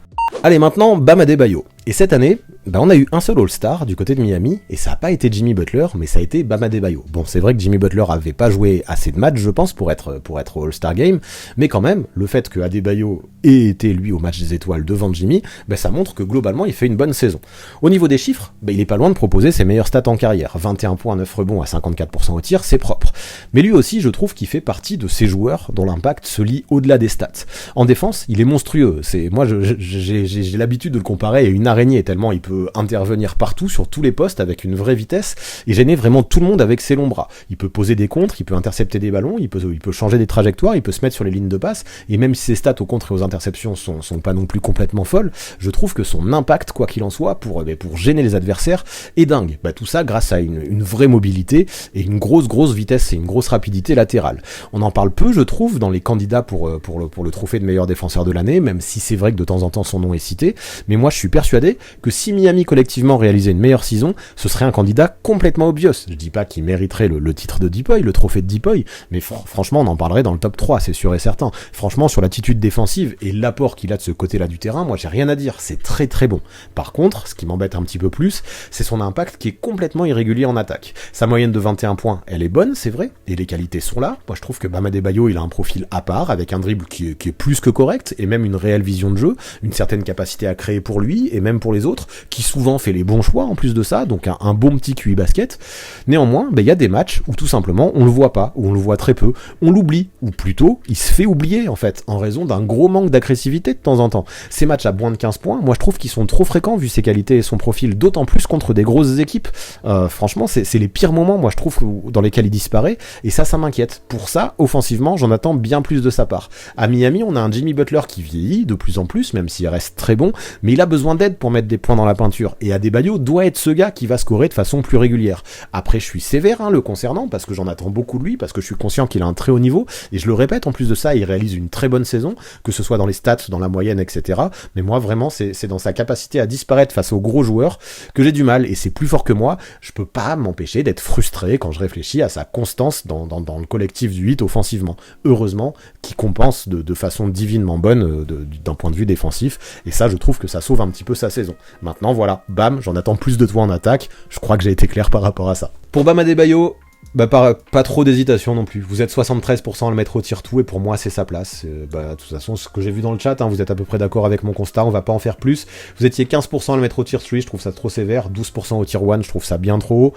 Allez, maintenant, Bam Adebayo. Et cette année, on a eu un seul All-Star du côté de Miami, et ça n'a pas été Jimmy Butler, mais ça a été Bam Adebayo. Bon, c'est vrai que Jimmy Butler avait pas joué assez de matchs, je pense, pour être au All-Star Game, mais quand même, le fait que Adebayo ait été, lui, au match des étoiles devant Jimmy, ça montre que globalement, il fait une bonne saison. Au niveau des chiffres, il est pas loin de proposer ses meilleures stats en carrière. 21 points, 9 rebonds à 54% au tir, c'est propre. Mais lui aussi, je trouve qu'il fait partie de ces joueurs dont l'impact se lie au-delà des stats. En défense, il est monstrueux. Moi, j'ai l'habitude de le comparer à une araignée, tellement il peut intervenir partout, sur tous les postes, avec une vraie vitesse, et gêner vraiment tout le monde avec ses longs bras. Il peut poser des contres, il peut intercepter des ballons, il peut changer des trajectoires, il peut se mettre sur les lignes de passe, et même si ses stats aux contres et aux interceptions sont pas non plus complètement folles, je trouve que son impact, quoi qu'il en soit, pour gêner les adversaires, est dingue. Tout ça grâce à une vraie mobilité, et une grosse vitesse et une grosse rapidité latérale. On en parle peu, je trouve, dans les candidats pour le trophée de meilleur défenseur de l'année, même si c'est vrai que de temps en temps son nom est cité, mais moi je suis persuadé que si Miami collectivement réalisait une meilleure saison, ce serait un candidat complètement obvious. Je dis pas qu'il mériterait le titre de Depoy, le trophée de Depoy, mais franchement on en parlerait dans le top 3, c'est sûr et certain. Franchement, sur l'attitude défensive et l'apport qu'il a de ce côté-là du terrain, moi j'ai rien à dire, c'est très très bon. Par contre, ce qui m'embête un petit peu plus, c'est son impact qui est complètement irrégulier en attaque. Sa moyenne de 21 points, elle est bonne, c'est vrai, et les qualités sont là. Moi je trouve que Bam Adebayo, il a un profil à part, avec un dribble qui est plus que correct, et même une réelle vision de jeu, une certaine capacité à créer pour lui, et même pour les autres, qui souvent fait les bons choix en plus de ça, donc un bon petit QI basket. Néanmoins, il y a des matchs où tout simplement on le voit pas, où on le voit très peu, on l'oublie, ou plutôt, il se fait oublier en fait, en raison d'un gros manque d'agressivité de temps en temps. Ces matchs à moins de 15 points, moi je trouve qu'ils sont trop fréquents vu ses qualités et son profil, d'autant plus contre des grosses équipes. Franchement, c'est les pires moments, moi je trouve, dans lesquels il disparaît, et ça m'inquiète. Pour ça, offensivement, j'en attends bien plus de sa part. À Miami, on a un Jimmy Butler qui vieillit de plus en plus, même s'il reste très bon, mais il a besoin d'aide pour mettre des points dans la peinture, et Adebayo doit être ce gars qui va scorer de façon plus régulière. Après, je suis sévère le concernant, parce que j'en attends beaucoup de lui, parce que je suis conscient qu'il a un très haut niveau, et je le répète, en plus de ça, il réalise une très bonne saison, que ce soit dans les stats, dans la moyenne, etc. Mais moi, vraiment, c'est dans sa capacité à disparaître face aux gros joueurs que j'ai du mal, et c'est plus fort que moi. Je peux pas m'empêcher d'être frustré quand je réfléchis à sa constance dans le collectif du 8 offensivement. Heureusement, qui compense de façon divinement bonne d'un point de vue défensif, et ça, je trouve que ça sauve un petit peu sa saison. Maintenant, voilà, bam, j'en attends plus de toi en attaque, je crois que j'ai été clair par rapport à ça. Pour Bam Adebayo, pas trop d'hésitation non plus. Vous êtes 73% à le mettre au tir-tout, et pour moi c'est sa place. De toute façon, ce que j'ai vu dans le chat, vous êtes à peu près d'accord avec mon constat, on va pas en faire plus. Vous étiez 15% à le mettre au tir-3, je trouve ça trop sévère, 12% au tir-1, je trouve ça bien trop haut.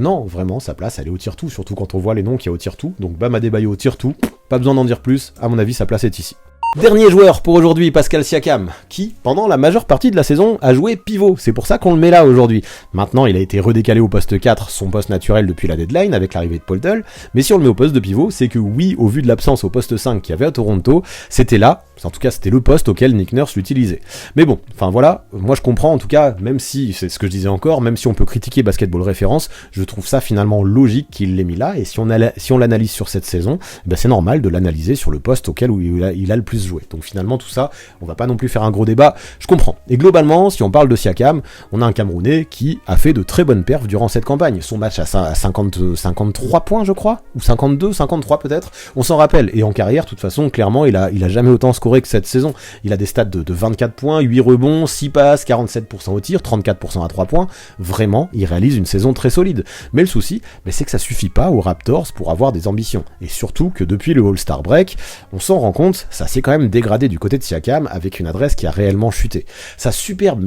Non, vraiment, sa place elle est au tir-tout, surtout quand on voit les noms qu'il y a au tir-tout. Donc Bam Adebayo au tir-tout, pas besoin d'en dire plus, à mon avis sa place est ici. Dernier joueur pour aujourd'hui, Pascal Siakam, qui, pendant la majeure partie de la saison, a joué pivot. C'est pour ça qu'on le met là aujourd'hui. Maintenant, il a été redécalé au poste 4, son poste naturel depuis la deadline, avec l'arrivée de Paul Tull. Mais si on le met au poste de pivot, c'est que oui, au vu de l'absence au poste 5 qu'il y avait à Toronto, c'était là, en tout cas c'était le poste auquel Nick Nurse l'utilisait. Mais bon, voilà, moi je comprends en tout cas, même si, c'est ce que je disais encore, même si on peut critiquer Basketball Référence, je trouve ça finalement logique qu'il l'ait mis là, et si on l'analyse sur cette saison, c'est normal de l'analyser sur le poste auquel il a le plus joué. Donc finalement tout ça, on va pas non plus faire un gros débat, je comprends. Et globalement, si on parle de Siakam, on a un Camerounais qui a fait de très bonnes perfs durant cette campagne. Son match à 53 points je crois, ou 52, 53 peut-être, on s'en rappelle. Et en carrière, de toute façon, clairement, il a jamais autant scoré que cette saison. Il a des stats de 24 points, 8 rebonds, 6 passes, 47% au tir, 34% à 3 points. Vraiment, il réalise une saison très solide. Mais le souci, c'est que ça suffit pas aux Raptors pour avoir des ambitions. Et surtout que depuis le All-Star Break, on s'en rend compte, ça s'est quand même dégradé du côté de Siakam avec une adresse qui a réellement chuté. Sa superbe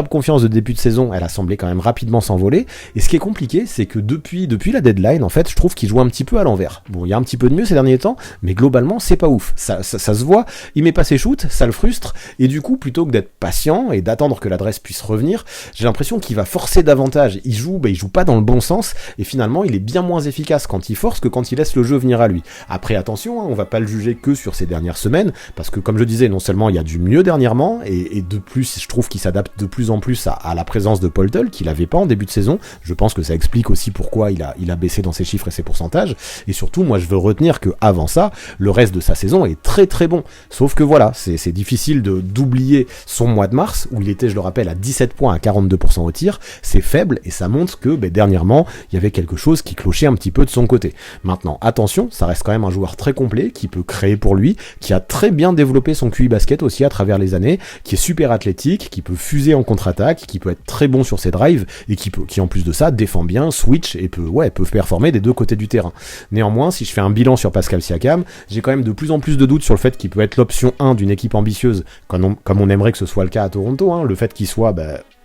confiance de début de saison, elle a semblé quand même rapidement s'envoler. Et ce qui est compliqué, c'est que depuis la deadline, en fait, je trouve qu'il joue un petit peu à l'envers. Bon, il y a un petit peu de mieux ces derniers temps, mais globalement, c'est pas ouf. Ça se voit, il met pas ses shoots, ça le frustre, et du coup, plutôt que d'être patient et d'attendre que l'adresse puisse revenir, j'ai l'impression qu'il va forcer davantage. Il joue pas dans le bon sens, et finalement, il est bien moins efficace quand il force que quand il laisse le jeu venir à lui. Après, attention, on va pas le juger que sur ces dernières semaines, parce que comme je disais, non seulement il y a du mieux dernièrement, et de plus, je trouve qu'il s'adapte de plus en plus à la présence de Paul Tull, qu'il avait pas en début de saison. Je pense que ça explique aussi pourquoi il a baissé dans ses chiffres et ses pourcentages, et surtout, moi je veux retenir que avant ça, le reste de sa saison est très très bon. Sauf que voilà, c'est difficile d'oublier son mois de mars, où il était, je le rappelle, à 17 points à 42% au tir. C'est faible, et ça montre que dernièrement, il y avait quelque chose qui clochait un petit peu de son côté. Maintenant, attention, ça reste quand même un joueur très complet, qui peut créer pour lui, qui a très bien développé son QI basket aussi à travers les années, qui est super athlétique, qui peut fuser en contre-attaque, qui peut être très bon sur ses drives, et qui en plus de ça défend bien, switch, et peut performer des deux côtés du terrain. Néanmoins, si je fais un bilan sur Pascal Siakam, j'ai quand même de plus en plus de doutes sur le fait qu'il peut être l'option 1 d'une équipe ambitieuse, comme on aimerait que ce soit le cas à Toronto, le fait qu'il soit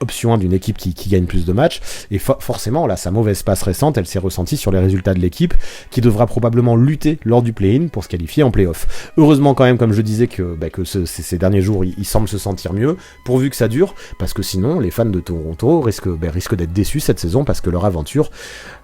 option 1 d'une équipe qui gagne plus de matchs, et forcément là sa mauvaise passe récente elle s'est ressentie sur les résultats de l'équipe qui devra probablement lutter lors du play-in pour se qualifier en play-off. Heureusement quand même, comme je disais, que ces derniers jours ils semblent se sentir mieux, pourvu que ça dure, parce que sinon les fans de Toronto risquent d'être déçus cette saison, parce que leur aventure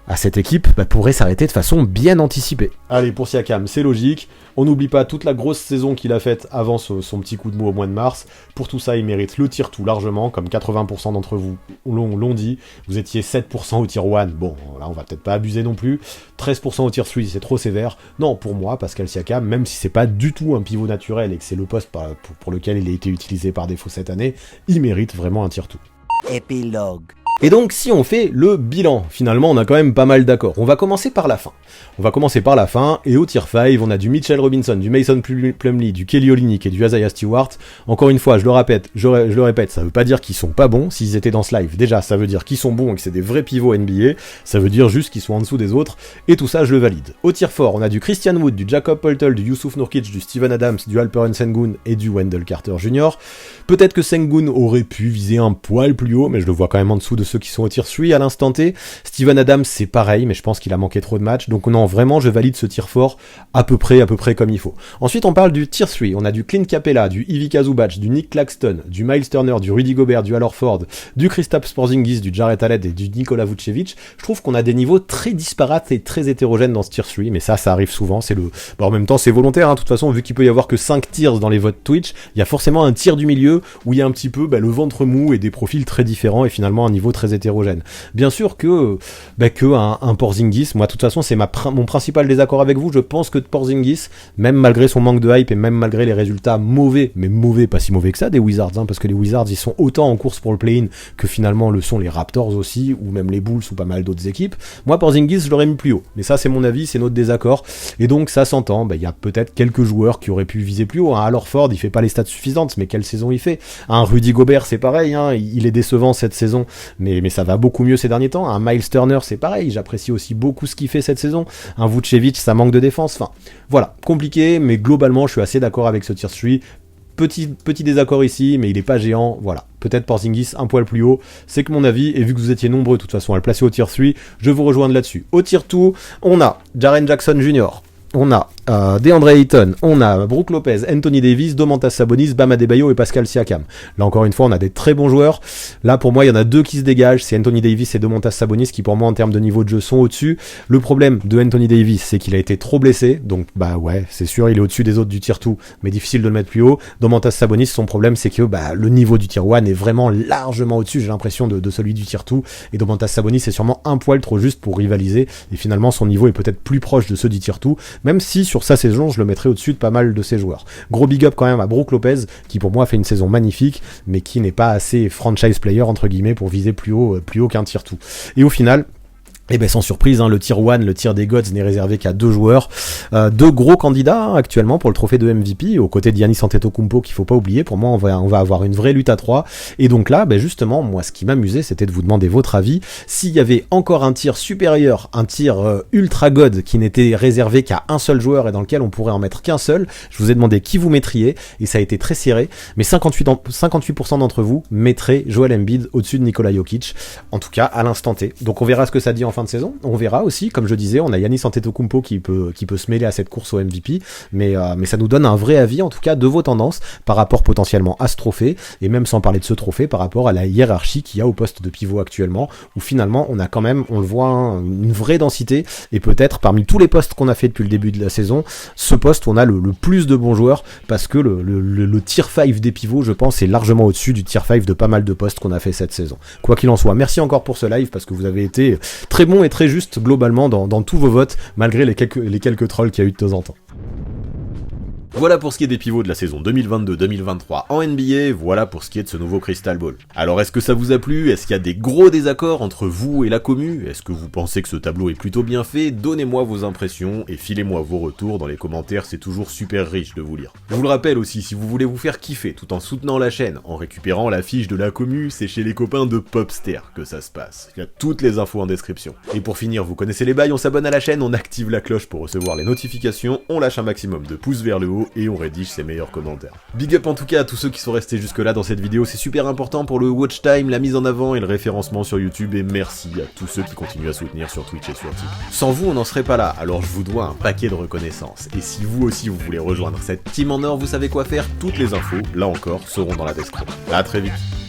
à cette équipe pourrait s'arrêter de façon bien anticipée. Allez, pour Siakam, c'est logique, on n'oublie pas toute la grosse saison qu'il a faite avant son petit coup de mou au mois de mars. Pour tout ça, il mérite le tier 2 largement, comme 80% d'entre vous l'ont dit. Vous étiez 7% au tier 1, bon, là on va peut-être pas abuser non plus. 13% au tier 3, c'est trop sévère. Non, pour moi, Pascal Siakam, même si c'est pas du tout un pivot naturel et que c'est le poste pour lequel il a été utilisé par défaut cette année, il mérite vraiment un tier 2. Épilogue. Et donc, si on fait le bilan, finalement, on a quand même pas mal d'accords. On va commencer par la fin. Et au tier 5, on a du Mitchell Robinson, du Mason Plumlee, du Kelly Olynyk et du Isaiah Stewart. Encore une fois, je le répète, ça veut pas dire qu'ils sont pas bons. S'ils étaient dans ce live, déjà, ça veut dire qu'ils sont bons et que c'est des vrais pivots NBA. Ça veut dire juste qu'ils sont en dessous des autres. Et tout ça, je le valide. Au tier 4, on a du Christian Wood, du Jakob Poeltl, du Yusuf Nurkic, du Steven Adams, du Alperen Sengun et du Wendell Carter Jr. Peut-être que Sengun aurait pu viser un poil plus haut, mais je le vois quand même en dessous de ceux qui sont au tier 3 à l'instant T. Steven Adams, c'est pareil, mais je pense qu'il a manqué trop de matchs. Donc non, vraiment, je valide ce tier 4 à peu près comme il faut. Ensuite, on parle du tier 3. On a du Clint Capella, du Ivica Zubac, du Nick Claxton, du Miles Turner, du Rudy Gobert, du Al Horford, du Kristaps Porzingis, du Jarrett Allen et du Nikola Vucevic. Je trouve qu'on a des niveaux très disparates et très hétérogènes dans ce tier 3, mais ça arrive souvent. En même temps, c'est volontaire, hein. De toute façon, vu qu'il peut y avoir que 5 tiers dans les votes Twitch, il y a forcément un tiers du milieu où il y a un petit peu le ventre mou et des profils très différents et finalement un niveau très hétérogène. Bien sûr que un Porzingis, moi de toute façon c'est mon principal désaccord avec vous. Je pense que Porzingis, même malgré son manque de hype et même malgré les résultats mauvais, mais mauvais, pas si mauvais que ça des Wizards, hein, parce que les Wizards ils sont autant en course pour le play-in que finalement le sont les Raptors aussi, ou même les Bulls ou pas mal d'autres équipes. Moi Porzingis je l'aurais mis plus haut, mais ça c'est mon avis, c'est notre désaccord, et donc ça s'entend. Il y a peut-être quelques joueurs qui auraient pu viser plus haut. Un Al Horford il fait pas les stats suffisantes, mais quelle saison il fait. Un Rudy Gobert c'est pareil, hein, il est décevant cette saison, mais ça va beaucoup mieux ces derniers temps. Un Miles Turner c'est pareil, j'apprécie aussi beaucoup ce qu'il fait cette saison. Un Vucevic ça manque de défense, enfin voilà, compliqué, mais globalement je suis assez d'accord avec ce tier 3. Petit désaccord ici, mais il est pas géant, voilà. Peut-être Porzingis un poil plus haut, c'est que mon avis, et vu que vous étiez nombreux de toute façon à le placer au tier 3, je vous rejoins là-dessus. Au tier 2, on a Jaren Jackson Jr., on a DeAndre Ayton, on a Brook Lopez, Anthony Davis, Domantas Sabonis, Bam Adebayo et Pascal Siakam. Là encore une fois, on a des très bons joueurs. Là pour moi, il y en a deux qui se dégagent, c'est Anthony Davis et Domantas Sabonis qui pour moi en termes de niveau de jeu sont au-dessus. Le problème de Anthony Davis, c'est qu'il a été trop blessé, donc ouais, c'est sûr, il est au-dessus des autres du tier 2, mais difficile de le mettre plus haut. Domantas Sabonis, son problème, c'est que le niveau du tier 1 est vraiment largement au-dessus, j'ai l'impression, de celui du tier 2, et Domantas Sabonis est sûrement un poil trop juste pour rivaliser, et finalement son niveau est peut-être plus proche de ceux du tier 2, même si sur sa saison, je le mettrais au-dessus de pas mal de ses joueurs. Gros big up quand même à Brook Lopez, qui pour moi fait une saison magnifique, mais qui n'est pas assez franchise player, entre guillemets, pour viser plus haut qu'un tier 2. Et au final, sans surprise, hein, le tier 1, le tier des gods n'est réservé qu'à deux joueurs, deux gros candidats actuellement pour le trophée de MVP, aux côtés de Giannis Antetokounmpo qu'il faut pas oublier. Pour moi, on va avoir une vraie lutte à 3. Et donc là, justement, moi, ce qui m'amusait, c'était de vous demander votre avis. S'il y avait encore un tier supérieur, un tier ultra god qui n'était réservé qu'à un seul joueur et dans lequel on pourrait en mettre qu'un seul, je vous ai demandé qui vous mettriez, et ça a été très serré, mais 58% d'entre vous mettraient Joel Embiid au-dessus de Nikola Jokic, en tout cas à l'instant T. Donc on verra ce que ça dit en fin de saison. On verra aussi, comme je disais, on a Giannis Antetokounmpo qui peut se mêler à cette course au MVP, mais ça nous donne un vrai avis en tout cas de vos tendances par rapport potentiellement à ce trophée, et même sans parler de ce trophée par rapport à la hiérarchie qu'il y a au poste de pivot actuellement, où finalement on a quand même, on le voit, une vraie densité, et peut-être parmi tous les postes qu'on a fait depuis le début de la saison, ce poste où on a le plus de bons joueurs, parce que le tier 5 des pivots, je pense, est largement au-dessus du tier 5 de pas mal de postes qu'on a fait cette saison. Quoi qu'il en soit, merci encore pour ce live, parce que vous avez été très bon et très juste globalement dans tous vos votes, malgré les quelques trolls qu'il y a eu de temps en temps. Voilà pour ce qui est des pivots de la saison 2022-2023 en NBA, voilà pour ce qui est de ce nouveau Crystal Ball. Alors est-ce que ça vous a plu? Est-ce qu'il y a des gros désaccords entre vous et la commu? Est-ce que vous pensez que ce tableau est plutôt bien fait? Donnez-moi vos impressions et filez-moi vos retours dans les commentaires, c'est toujours super riche de vous lire. Je vous le rappelle aussi, si vous voulez vous faire kiffer tout en soutenant la chaîne, en récupérant la fiche de la commu, c'est chez les copains de Popster que ça se passe. Il y a toutes les infos en description. Et pour finir, vous connaissez les bails, on s'abonne à la chaîne, on active la cloche pour recevoir les notifications, on lâche un maximum de pouces vers le haut, vidéo et on rédige ses meilleurs commentaires. Big up en tout cas à tous ceux qui sont restés jusque là dans cette vidéo, c'est super important pour le watch time, la mise en avant et le référencement sur YouTube, et merci à tous ceux qui continuent à soutenir sur Twitch et sur TikTok. Sans vous on n'en serait pas là, alors je vous dois un paquet de reconnaissance. Et si vous aussi vous voulez rejoindre cette team en or, vous savez quoi faire, toutes les infos, là encore, seront dans la description. À très vite.